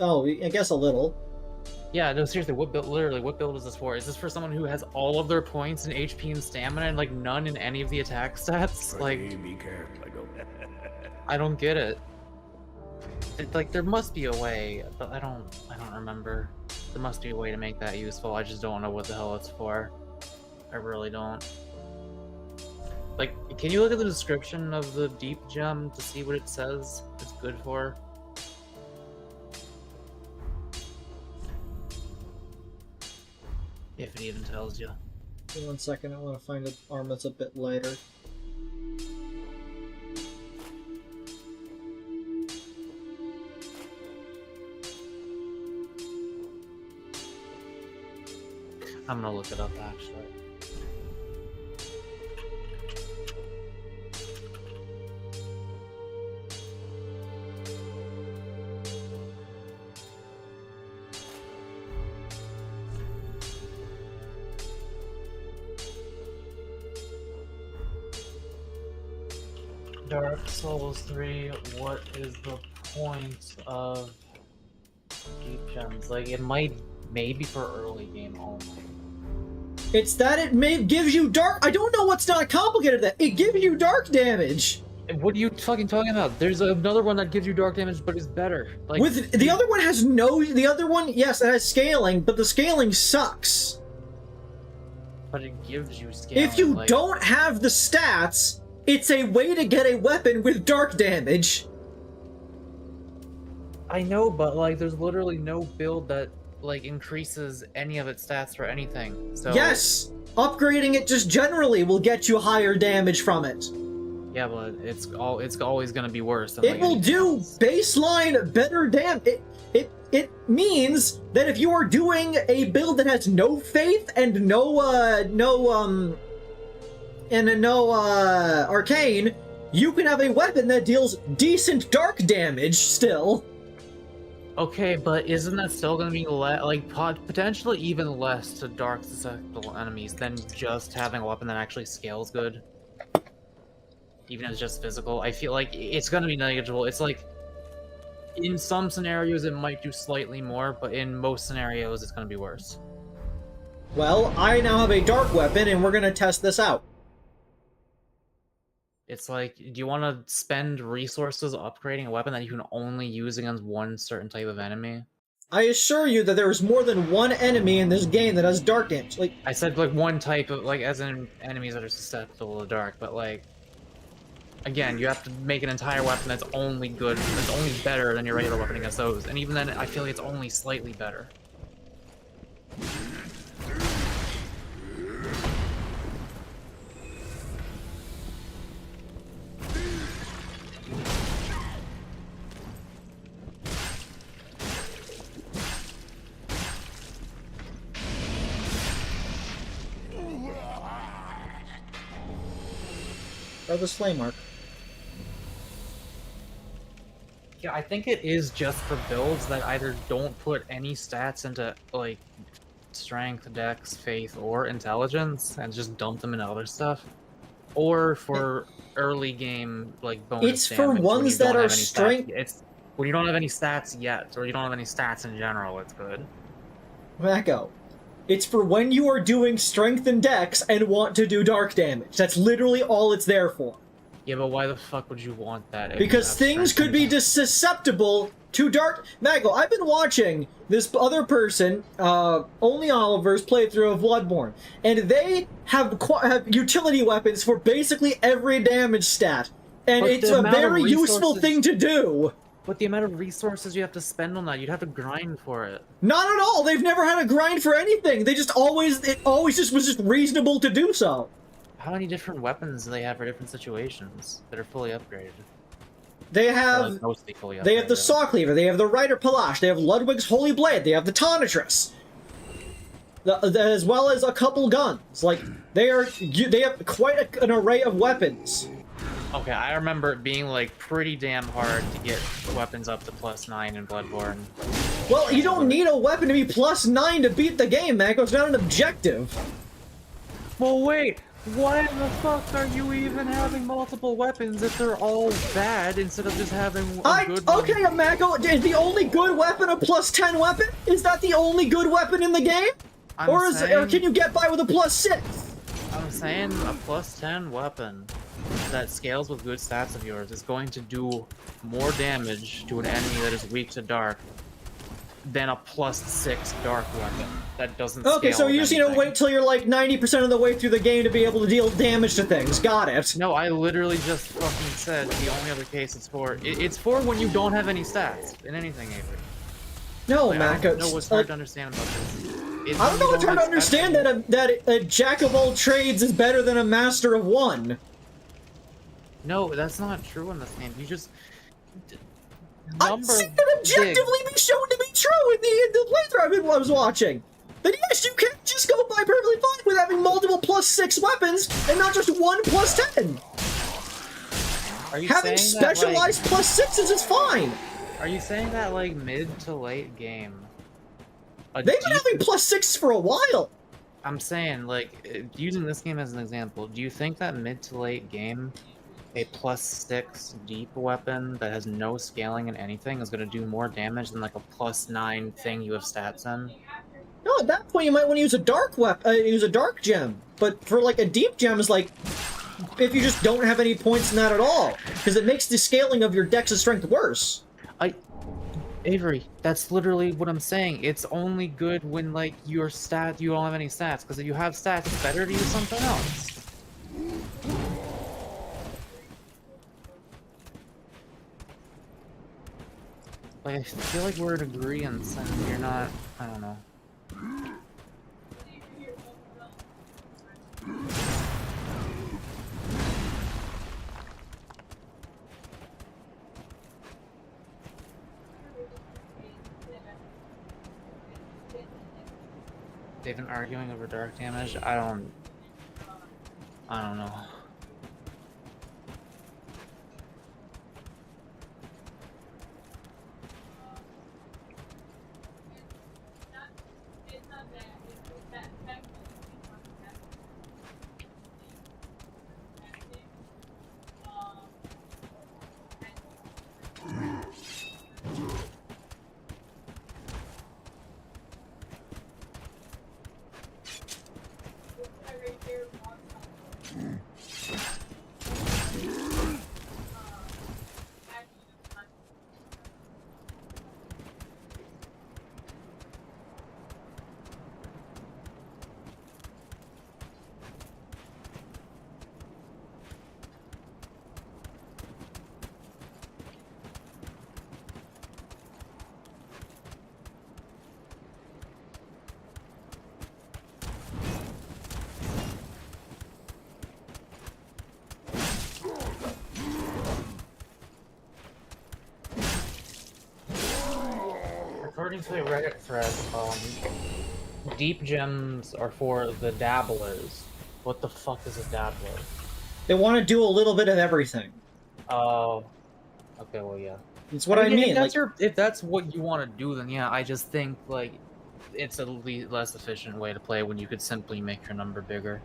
Oh, I guess a little. Yeah, no, seriously, what build? Literally, what build is this for? Is this for someone who has all of their points in HP and stamina and like none in any of the attack stats? Like, Be careful. I go. I don't get it. Like, there must be a way, but I don't remember. There must be a way to make that useful. I just don't know what the hell it's for. I really don't. Like, can you look at the description of the deep gem to see what it says it's good for? If it even tells you. Give me 1 second, I want to find an arm that's a bit lighter. I'm gonna look it up actually. Dark Souls 3, what is the point of deep gems? Like, it might, maybe for early game only. It's that it gives you dark. I don't know what's not complicated. That it gives you dark damage. What are you fucking talking about? There's another one that gives you dark damage, but is better. Like, With the other one has no. The other one, yes, it has scaling, but the scaling sucks. but it gives you scaling. If you like, don't have the stats, it's a way to get a weapon with dark damage. I know, but like, there's literally no build that like increases any of its stats for anything. So Yes, upgrading it just generally will get you higher damage from it. yeah, but it's always gonna be worse. Than, It like, will anything do else. baseline better damage. It means that if you are doing a build that has no faith and no arcane, you can have a weapon that deals decent dark damage still. Okay, but isn't that still gonna be potentially even less to dark susceptible enemies than just having a weapon that actually scales good? Even if it's just physical, I feel like it's gonna be negligible. It's like, in some scenarios it might do slightly more, but in most scenarios it's gonna be worse. Well, I now have a dark weapon, and we're gonna test this out. It's like, do you want to spend resources upgrading a weapon that you can only use against one certain type of enemy? I assure you that there is more than one enemy in this game that has dark damage. Like, I said like one type of, like, as in enemies that are susceptible to dark, but like, again, you have to make an entire weapon that's only good, that's only better than your regular weapon against those, and even then I feel like it's only slightly better. or the slay mark. Yeah, I think it is just for builds that either don't put any stats into, like, strength, dex, faith, or intelligence, and just dump them into other stuff. Or for early game, like, bonus It's for damage when ones you don't that are have any stats. strength- It's when you don't have any stats yet, or you don't have any stats in general, it's good. Mako. It's for when you are doing strength and dex and want to do dark damage. That's literally all it's there for. Yeah, but why the fuck would you want that? if you Because have things strength could and be susceptible to dark... Mako, I've been watching this other person, only Oliver's playthrough of Bloodborne, and they have utility weapons for basically every damage stat. And But it's the a amount of very useful resources- thing to do. But the amount of resources you have to spend on that, you'd have to grind for it. Not at all. They've never had a grind for anything. They just it always just was just reasonable to do so. How many different weapons do they have for different situations that are fully upgraded? They Or, have like, mostly fully upgraded. they have the Saw Cleaver, they have the Rider Palash, they have Ludwig's Holy Blade, they have the Tonitrus. As well as a couple guns. Like they have quite an array of weapons. Okay, I remember it being like pretty damn hard to get weapons up to +9 in Bloodborne. Well, you don't need a weapon to be +9 to beat the game, Mako. It's not an objective. Well, wait! Why the fuck are you even having multiple weapons if they're all bad instead of just having a good one? Okay, Mako, is the only good weapon a +10 weapon? Is that the only good weapon in the game? Or can you get by with a +6? I'm saying a +10 weapon that scales with good stats of yours is going to do more damage to an enemy that is weak to dark than a +6 dark weapon that doesn't Okay, scale so with you just need to anything. wait till you're like 90% of the way through the game to be able to deal damage to things. Got it. No, I literally just fucking said the only other case it's for. It's for when you don't have any stats in anything, Avery. No, Like, I Mako. don't know what's hard to understand about this. I don't know what's hard to understand that a jack of all trades is better than a master of one. No, that's not true in this game. You just... I've seen it objectively be shown to be true in the playthrough I was watching. Then yes, you can just go by perfectly fine with having multiple +6 weapons and not just one +10. Are you Having saying that, specialized +6s is fine. Are you saying that, like, mid to late game? They've been having +6s for a while. I'm saying, like, using this game as an example, do you think that mid to late game, a +6 deep weapon that has no scaling in anything is going to do more damage than, like, a +9 thing you have stats in? No, at that point you might want to use a dark use a dark gem. But for like a deep gem is like, if you just don't have any points in that at all, because it makes the scaling of your dex and strength worse. Avery, that's literally what I'm saying. It's only good when, like, you don't have any stats, because if you have stats, it's better to use something else. Like, I feel like we're in agreement, and you're not, I don't know. They've been arguing over dark damage. I don't know. According to the Reddit thread, deep gems are for the dabblers. What the fuck is a dabbler? They want to do a little bit of everything. Oh. Okay, well, yeah. It's what I mean. If that's what you want to do, then yeah, I just think, like, it's a less efficient way to play when you could simply make your number bigger.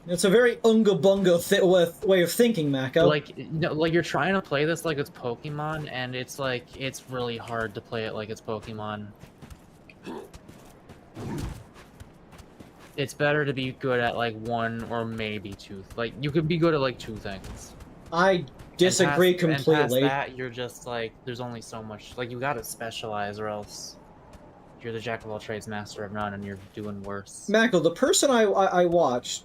It's a very unga bunga way of thinking, Mako. Like, like you're trying to play this like it's Pokemon, and it's like it's really hard to play it like it's Pokemon. It's better to be good at like one or maybe two. Like you could be good at like two things. I disagree completely. And past that, you're just like there's only so much. Like you gotta specialize, or else you're the jack of all trades, master of none, and you're doing worse. Mako, the person I watched,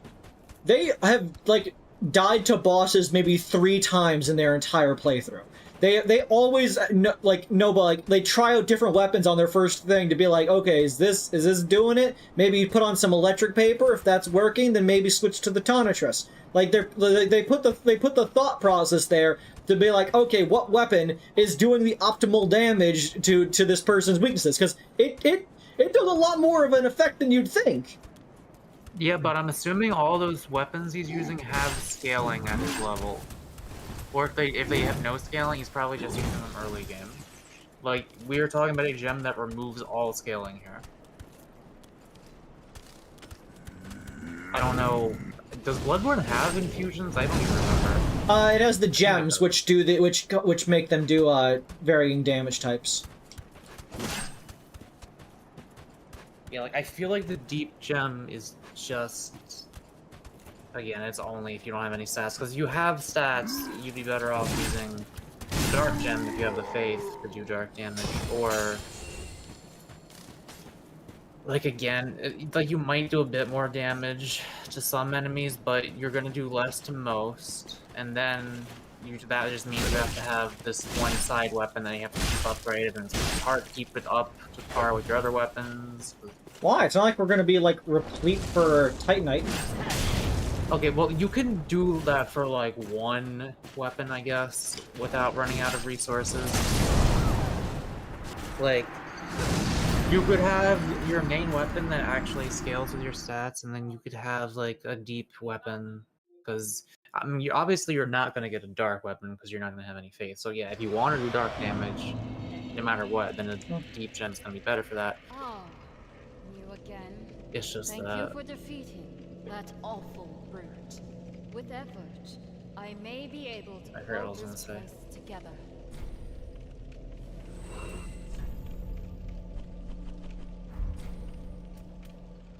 they have like died to bosses maybe 3 times in their entire playthrough. They always they try out different weapons on their first thing to be like, okay, is this doing it? Maybe you put on some electric paper. If that's working, then maybe switch to the Tonitrus. Like they put the thought process there to be like, okay, what weapon is doing the optimal damage to this person's weaknesses? Because it does a lot more of an effect than you'd think. Yeah, but I'm assuming all those weapons he's using have scaling at his level. Or if they have no scaling, he's probably just using them early game. Like, we are talking about a gem that removes all scaling here. I don't know. Does Bloodborne have infusions? I don't even remember. It has the gems, which make them do varying damage types. Yeah, like I feel like the deep gem is just. Again, it's only if you don't have any stats. Because you have stats, you'd be better off using Dark Gem if you have the faith to do dark damage. Or, like again, like you might do a bit more damage to some enemies, but you're gonna do less to most. And then that just means you have to have this one side weapon that you have to keep upgraded, and it's hard to keep it up to par with your other weapons. Why? It's not like we're gonna be like replete for Titanite. Okay, well, you can do that for, like, one weapon, I guess, without running out of resources. Like, you could have your main weapon that actually scales with your stats, and then you could have, like, a deep weapon, because, I mean, obviously you're not going to get a dark weapon, because you're not going to have any faith. So, yeah, if you want to do dark damage, no matter what, then a deep gem's going to be better for that. Ah, you again. It's just Thank that... you for defeating that awful brute. With effort, I may be able to hold this place together.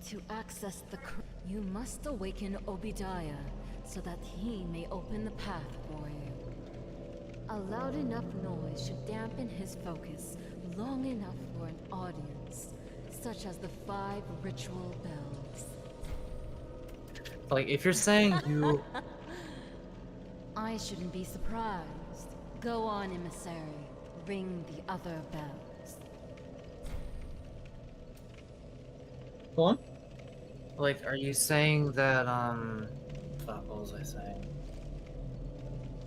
To access the you must awaken Obadiah so that he may open the path for you. A loud enough noise should dampen his focus long enough for an audience, such as the 5 ritual bells. Like, if you're saying you... I shouldn't be surprised. Go on, emissary. Ring the other bells. Go on. Like, are you saying that, fuck, what was I saying?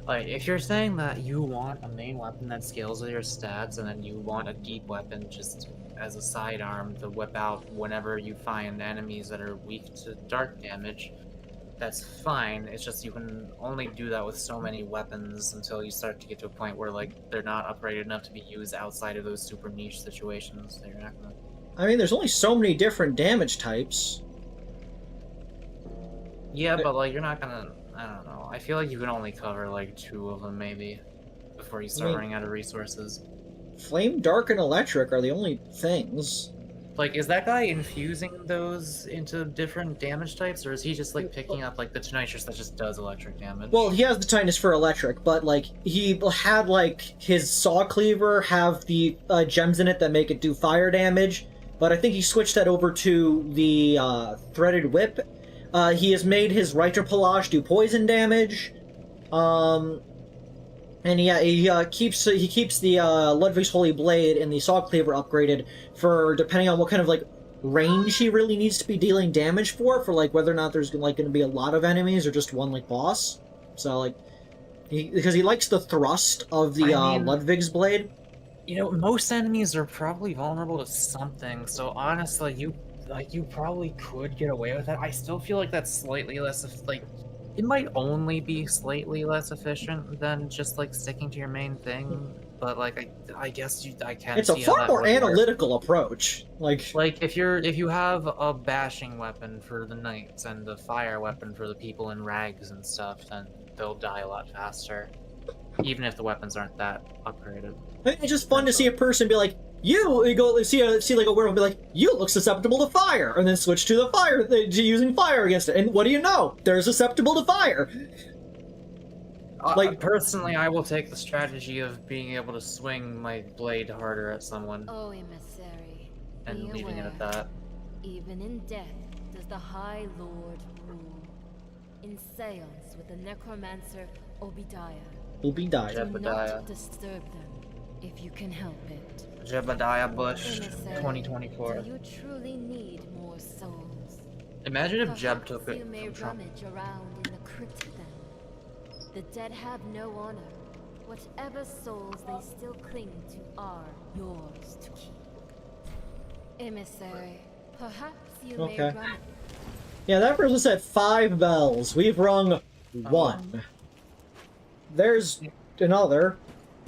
Like, if you're saying that you want a main weapon that scales with your stats, and then you want a deep weapon just as a sidearm to whip out whenever you find enemies that are weak to dark damage, that's fine. It's just you can only do that with so many weapons until you start to get to a point where, like, they're not upgraded enough to be used outside of those super niche situations that you're not gonna... I mean, there's only so many different damage types. Yeah, but, like, you're not gonna... I don't know. I feel like you can only cover, like, 2 of them, maybe, before you start running out of resources. Flame, Dark, and Electric are the only things. Like, is that guy infusing those into different damage types, or is he just, like, picking up, like, the Tonitrus that just does electric damage? Well, he has the Tinus for electric, but, like, he had, like, his Saw Cleaver have the gems in it that make it do fire damage, but I think he switched that over to the Threaded Whip. He has made his Reiterpelage do poison damage. And yeah, he keeps the Ludwig's Holy Blade and the Saw Cleaver upgraded for depending on what kind of like range he really needs to be dealing damage for like whether or not there's like going to be a lot of enemies or just one like boss. So like, because he likes the thrust of the Ludwig's Blade. You know, most enemies are probably vulnerable to something. So honestly, you probably could get away with that. I still feel like that's slightly less it might only be slightly less efficient than just like sticking to your main thing. but like I guess I can. It's a see how far that more would work. analytical approach. Like if you have a bashing weapon for the knights and a fire weapon for the people in rags and stuff, then they'll die a lot faster, even if the weapons aren't that upgraded. it's just fun to see a person be like, you go see like a werewolf be like, you look susceptible to fire, and then switch to the fire to using fire against it, and what do you know? They're susceptible to fire. Like personally, I will take the strategy of being able to swing my blade harder at someone Oh, emissary, and be leaving it at aware. that. Even in death does the High Lord rule. In seance with the necromancer Obadiah. Obadiah. Do Jebediah. not disturb them if you can help it. Jebediah Bush, Emissary, 2024. do you truly need more souls? Imagine if Jeb Perhaps took you it may from Trump. rummage around in the crypt then. The dead have no honor. Whatever souls they still cling to are yours to keep. Emissary, perhaps you may Okay. rummage. Yeah, that person said 5 bells. We've rung 1. There's another.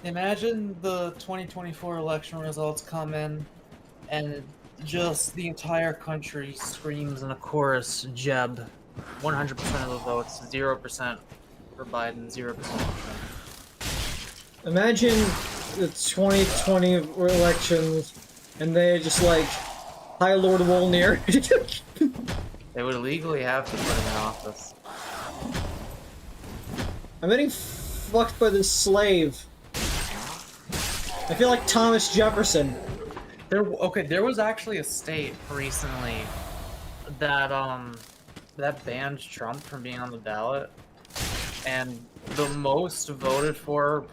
Imagine the 2024 election results come in, and just the entire country screams in a chorus, Jeb. 100% of the votes, 0% for Biden, 0% for Trump. Imagine the 2020 elections, and they just like, High Lord Wolnir. They would legally have to put him in office. I'm getting fucked by this slave. I feel like Thomas Jefferson. There was actually a state recently that that banned Trump from being on the ballot, and the most voted for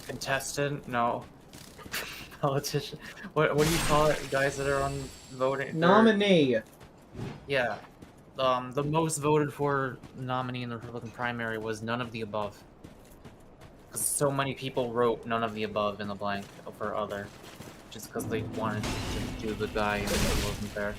contestant, no, politician. What do you call it? Guys that are on voting. Nominee. Yeah. The most voted for nominee in the Republican primary was none of the above. 'Cause so many people wrote none of the above in the blank for other, just because they wanted to do the guy and it wasn't there.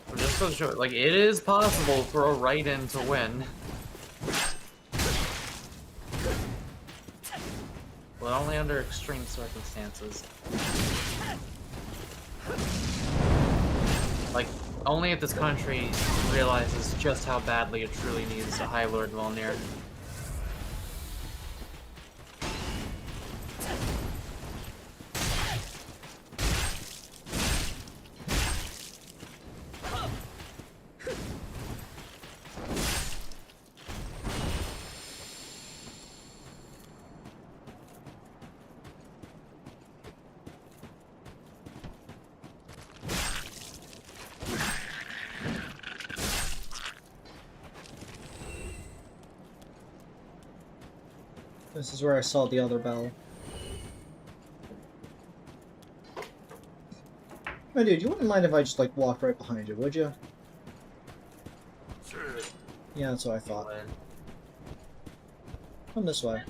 But just so short, like it is possible for a write-in to win. But only under extreme circumstances. Like, only if this country realizes just how badly it truly needs a High Lord Volnir. This is where I saw the other bell. Oh, dude, you wouldn't mind if I just, like, walked right behind you, would you? Yeah, that's what I thought. Come this way.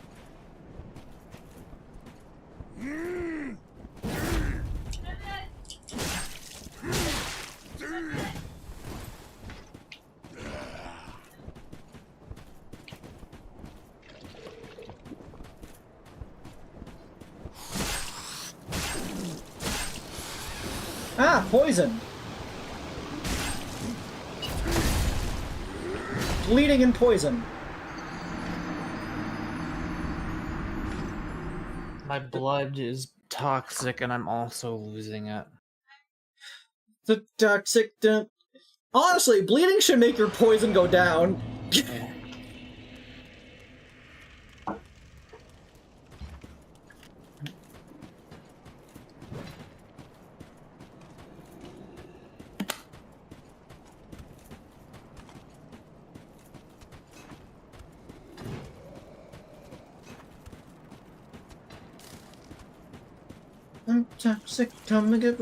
Ah, poison! Bleeding and poison. My blood is toxic and I'm also losing it. The toxic... Honestly, bleeding should make your poison go down. I'm toxic, come and get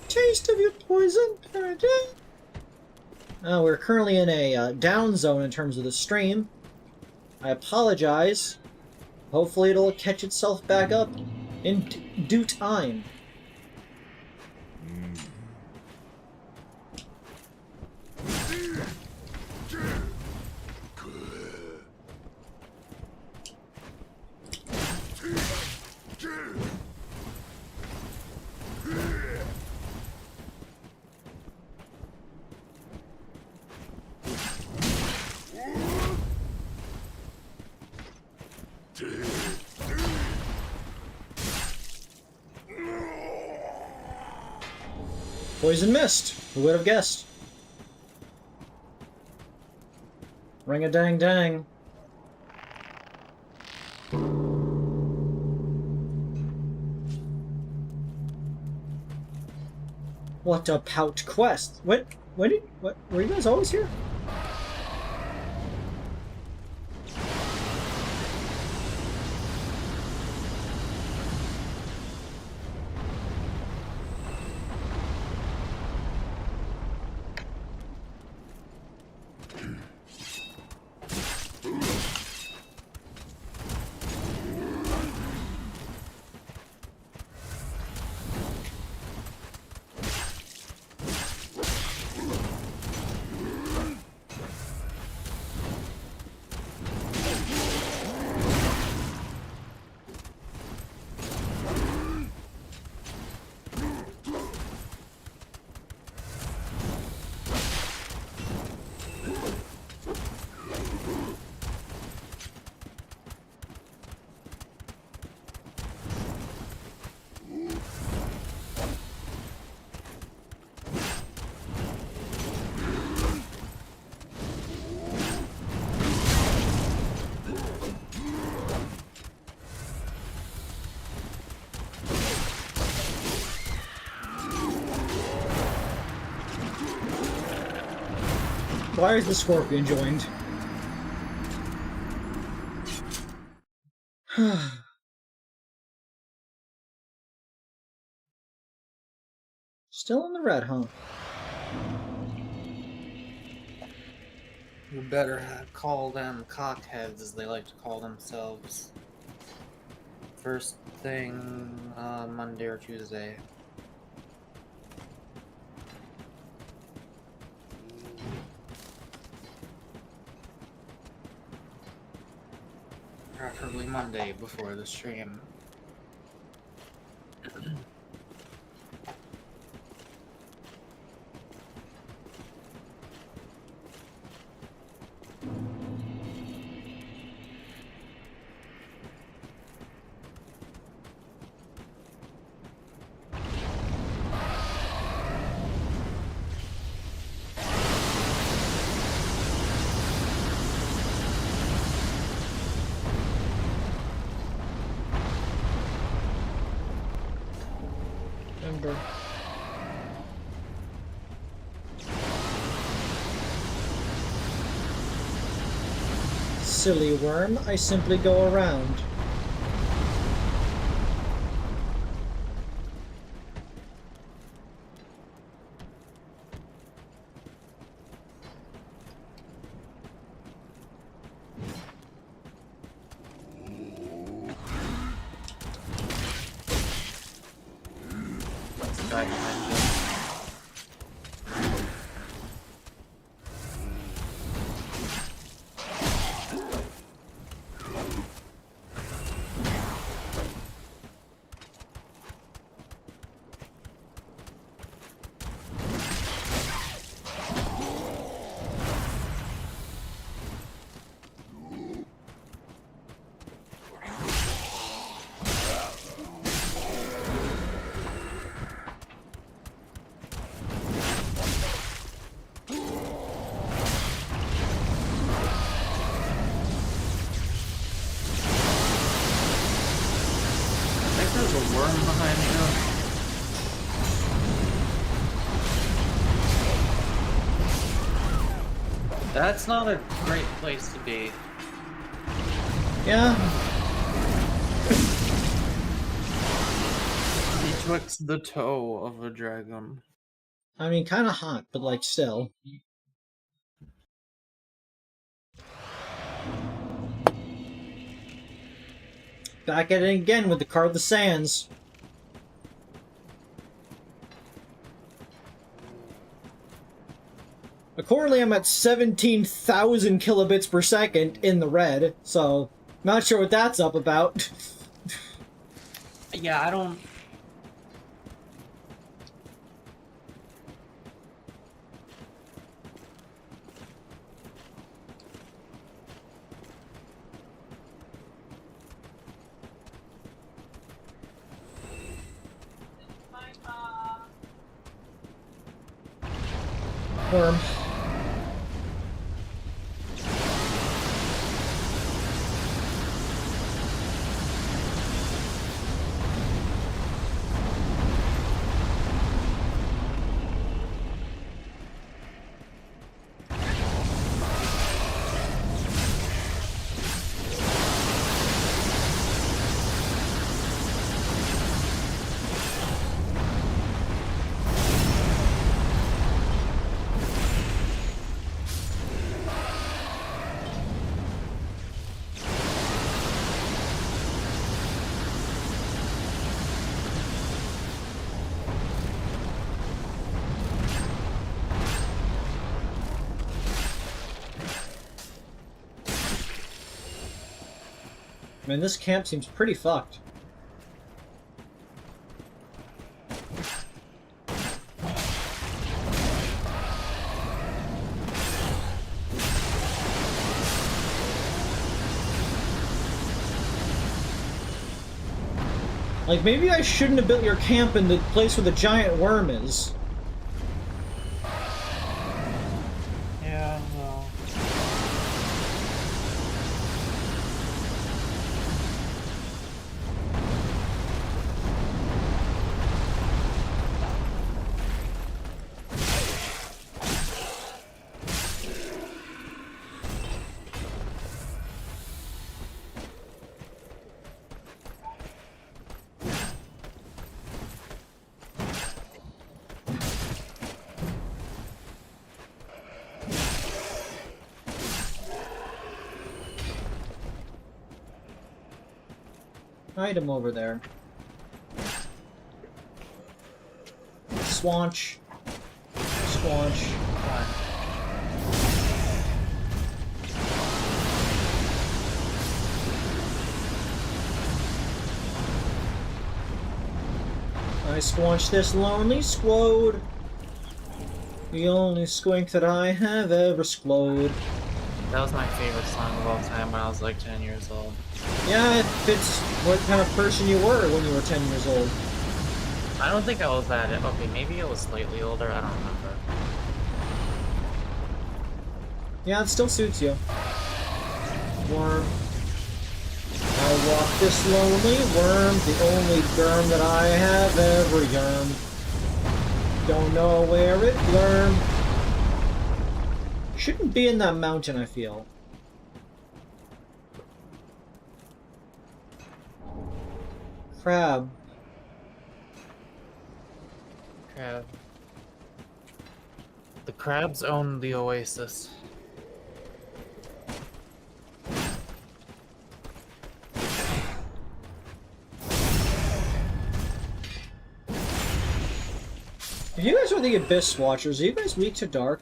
taste of your poison paradise. We're currently in a down zone in terms of the stream. I apologize. Hopefully it'll catch itself back up in due time. Poison mist. Who would have guessed? Ring a dang dang. What a pout quest. What were you guys always here? Why is the scorpion joined? Still in the red, huh? You better call them cockheads, as they like to call themselves. First thing, Monday or Tuesday. Preferably Monday before the stream. Remember. Silly worm, I simply go around. Guy behind you. There's a worm behind you. That's not a great place to be. Yeah, Betwixt the toe of a dragon. I mean, kind of hot, but like still. Back at it again with the card of the sands. Accordingly, I'm at 17,000 kilobits per second in the red, so not sure what that's up about. Yeah, I don't... Worm. Man, this camp seems pretty fucked. Like, maybe I shouldn't have built your camp in the place where the giant worm is. Yeah, well... Item over there. Swanch. Swanch. I squanched this lonely squad. The only squink that I have ever squad. That was my favorite song of all time when I was like 10 years old. Yeah, it fits what kind of person you were when you were 10 years old. I don't think I was that... Okay, maybe I was slightly older, I don't remember. Yeah, it still suits you. Worm. I walk this lonely worm, the only germ that I have ever yearned. Don't know where it learned. Shouldn't be in that mountain, I feel. Crab. Crab. The crabs own the oasis. If you guys are the Abyss Watchers, are you guys weak to dark?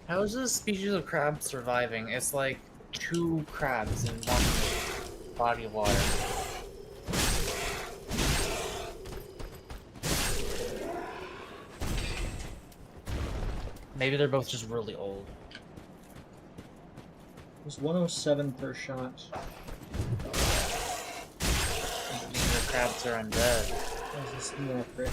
How is this species of crab surviving? It's like 2 crabs in one body of water. Maybe they're both just really old. It was 107 per shot. Maybe the crabs are undead. This is more crit.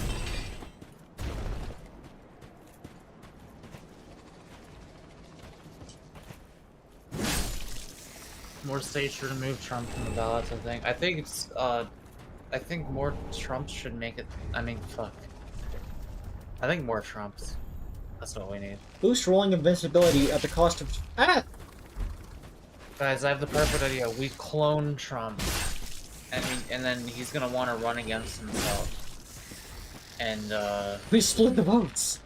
More states should remove Trump from the ballots, I think. I think it's, I think more Trumps should make it, I mean, fuck. I think more Trumps. That's what we need. Boost rolling invincibility at the cost of... Ah! Guys, I have the perfect idea. We clone Trump. And then he's gonna want to run against himself. And, We split the votes!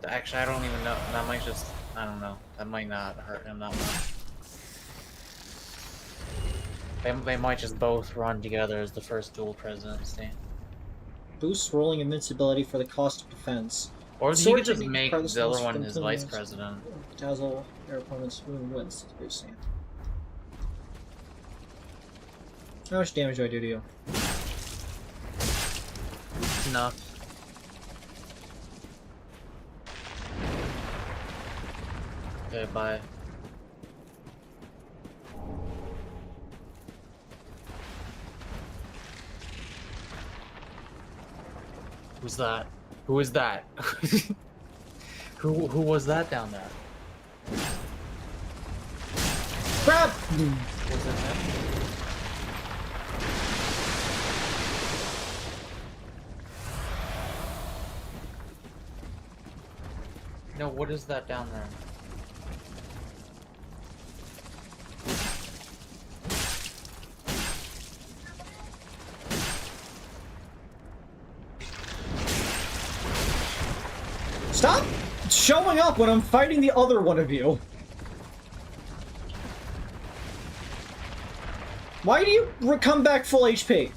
actually, I don't even know. That might just, I don't know. That might not hurt him that much. They might just both run together as the first dual presidency. Boosts rolling invincibility for the cost of defense. Or you Sword could just technique make requires the other this one from his vice opponents. president. Dazzle their opponent's wins. Boosting. How much damage do I do to you? Enough. Okay, bye. Who's that? Who is that? Who was that down there? Crap! Was it him? No, what is that down there? Stop showing up when I'm fighting the other one of you. Why do you come back full HP?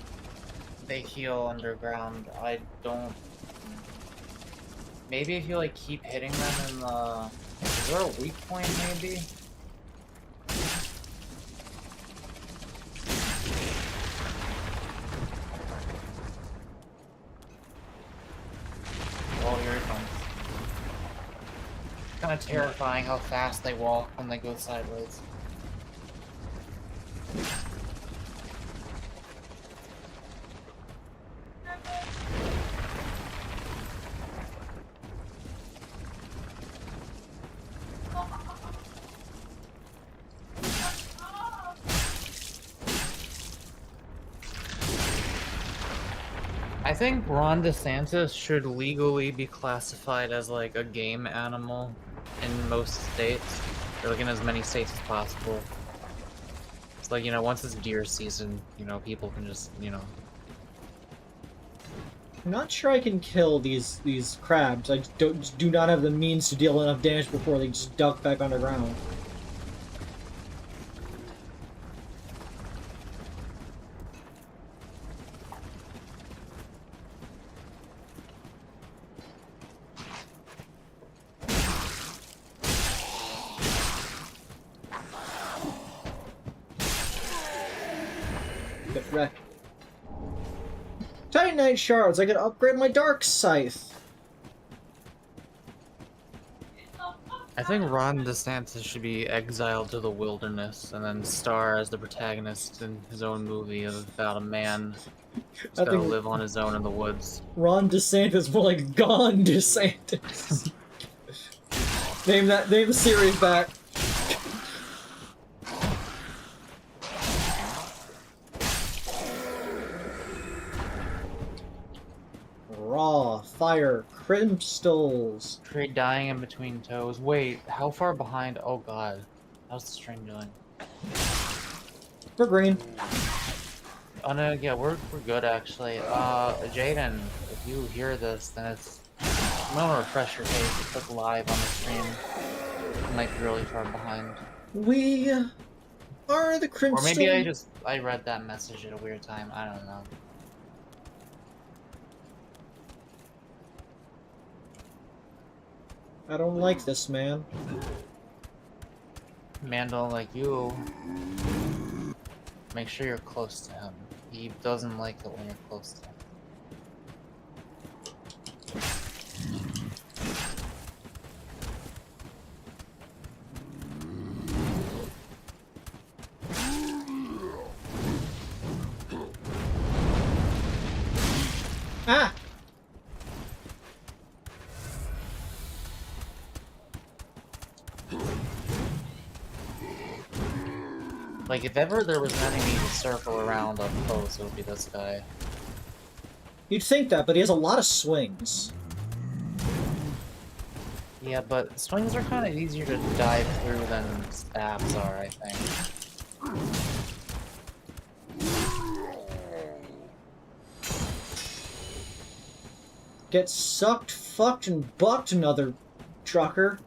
They heal underground. I don't... Maybe if you like keep hitting them in the... Is there a weak point maybe? Oh, here it comes. Kind of terrifying how fast they walk when they go sideways. I think Ron DeSantis should legally be classified as like a game animal in most states, or like in as many states as possible. It's like, you know, once it's deer season, you know, people can just, you know. I'm not sure I can kill these crabs. I do not have the means to deal enough damage before they just duck back underground. Get wrecked. Titanite shards, I can upgrade my dark scythe. I think Ron DeSantis should be exiled to the wilderness and then star as the protagonist in his own movie about a man who's gotta live on his own in the woods. Ron DeSantis, more like Gone DeSantis. name the series back. Raw, fire, crystals. Trade dying in between toes. Wait, how far behind? Oh god. How's the string doing? We're green. Oh no, yeah, we're good actually. Jaden, if you hear this, then it's... I'm gonna refresh your page. It's like live on the stream. It might be really far behind. We are the crystals. Or maybe I read that message at a weird time. I don't know. I don't like this man. Man don't like you. Make sure you're close to him. He doesn't like it when you're close to him. Ah! Like, if ever there was an enemy to circle around up close, it would be this guy. You'd think that, but he has a lot of swings. Yeah, but swings are kind of easier to dive through than stabs are, I think. Get sucked, fucked, and bucked, another trucker.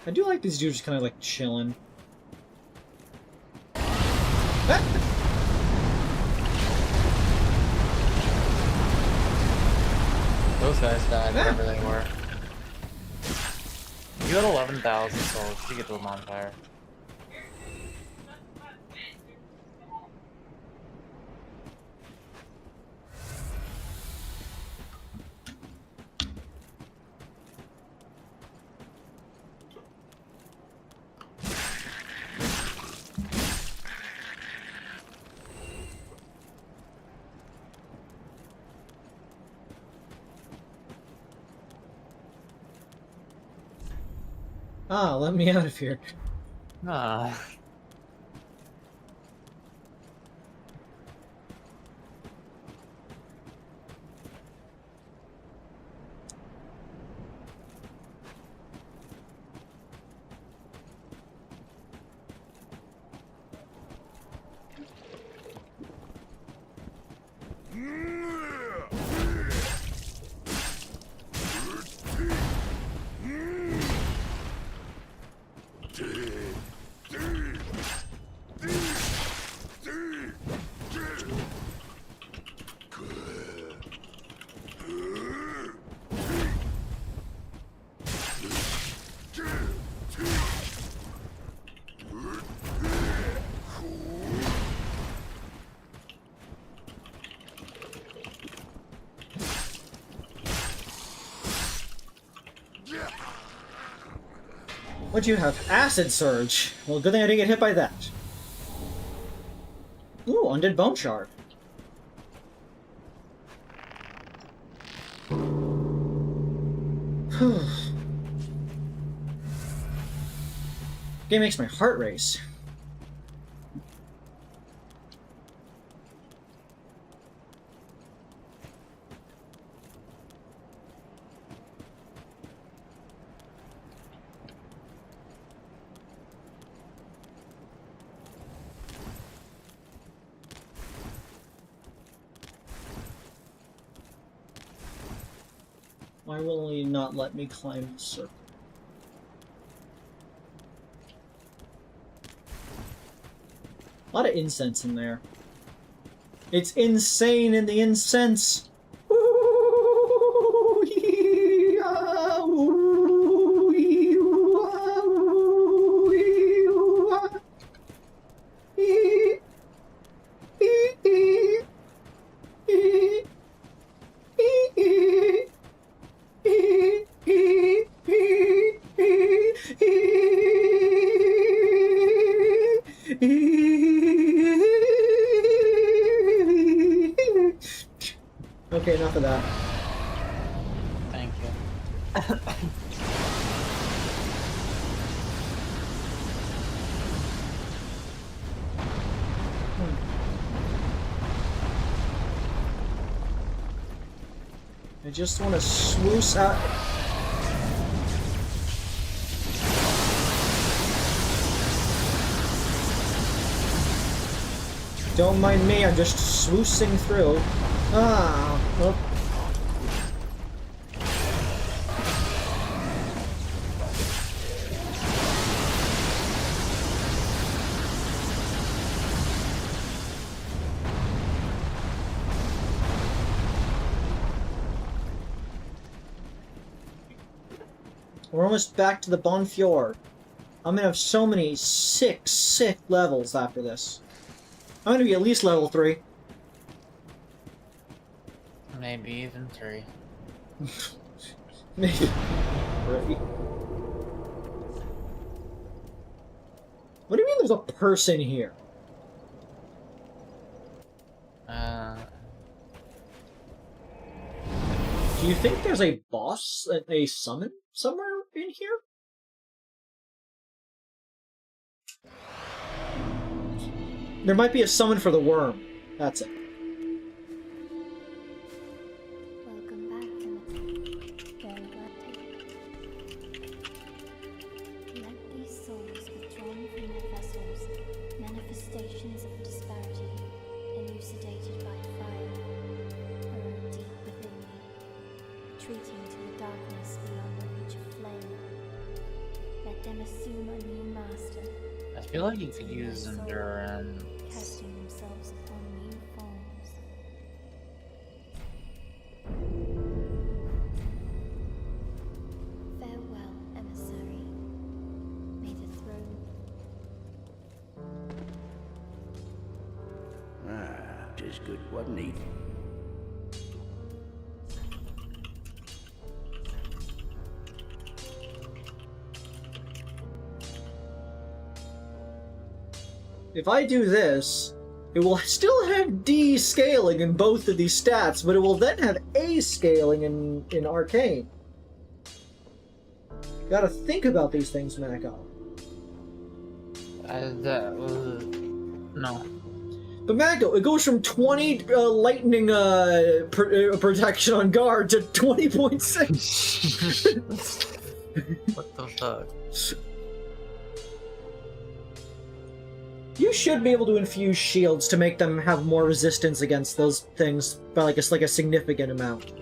I do like these dudes kind of like chilling. those guys died, wherever they were. You had 11,000 souls. You get to a bonfire. Ah, let me out of here. Ah. What'd you have? Acid Surge. Well, good thing I didn't get hit by that. Ooh, Undead Bone Shard. Game makes my heart race. Why will he not let me climb the circle? A lot of incense in there. It's insane in the incense! Okay, enough of that. Thank you. I just want to swoosh out. Don't mind me, I'm just swoosing through. Ah, well. We're almost back to the Bonfjord. I'm gonna have so many sick levels after this. I'm gonna be at least level 3. Maybe even 3. Maybe 3. What do you mean there's a person here? Do you think there's a boss, a summon somewhere in here? There might be a summon for the worm. That's it. Welcome back, Timothy. Very glad to. Let these souls withdrawn from their vessels, manifestations of disparity, elucidated by fire, burrow deep within me, retreating to the darkness beyond the reach of flame. Let them assume a new master. I feel like you could use Endurance. Casting themselves upon new forms. is good, wasn't he? If I do this, it will still have D scaling in both of these stats, but it will then have A scaling in Arcane. Gotta think about these things, Mako. No. But Mako, it goes from 20 lightning protection on guard to 20.6. What the fuck? You should be able to infuse shields to make them have more resistance against those things by like a significant amount.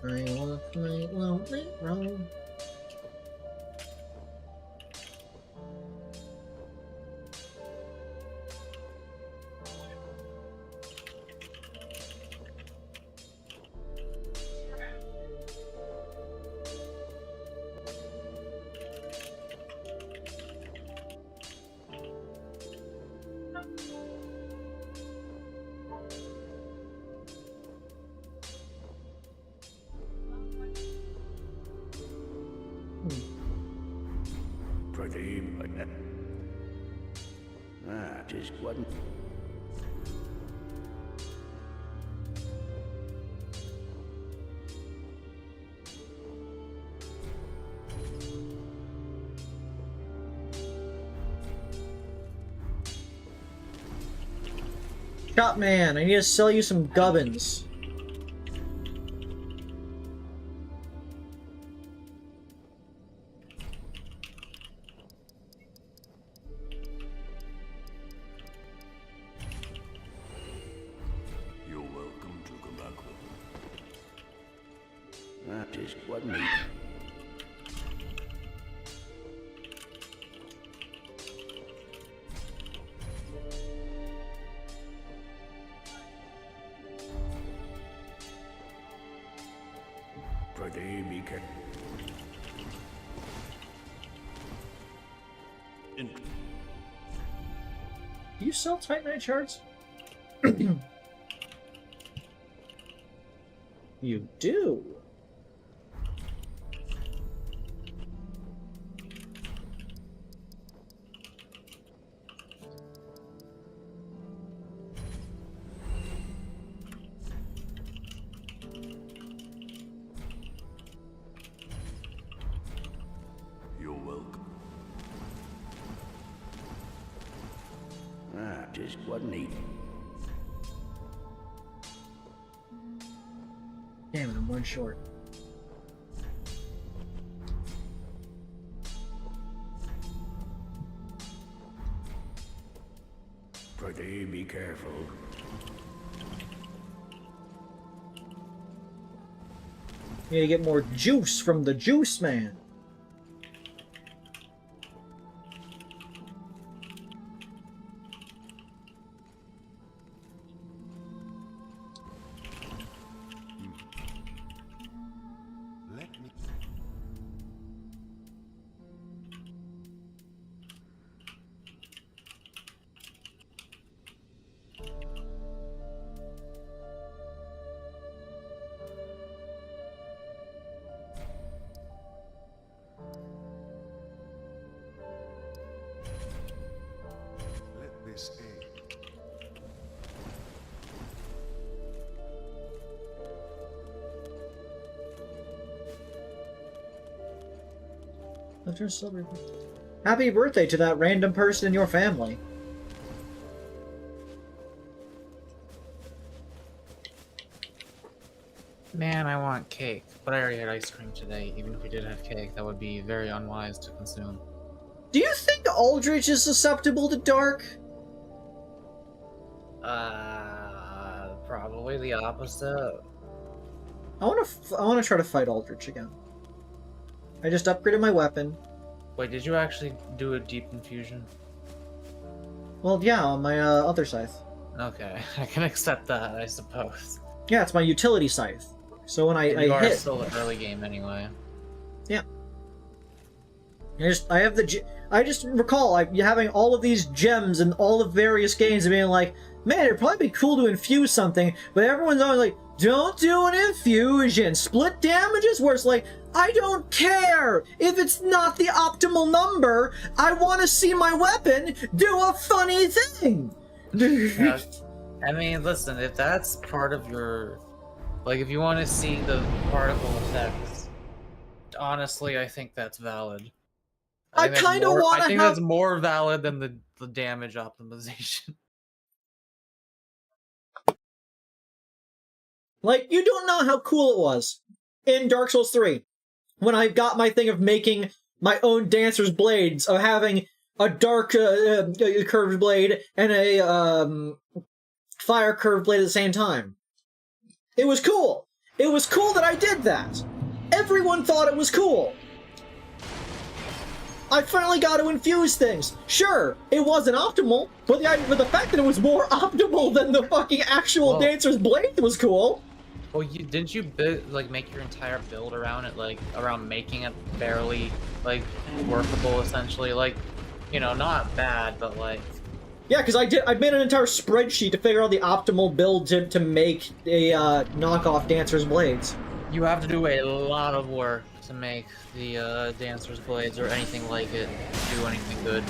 I walk my lonely road. Just wasn't. Shop man, I need to sell you some gubbins. Just wasn't me. Do you sell Titanite shards? You do. Just wasn't he. Damn it, I'm one short. Pretty be careful. You gotta get more juice from the juice man. Happy birthday to that random person in your family. Man, I want cake, but I already had ice cream today. Even if we did have cake, that would be very unwise to consume. Do you think Aldrich is susceptible to dark? Probably the opposite. I wanna try to fight Aldrich again. I just upgraded my weapon. Wait, did you actually do a deep infusion? Well, yeah, on my other scythe. Okay, I can accept that, I suppose. Yeah, it's my utility scythe. So when And you I are hit, still an early game anyway. I just recall having all of these gems and all the various games and being like, man, it'd probably be cool to infuse something, but everyone's always like, don't do an infusion, split damages, where it's like, I don't care if it's not the optimal number, I want to see my weapon do a funny thing. Yeah. I mean, listen, if that's part of your, like, if you want to see the particle effects, honestly, I think that's valid. I think that's kind of more- want I to think have that's more valid than the damage optimization. Like, you don't know how cool it was in Dark Souls 3 when I got my thing of making my own dancer's blades, of having a dark curved blade and a fire curved blade at the same time. It was cool. It was cool that I did that. Everyone thought it was cool. I finally got to infuse things. Sure, it wasn't optimal, but the fact that it was more optimal than the fucking actual Whoa. dancer's blade was cool. Well, didn't you make your entire build around it, like around making it barely like workable, essentially? Like, you know, not bad, but like. Yeah, because I made an entire spreadsheet to figure out the optimal build to make a knockoff dancer's blades. You have to do a lot of work to make the dancer's blades or anything like it do anything good.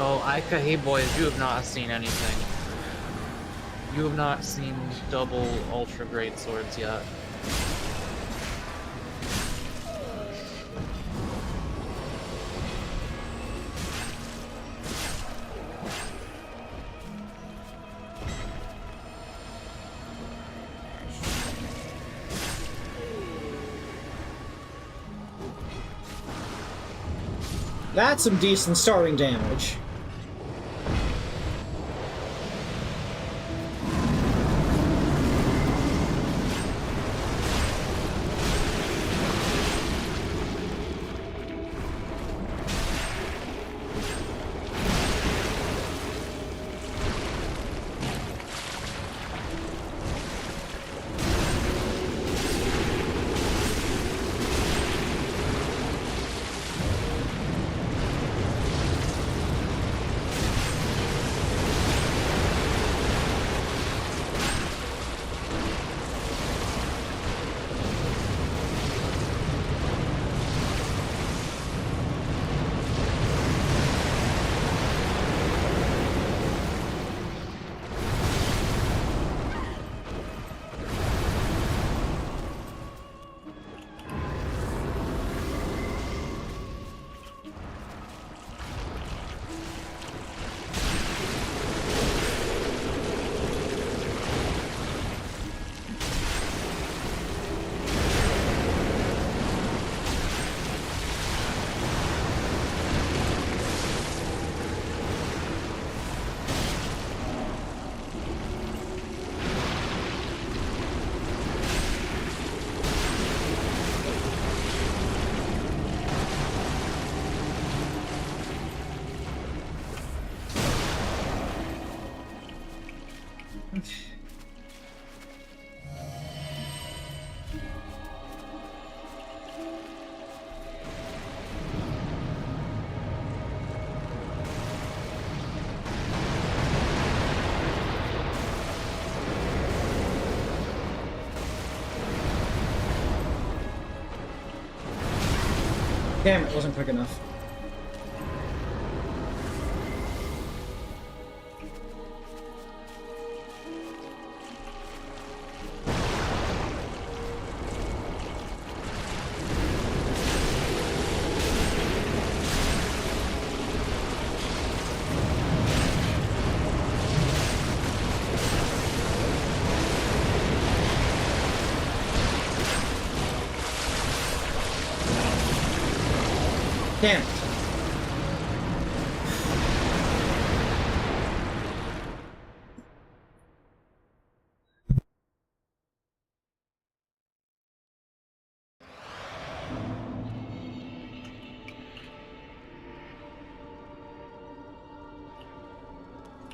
Oh, hey boys, you have not seen anything. You have not seen double ultra great swords yet. That's some decent starting damage. Damn, it wasn't quick enough. Damn it.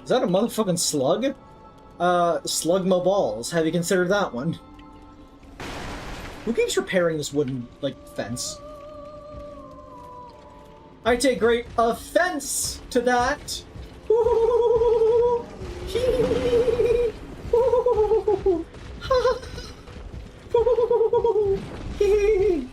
Is that a motherfucking slug? Slug my balls. Have you considered that one? Who keeps repairing this wooden, like, fence? I take great offense to that! Ooh, hee, ooh, ha, ooh, hee.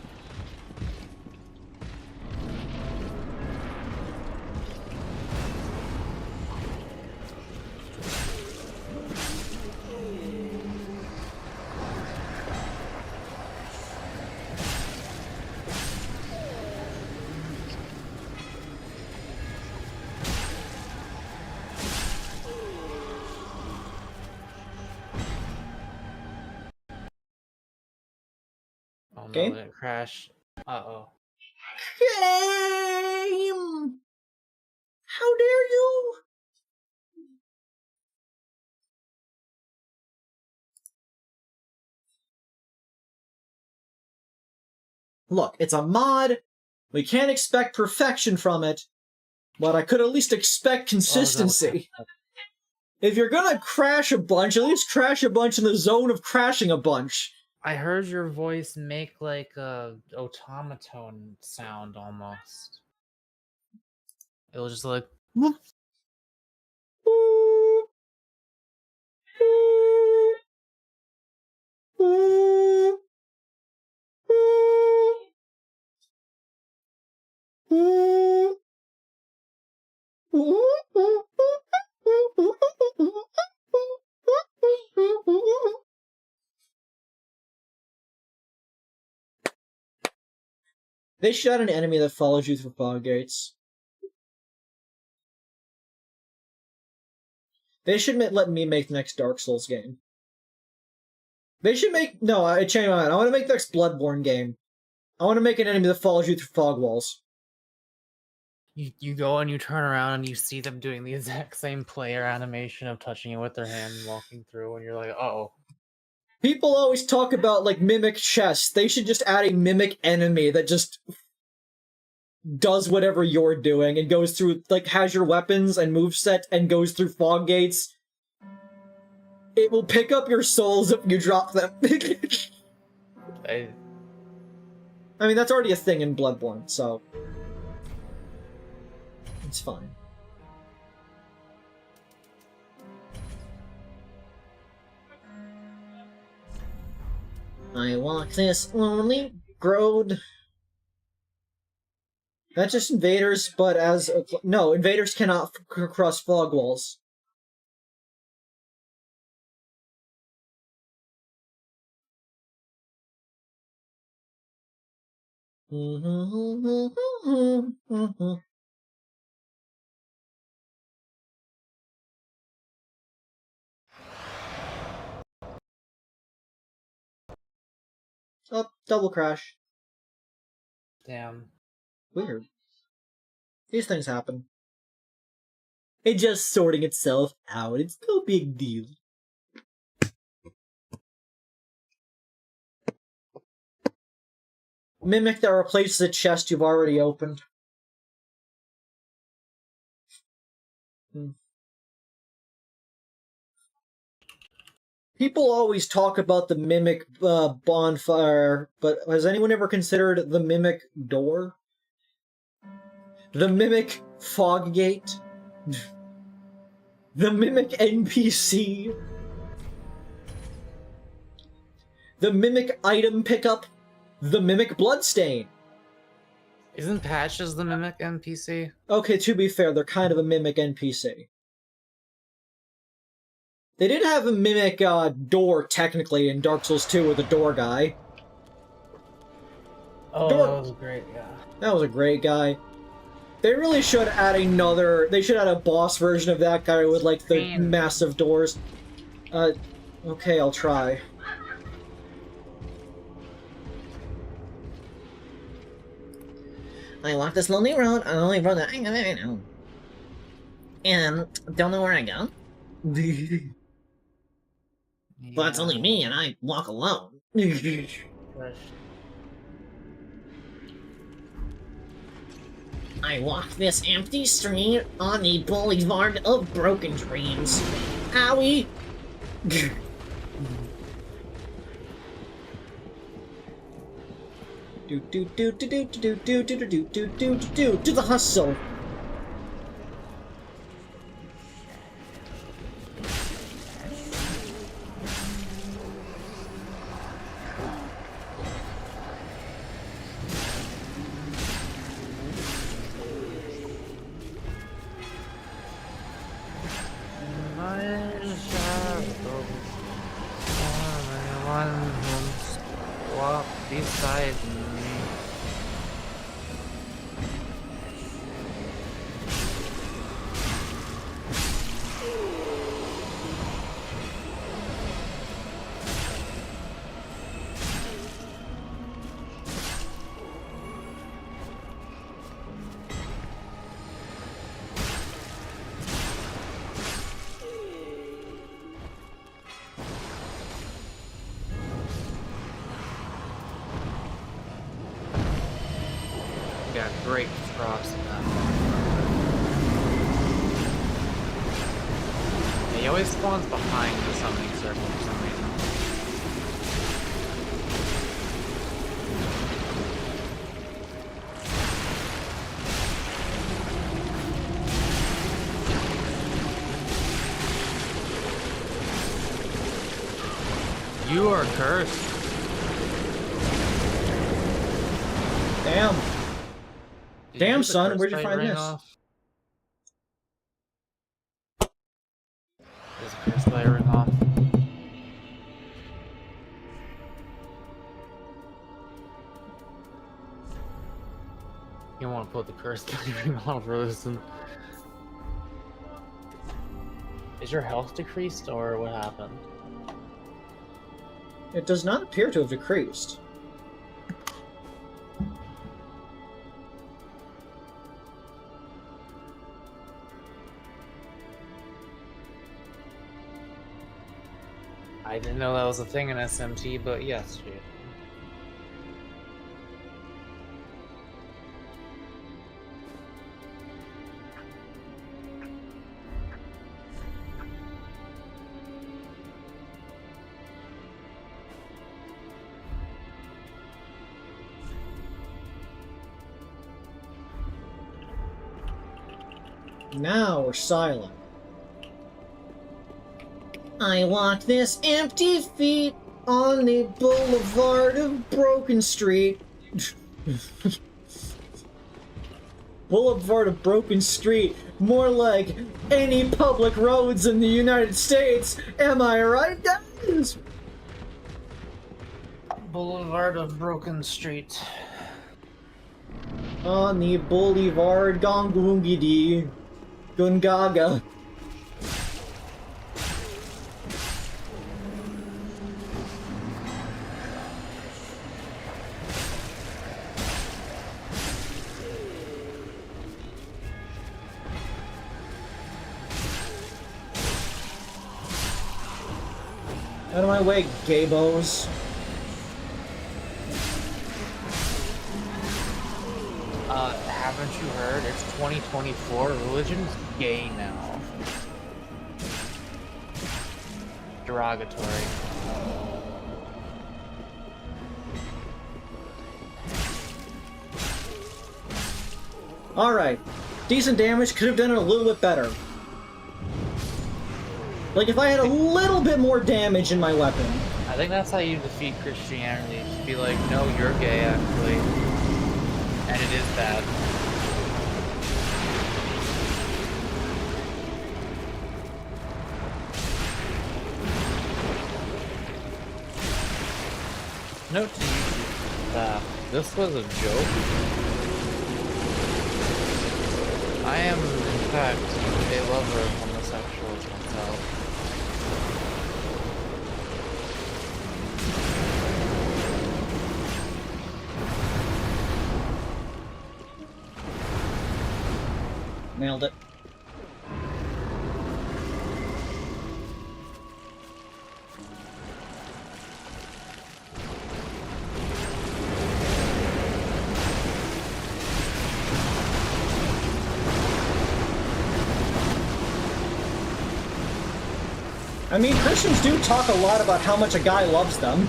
Oh no, Game? it crashed. Uh-oh. Game! How dare you! Look, it's a mod. We can't expect perfection from it, but I could at least expect consistency. If you're gonna crash a bunch, at least crash a bunch in the zone of crashing a bunch. I heard your voice make like a automaton sound almost. It was just like whoop. They shot an enemy that follows you through fog gates. They should let me make the next Dark Souls game. They should make... No, I changed my mind. I want to make the next Bloodborne game. I want to make an enemy that follows you through fog walls. You go and you turn around and you see them doing the exact same player animation of touching you with their hand and walking through, and you're like, uh-oh. People always talk about, like, mimic chests. They should just add a mimic enemy that just does whatever you're doing and goes through, like, has your weapons and moveset and goes through fog gates. It will pick up your souls if you drop them. I mean, that's already a thing in Bloodborne, so... it's fine. I walk this lonely road. That's just invaders, but as... no, invaders cannot cross fog walls. Oh, double crash. damn. Weird. These things happen. It's just sorting itself out. It's no big deal. Mimic that replaces a chest you've already opened. People always talk about the Mimic bonfire, but has anyone ever considered the Mimic door? The Mimic fog gate? The Mimic NPC? The Mimic item pickup? The Mimic bloodstain? Isn't Patches the Mimic NPC? Okay, to be fair, they're kind of a Mimic NPC. They did have a Mimic door, technically, in Dark Souls 2 with the door guy. Oh, Door- that was great, yeah. That was a great guy. They really should add another... They should add a boss version of that guy with, like, the Damn. massive doors. Okay, I'll try. I walk this lonely road, I only road that I know. And don't know where I go. But it's only me, and I walk alone. Fresh. I walk this empty street on the boulevard of broken dreams. Owie! Do the hustle. Walk beside me. Got great frost in that one. He always spawns behind the summoning circle for some reason. You are cursed. Damn. Did Damn, you get the son, curse where'd you light find ring this? off? Does the curse light ring off? You don't want to put the curse light ring off, Rosen. Is your health decreased or what happened? It does not appear to have decreased. I didn't know that was a thing in SMT, but yes, Jade. Now we're silent. I walk this empty feet on the boulevard of Broken Street. Boulevard of Broken Street. More like any public roads in the United States. Am I right, guys? Boulevard of Broken Street. On the Boulevard Gongungidi. Gungaga. Out of my way, gaybos. Haven't you heard? It's 2024. Religion's gay now. Derogatory. Alright. Decent damage, could have done it a little bit better. Like, if I had a little bit more damage in my weapon. I think that's how you defeat Christianity. Just be like, no, you're gay, actually. And it is bad. Note to YouTube that this was a joke. I am, in fact, a lover of homosexuals myself. Nailed it. I mean, Christians do talk a lot about how much a guy loves them.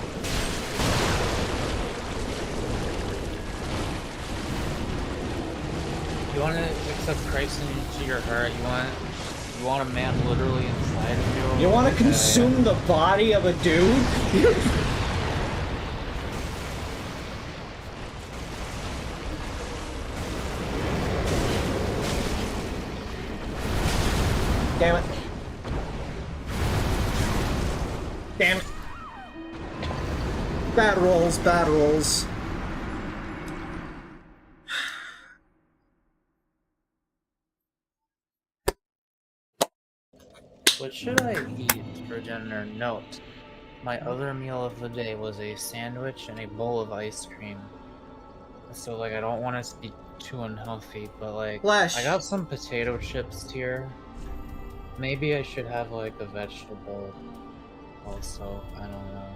You want to accept Christ into your heart? You want a man literally inside of you? You want to consume the body of a dude? Damn it. Damn it. Bad rolls, bad rolls. What should I eat for dinner? Note, my other meal of the day was a sandwich and a bowl of ice cream. So, like, I don't want it to be too unhealthy, but, like, Flesh. I got some potato chips here. Maybe I should have, like, a vegetable also. I don't know.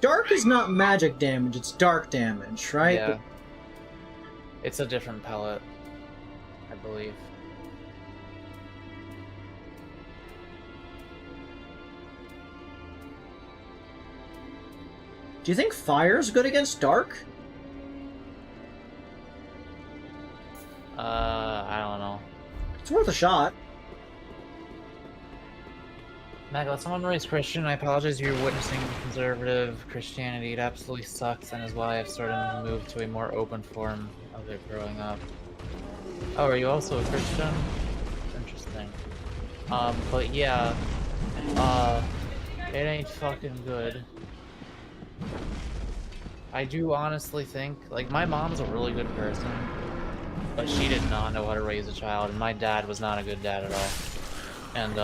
Dark is not magic damage, it's dark damage, right? Yeah. It's a different pellet, I believe. Do you think fire's good against dark? I don't know. It's worth a shot. Maggot, someone raised Christian. I apologize if you're witnessing conservative Christianity. It absolutely sucks and is why I've started to move to a more open form of it growing up. Oh, are you also a Christian? Interesting. But yeah, it ain't fucking good. I do honestly think, like, my mom's a really good person, but she did not know how to raise a child, and my dad was not a good dad at all. And,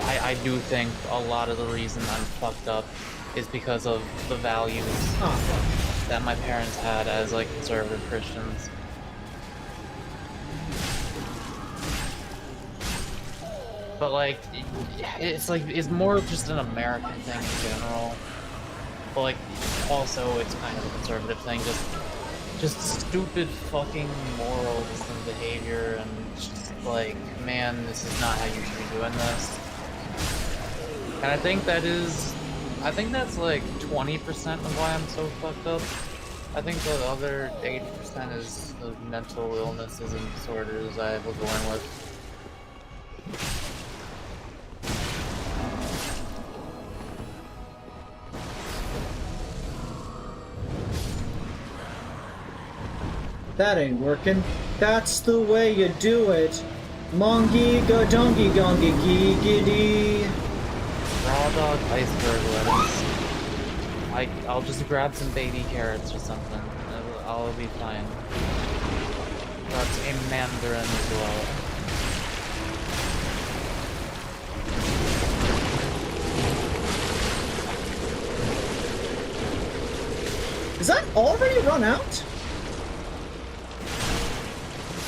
I do think a lot of the reason I'm fucked up is because of the values that my parents had as, like, conservative Christians. But, like, it's more just an American thing in general. But, like, also it's kind of a conservative thing, just stupid fucking morals and behavior, and just like, man, this is not how you should be doing this. And I think that's like 20% of why I'm so fucked up. I think the other 80% is the mental illnesses and disorders I was born with. That ain't working. That's the way you do it. Mongi go donkey gongi giggity. Raw dog iceberg lettuce. I'll just grab some baby carrots or something. I'll be fine. That's a mandarin as well. Is that already run out?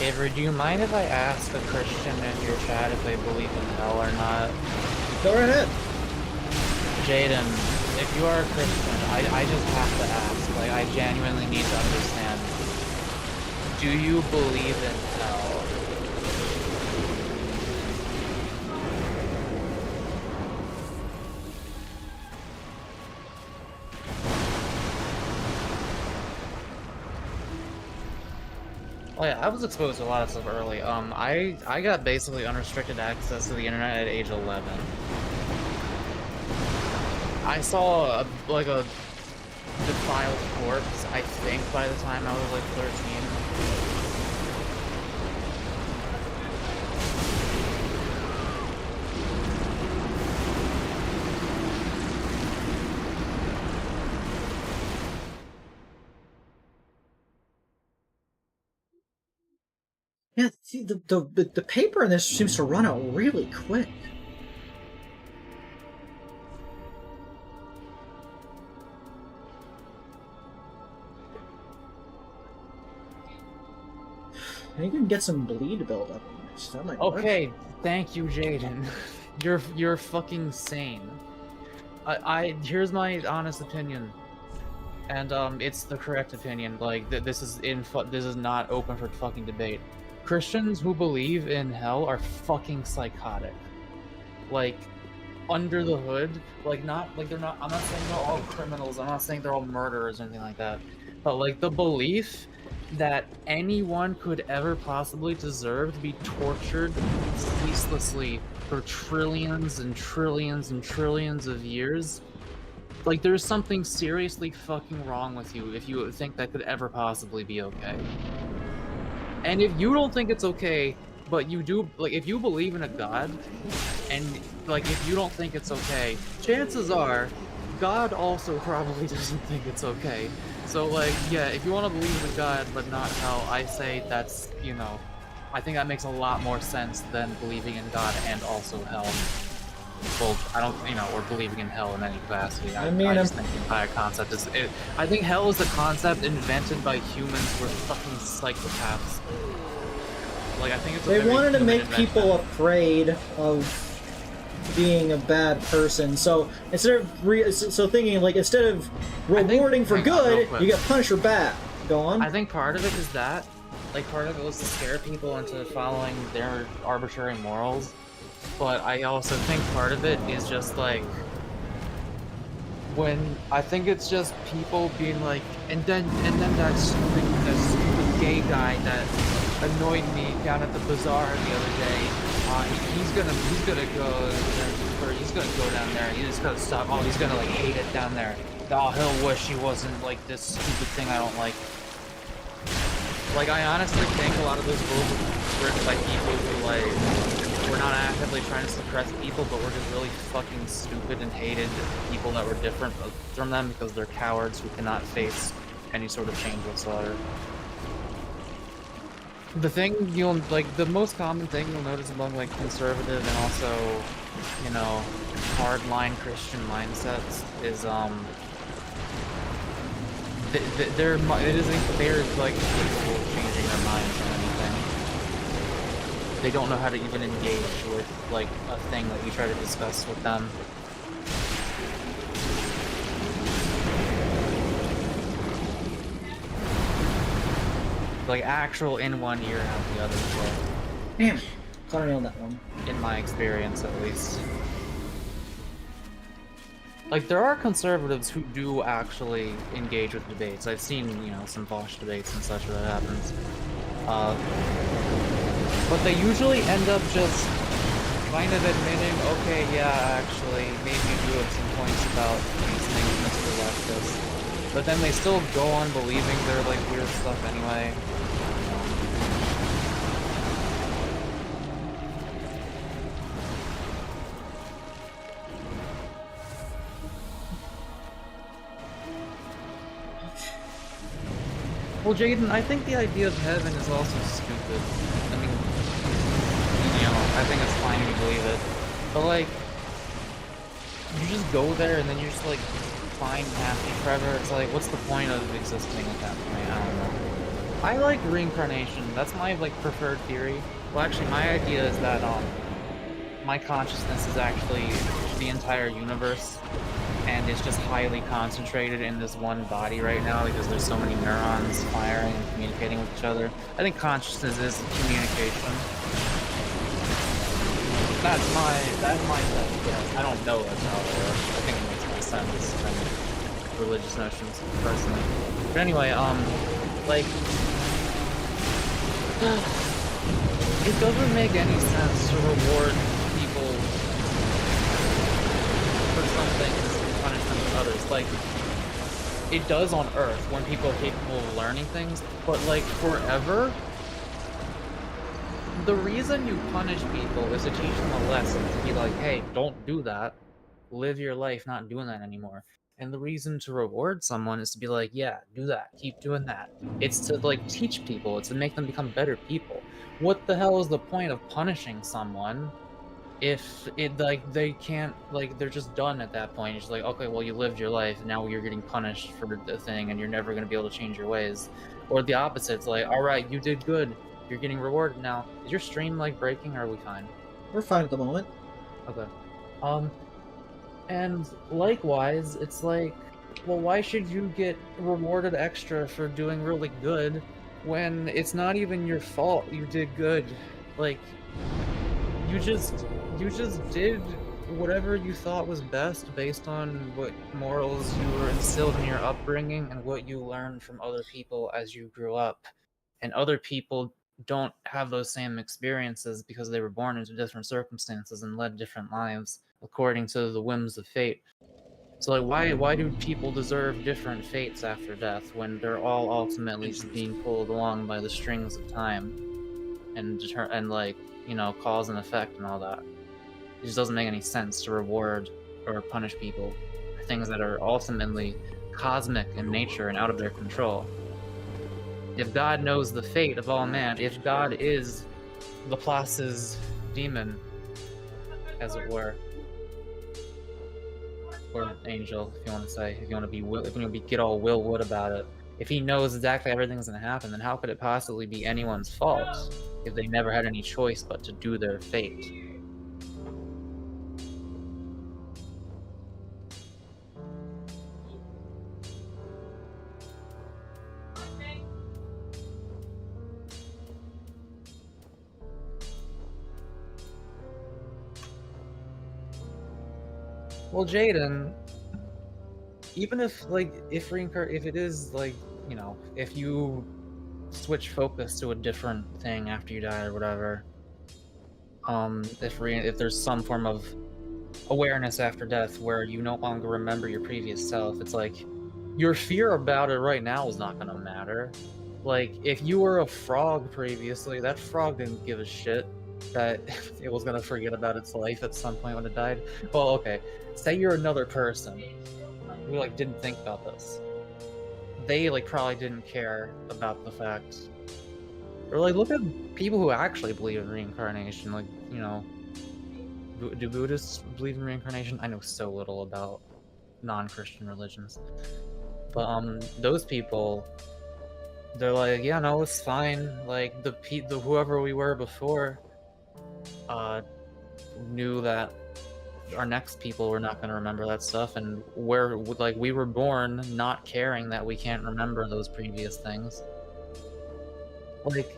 Avery, do you mind if I ask a Christian in your chat if they believe in hell or not? Go right ahead. Jaden, if you are a Christian, I just have to ask, like, I genuinely need to understand. Do you believe in hell? Oh yeah, I was exposed to a lot of stuff early. I got basically unrestricted access to the internet at age 11. I saw a defiled corpse, I think, by the time I was like 13. Yeah, see, the paper in this seems to run out really quick. You can get some bleed buildup in this. That might work. Okay, thank you, Jaden. You're fucking sane. Here's my honest opinion. and it's the correct opinion. Like this is not open for fucking debate. Christians who believe in hell are fucking psychotic. Like, under the hood, like they're not. I'm not saying they're all criminals. I'm not saying they're all murderers or anything like that. But like the belief that anyone could ever possibly deserve to be tortured ceaselessly for trillions and trillions and trillions of years. Like, there's something seriously fucking wrong with you if you think that could ever possibly be okay. And if you don't think it's okay, but you do, like, if you believe in a god, and, like, if you don't think it's okay, chances are, God also probably doesn't think it's okay. So, like, yeah, if you want to believe in a god, but not hell, I say that's, you know, I think that makes a lot more sense than believing in God and also hell. Well, I don't, you know, or believing in hell in any capacity. I just think the entire concept is, I think hell is a concept invented by humans who are fucking psychopaths. Like, I think it's a They wanted to make invention. people afraid of being a bad person, so instead of thinking, like, instead of rewarding for good, you get punished for bad. Go on. I think part of it is that, like, part of it was to scare people into following their arbitrary morals. But I also think part of it is just like, when I think it's just people being like, and then that stupid gay guy that annoyed me down at the bazaar the other day, he's gonna go down there. He's gonna stop. Oh, he's gonna like hate it down there. Oh, he'll wish he wasn't like this stupid thing I don't like. Like, I honestly think a lot of those rules were written by people who, like, were not actively trying to suppress people, but were just really fucking stupid and hated people that were different from them because they're cowards who cannot face any sort of change whatsoever. The thing the most common thing you'll notice among, like, conservative and also, you know, hardline Christian mindsets is, they're like capable of changing their minds on anything. They don't know how to even engage with like a thing that you try to discuss with them. Like actual in one ear, out the other. So. Damn it. Sorry on that one. In my experience, at least. Like, there are conservatives who do actually engage with debates. I've seen, you know, some Bosch debates and such where that happens. But they usually end up just kind of admitting, okay, yeah, actually, maybe you do have some points about these things, Mr. Leftist. But then they still go on believing they're, like, weird stuff anyway. Well, Jaden, I think the idea of heaven is also stupid. I mean, you know, I think it's fine if you believe it. But, like, you just go there and then you're just, like, fine, happy forever. It's like, what's the point of existing at that point? I don't know. I like reincarnation. That's my, like, preferred theory. Well, actually, my idea is that, my consciousness is actually the entire universe. And it's just highly concentrated in this one body right now because there's so many neurons firing and communicating with each other. I think consciousness is communication. That's my sense. Yeah. I don't know that's how it works. I think it makes more sense than religious notions, personally. But anyway, like, it doesn't make any sense to reward people for something. Punish them with others. Like, it does on Earth when people are capable of learning things, but like forever, the reason you punish people is to teach them a lesson, to be like, hey, don't do that, live your life not doing that anymore. And the reason to reward someone is to be like, yeah, do that, keep doing that. It's to like teach people, it's to make them become better people. What the hell is the point of punishing someone if it, like, they can't, like, they're just done at that point? It's like, okay, well, you lived your life, now you're getting punished for the thing, and you're never going to be able to change your ways. Or the opposite, it's like, alright, you did good, you're getting rewarded now. Is your stream, like, breaking, or are we fine? We're fine at the moment. Okay. And likewise, it's like, well, why should you get rewarded extra for doing really good when it's not even your fault you did good? Like, you just did whatever you thought was best based on what morals you were instilled in your upbringing and what you learned from other people as you grew up. And other people don't have those same experiences because they were born into different circumstances and led different lives according to the whims of fate. So like why do people deserve different fates after death when they're all ultimately just being pulled along by the strings of time and like, you know, cause and effect and all that? It just doesn't make any sense to reward or punish people for things that are ultimately cosmic in nature and out of their control. If God knows the fate of all man, if God is Laplace's demon, as it were, or angel, if you want to say, if you want to get all Will Wood about it, if he knows exactly everything's going to happen, then how could it possibly be anyone's fault if they never had any choice but to do their fate? Well, Jaden, even if if it is like, you know, if you switch focus to a different thing after you die or whatever, if there's some form of awareness after death where you no longer remember your previous self, it's like your fear about it right now is not gonna matter. Like, if you were a frog previously, that frog didn't give a shit that it was gonna forget about its life at some point when it died. Well, okay, say you're another person who like didn't think about this. They like probably didn't care about the fact, or like look at people who actually believe in reincarnation. Like, you know, do Buddhists believe in reincarnation? I know so little about non-Christian religions, but those people, they're like, yeah, no, it's fine. Like the whoever we were before, knew that our next people were not going to remember that stuff, and we were born not caring that we can't remember those previous things. Like,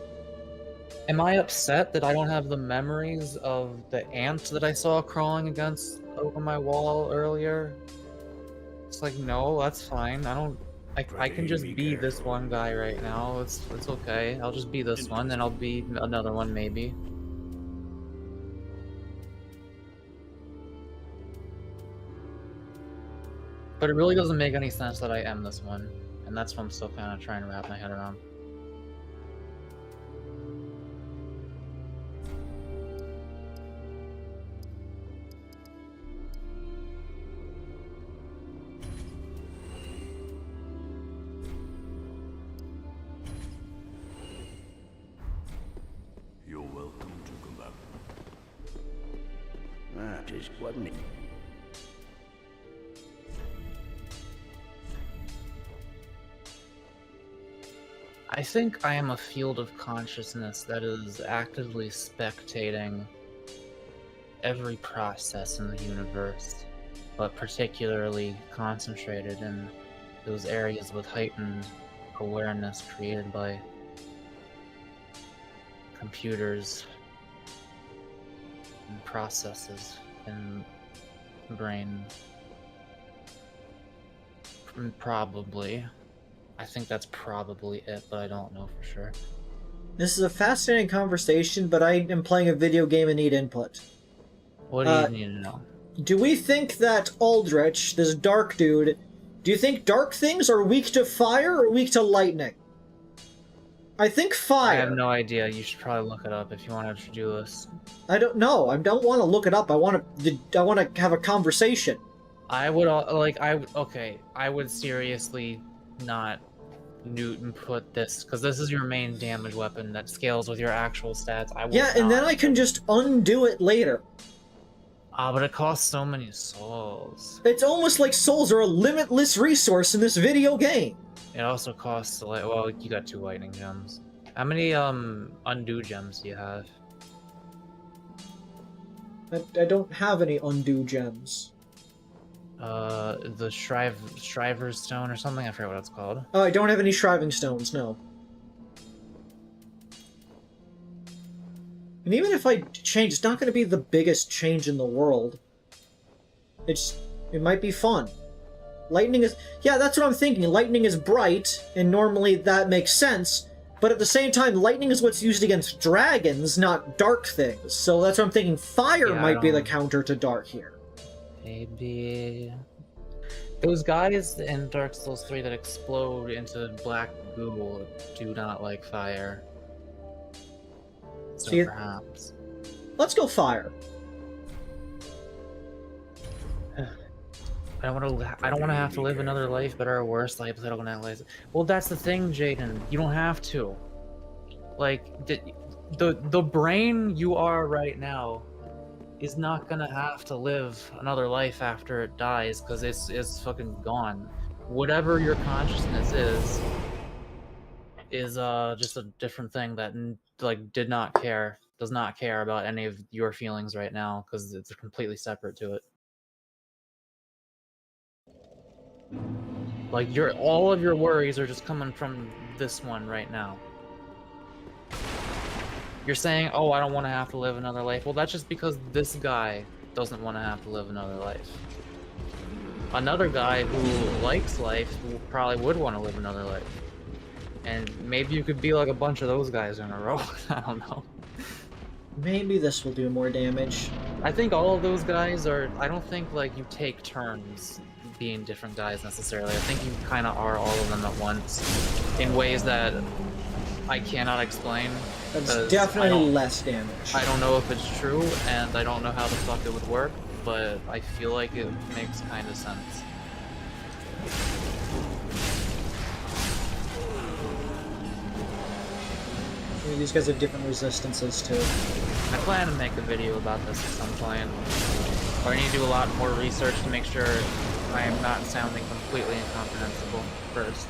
am I upset that I don't have the memories of the ant that I saw crawling over my wall earlier? It's like, no, that's fine. I can just be this one guy right now. It's okay. I'll just be this one, and I'll be another one maybe. But it really doesn't make any sense that I am this one, and that's what I'm still kind of trying to wrap my head around. You're welcome to come back. Ah, just wasn't it? I think I am a field of consciousness that is actively spectating every process in the universe, but particularly concentrated in those areas with heightened awareness created by computers and processes in the brain. Probably. I think that's probably it, but I don't know for sure. This is a fascinating conversation, but I am playing a video game and need input. What do you need to know? Do we think that Aldrich, this dark dude, do you think dark things are weak to fire or weak to lightning? I think fire. I have no idea. You should probably look it up if you want to do this. I don't know. I don't want to look it up. I want to have a conversation. I would I would seriously not Newton put this, because this is your main damage weapon that scales with your actual stats. And then I can just undo it later. But it costs so many souls. It's almost like souls are a limitless resource in this video game. It also costs, well, you got 2 lightning gems. How many undo gems do you have? I don't have any undo gems. The Shriver's Stone or something. I forget what it's called. Oh, I don't have any shriving stones, no. And even if I change, it's not going to be the biggest change in the world. It might be fun. Lightning is... Yeah, that's what I'm thinking. Lightning is bright, and normally that makes sense. But at the same time, lightning is what's used against dragons, not dark things. So that's what I'm thinking. Fire might be the counter to dark here. Maybe... Those guys in Dark Souls 3 that explode into black goo do not like fire. So perhaps. Let's go fire. I don't want to have to live another life, better or worse, hypothetical life. Well, that's the thing, Jaden. You don't have to. Like the brain you are right now is not gonna have to live another life after it dies, because it's fucking gone. Whatever your consciousness is just a different thing that does not care about any of your feelings right now, because it's completely separate to it. Like all of your worries are just coming from this one right now. You're saying, oh, I don't want to have to live another life. Well, that's just because this guy doesn't want to have to live another life. Another guy who likes life probably would want to live another life. And maybe you could be like a bunch of those guys in a row. I don't know. Maybe this will do more damage. I think all of those guys are... I don't think, like, you take turns being different guys necessarily. I think you kind of are all of them at once in ways that I cannot explain. That's definitely less damage. I don't know if it's true, and I don't know how the fuck it would work, but I feel like it makes kind of sense. Maybe these guys have different resistances too. I plan to make a video about this at some point. But I need to do a lot more research to make sure I am not sounding completely incomprehensible first.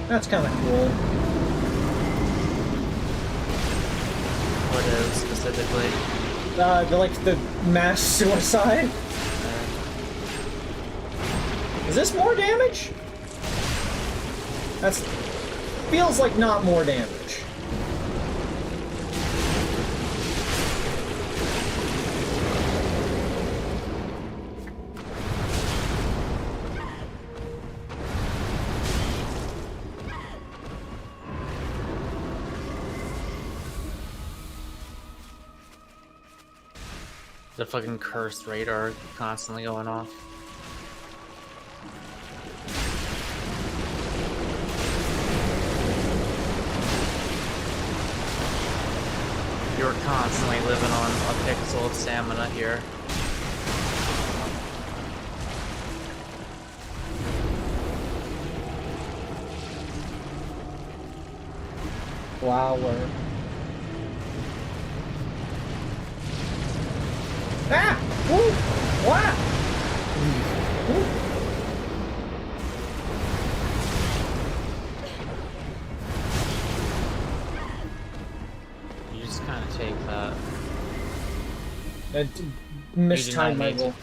That's kind of cool. What is specifically? The mass suicide. Is this more damage? That's feels like not more damage. The fucking cursed radar constantly going off. You're constantly living on a pixel of stamina here. Flower. Ah! Woo! What? Woo! You just kind of take that. Mistime my roll.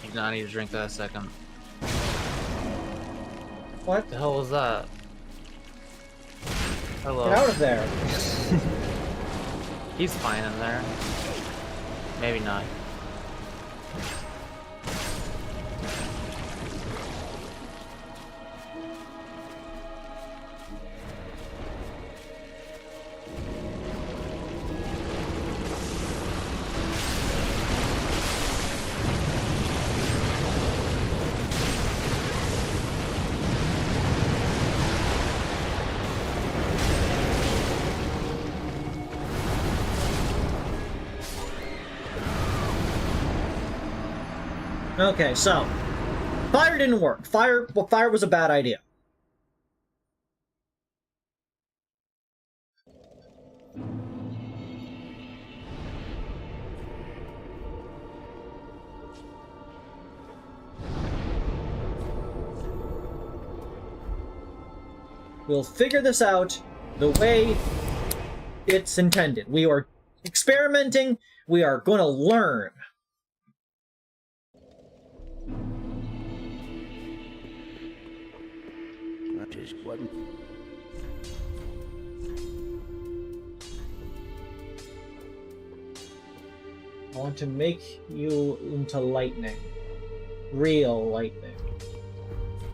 You do not need to drink that a second. What? The hell was that? Hello. Get out of there. He's fine in there. Maybe not. Okay, so fire didn't work. Fire was a bad idea. We'll figure this out the way it's intended. We are experimenting. We are going to learn. That just wasn't. I want to make you into lightning. Real lightning.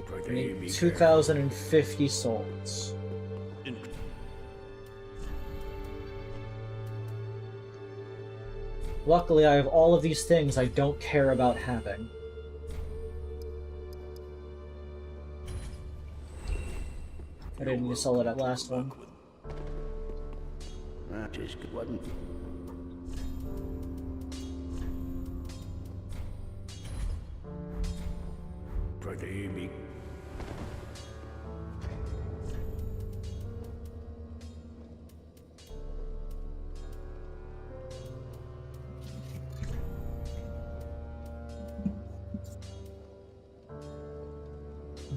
I Pray need be 2,050 souls. Luckily, I have all of these things I don't care about having. I didn't need to sell it at last one. That just wasn't. Pray be.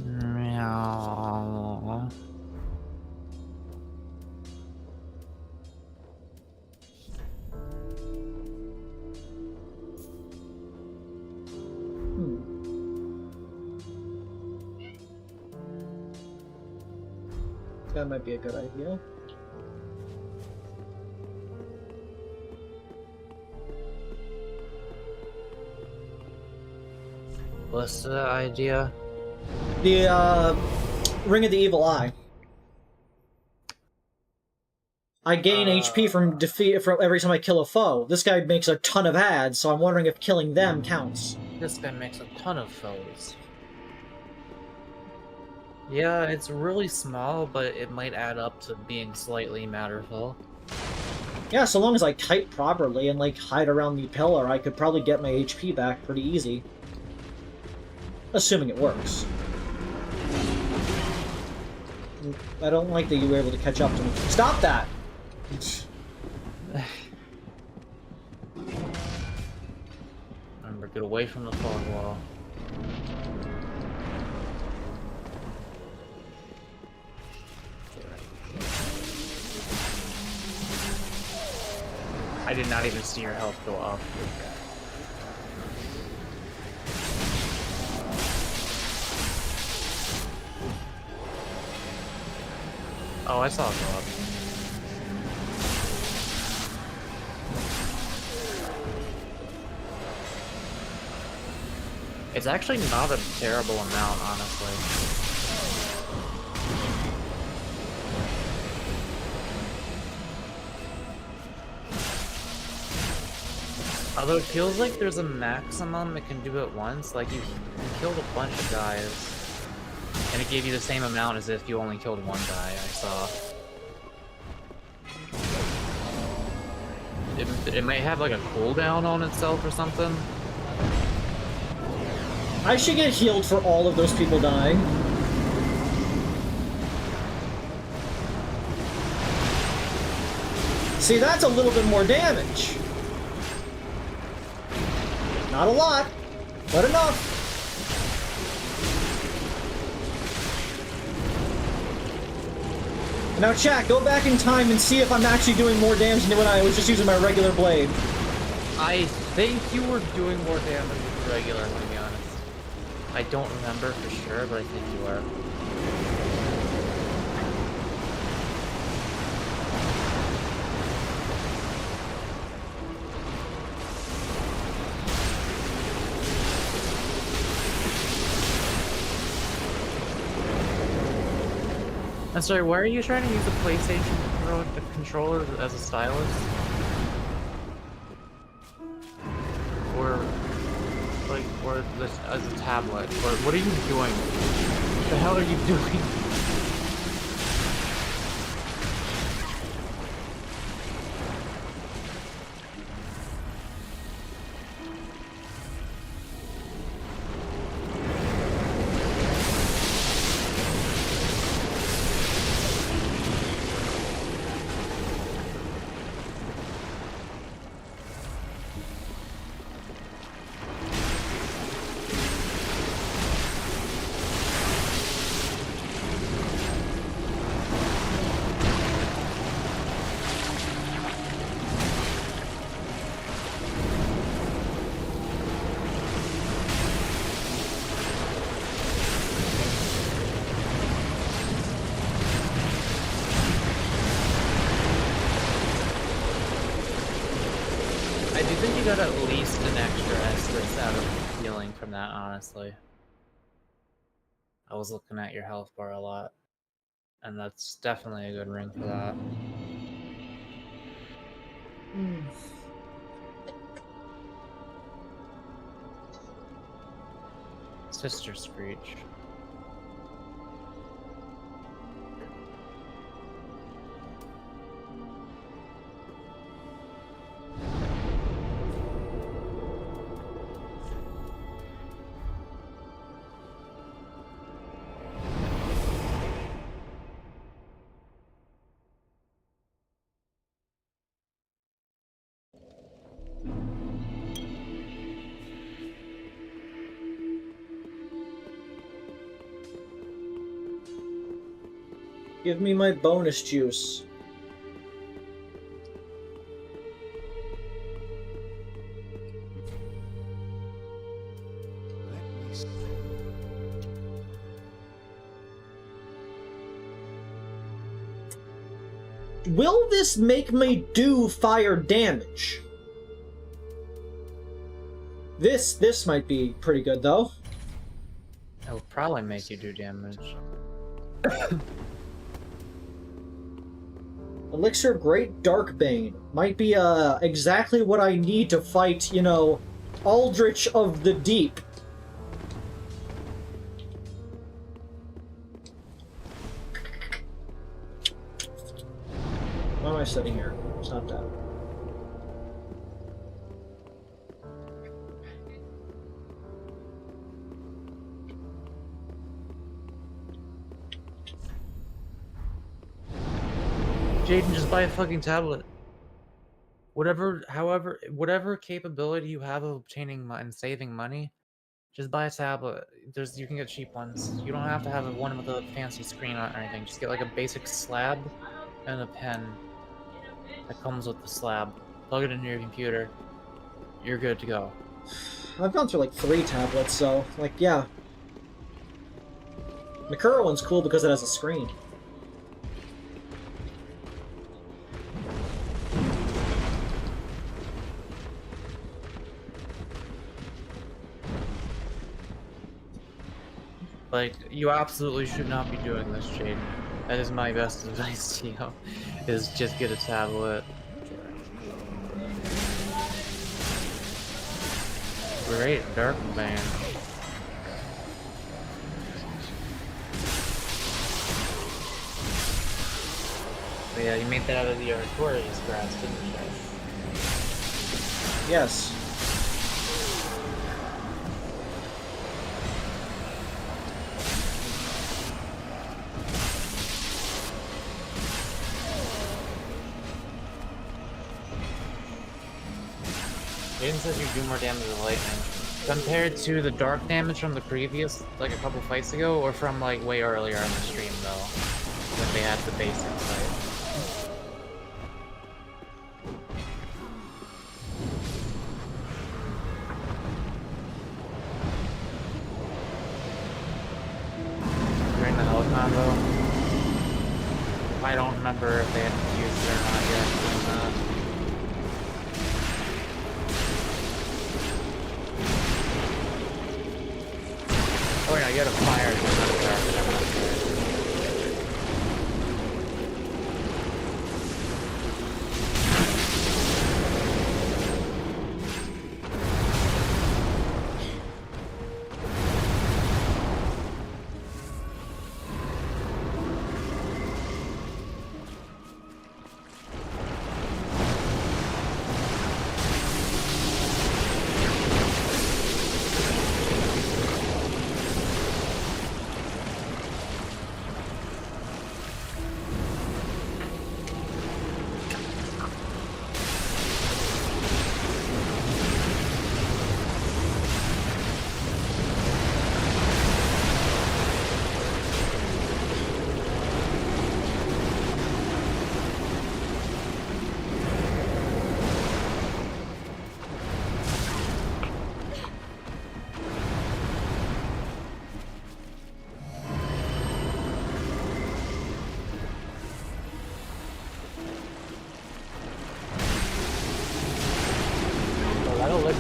Meow. That might be a good idea. What's the idea? The, Ring of the Evil Eye. I gain HP from defeat from every time I kill a foe. This guy makes a ton of ads, so I'm wondering if killing them counts. This guy makes a ton of foes. Yeah, it's really small, but it might add up to being slightly matterful. Yeah, so long as I kite properly and, like, hide around the pillar, I could probably get my HP back pretty easy. Assuming it works. I don't like that you were able to catch up to me. Stop that! Remember, get away from the fog wall. I did not even see your health go up. Oh, I saw it go up. It's actually not a terrible amount, honestly. Although it feels like there's a maximum it can do at once, like you killed a bunch of guys, and it gave you the same amount as if you only killed one guy, I saw. It might have like a cooldown on itself or something. I should get healed for all of those people dying. See, that's a little bit more damage. Not a lot, but enough. Now, chat, go back in time and see if I'm actually doing more damage than when I was just using my regular blade. I think you were doing more damage than regular, to be honest. I don't remember for sure, but I think you were. I'm sorry, why are you trying to use a PlayStation controller as a stylus? Or, like, or this as a tablet? Or what are you doing? What the hell are you doing? got at least an extra S out of healing from that, honestly. I was looking at your health bar a lot, and that's definitely a good ring for that. Sister Screech. Give me my bonus juice. Will this make me do fire damage? This might be pretty good, though. It will probably make you do damage. Elixir Great Darkbane might be exactly what I need to fight, you know, Aldrich of the Deep. Why am I sitting here? It's not that. Jaden, just buy a fucking tablet. Whatever capability you have of obtaining and saving money, just buy a tablet. You can get cheap ones. You don't have to have one with a fancy screen on it or anything. Just get like a basic slab and a pen that comes with the slab. Plug it into your computer. You're good to go. I've gone through like 3 tablets, so, like, yeah. The Kuro one's cool because it has a screen. Like, you absolutely should not be doing this, Jaden. That is my best advice to you, is just get a tablet. Great Darkbane. But yeah, you made that out of the Archthrones grass, didn't you? Yes. Jaden says you do more damage with lightning. Compared to the dark damage from the previous, like a couple fights ago, or from like way earlier on the stream though, when they had the basic fight. During the hell combo, I don't remember if they had used it or not yet doing that. Oh yeah, you had a fire.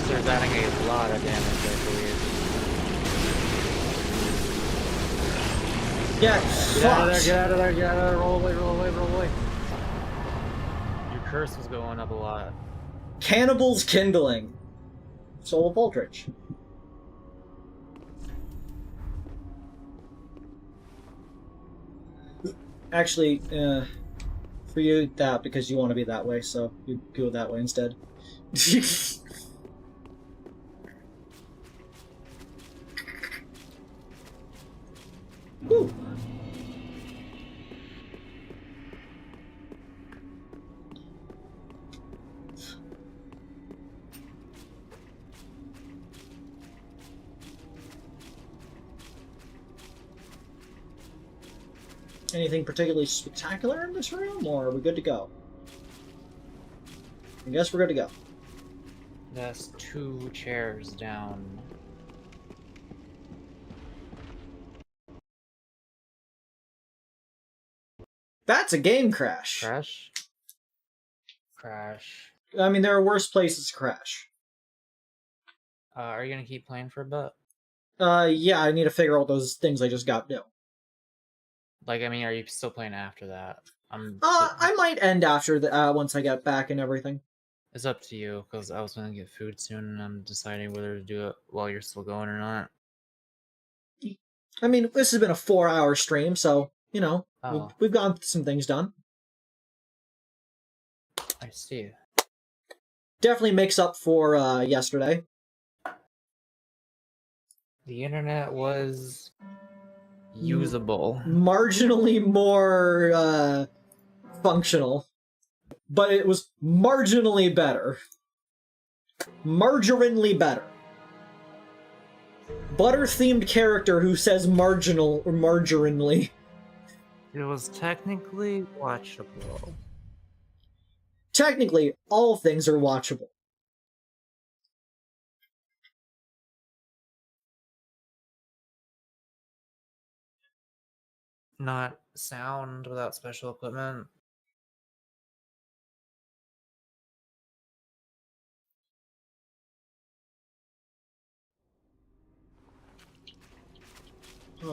Monster's adding a lot of damage, I believe. Yeah, Get out of there, fuck. get out of there, get out of there, roll away, roll away, roll away. Your curse was going up a lot. Cannibals kindling. Soul of Aldrich. Actually, for you, that, because you want to be that way, so you go that way instead. Woo. Anything particularly spectacular in this room, or are we good to go? I guess we're good to go. That's 2 chairs down. That's a game crash. Crash? Crash. I mean, there are worse places to crash. Are you gonna keep playing for a bit? Yeah, I need to figure out those things I just got to do. Like, I mean, are you still playing after that? I might end after the, once I get back and everything. It's up to you, because I was gonna get food soon, and I'm deciding whether to do it while you're still going or not. I mean, this has been a 4-hour stream, so, you know, Oh. we've gotten some things done. I see. Definitely makes up for, yesterday. The internet was usable. Marginally more, functional. But it was marginally better. Margarinely better. Butter-themed character who says marginal or margarinely. It was technically watchable. Technically, all things are watchable. Not sound without special equipment.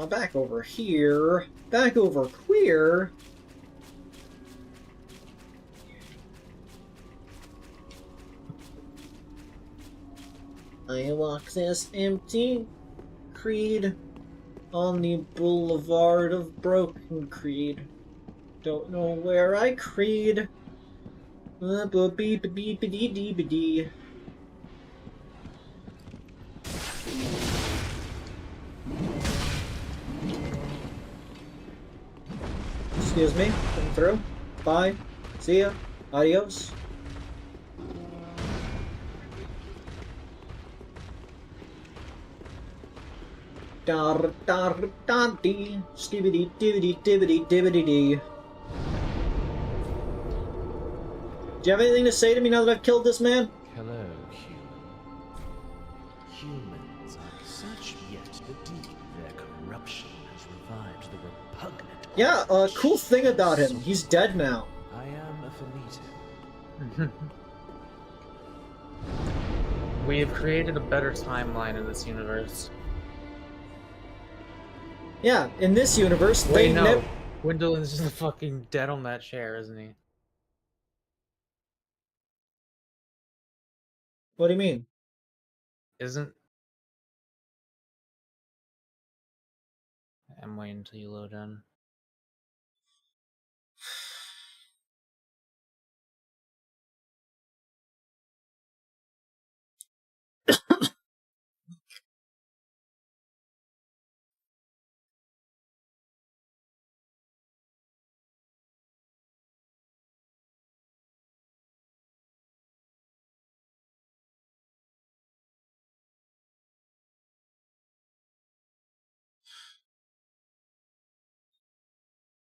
Back over here. Back over queer. I walk this empty Creed on the boulevard of broken Creed. Don't know where I creed. Beep-a-dee-ba-dee-ba-dee-dee-ba-dee. Excuse me, come through. Bye. See ya. Adios. Dar dar dar dee. Stibbity dibbity dibbity dibbity dee. Do you have anything to say to me now that I've killed this man? Hello, human. Humans are such yet indeed their corruption has revived the repugnant. Yeah, cool thing about him. He's dead now. I am a Finito. We have created a better timeline in this universe. Yeah, in this universe, Wait, they no. never. Gwendolyn's just fucking dead on that chair, isn't he? What do you mean? Isn't... I'm waiting until you load in.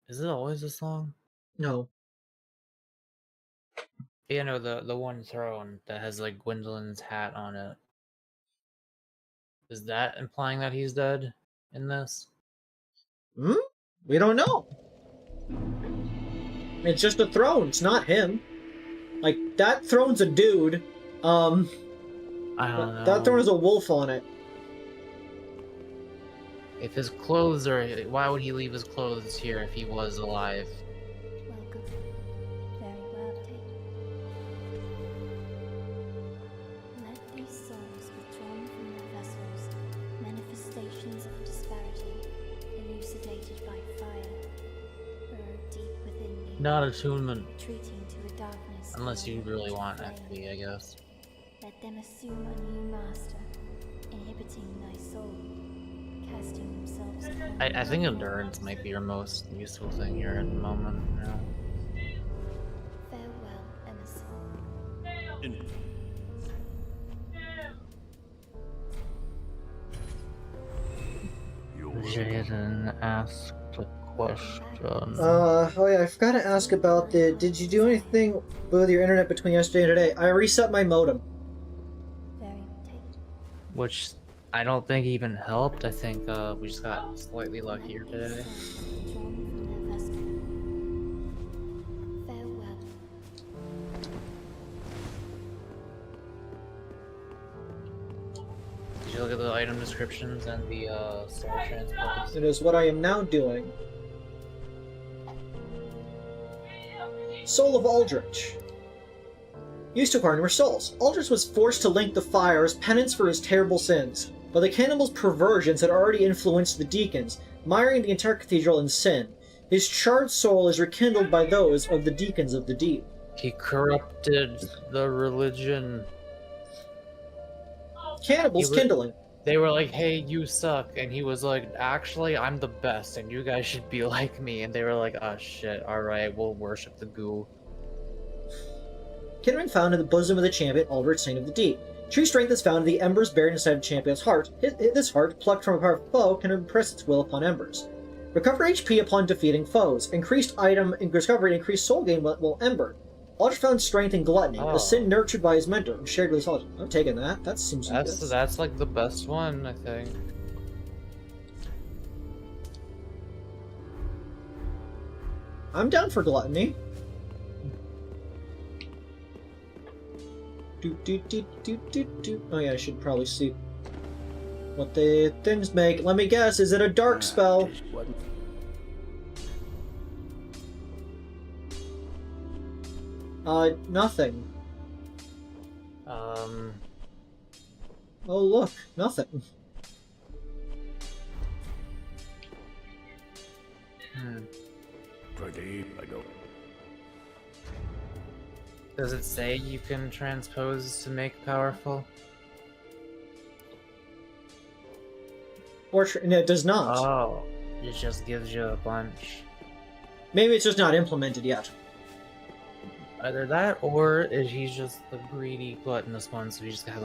Is it always this long? No. Yeah, no, the one throne that has like Gwendolyn's hat on it. Is that implying that he's dead in this? Hmm? We don't know. It's just a throne. It's not him. Like, that throne's a dude. I don't know. That throne has a wolf on it. If his clothes are... Why would he leave his clothes here if he was alive? Welcome. Very well taken. Let these souls withdrawn from their vessels, manifestations of disparity, elucidated by fire, burrow deep within thee, Not attunement. retreating to a darkness. Unless you really want flame. FB, I guess. Let them assume a new master, inhibiting thy soul, casting themselves upon I think endurance might be your most useful thing here at the moment. Yeah. Farewell, Emerson. Jaden asked a question. Oh yeah, I forgot to ask about did you do anything with your internet between yesterday and today? I reset my modem. Very taken. Which I don't think even helped. I think we just got slightly luckier today. Withdrawn from their vessel. Farewell. Did you look at the item descriptions and the star transpose? It is what I am now doing. Soul of Aldrich. Used to acquire more souls. Aldrich was forced to link the fire as penance for his terrible sins, but the cannibal's perversions had already influenced the deacons, miring the entire cathedral in sin. His charred soul is rekindled by those of the deacons of the deep. He corrupted the religion. Cannibals kindling. They were like, hey, you suck. And he was like, actually, I'm the best, and you guys should be like me. And they were like, oh shit, alright, we'll worship the goo. Kindling found in the bosom of the champion, Aldrich, Saint of the Deep. True strength is found in the embers buried inside the champion's heart. This heart, plucked from a powerful foe, can impress its will upon embers. Recover HP upon defeating foes. Increased item and recovery, increased soul gain while embered. Aldrich found strength in gluttony, a sin nurtured by his mentor and shared with his soldiers. I'm taking that. That seems good. That's like the best one, I think. I'm down for gluttony. Oh yeah, I should probably see what the things make. Let me guess, is it a dark spell? Nothing. Oh look, nothing. Pretty, I don't. Does it say you can transpose to make powerful? Or no, it does not. Oh, it just gives you a bunch. Maybe it's just not implemented yet. Either that, or is he just the greedy, gluttonous one, so he just has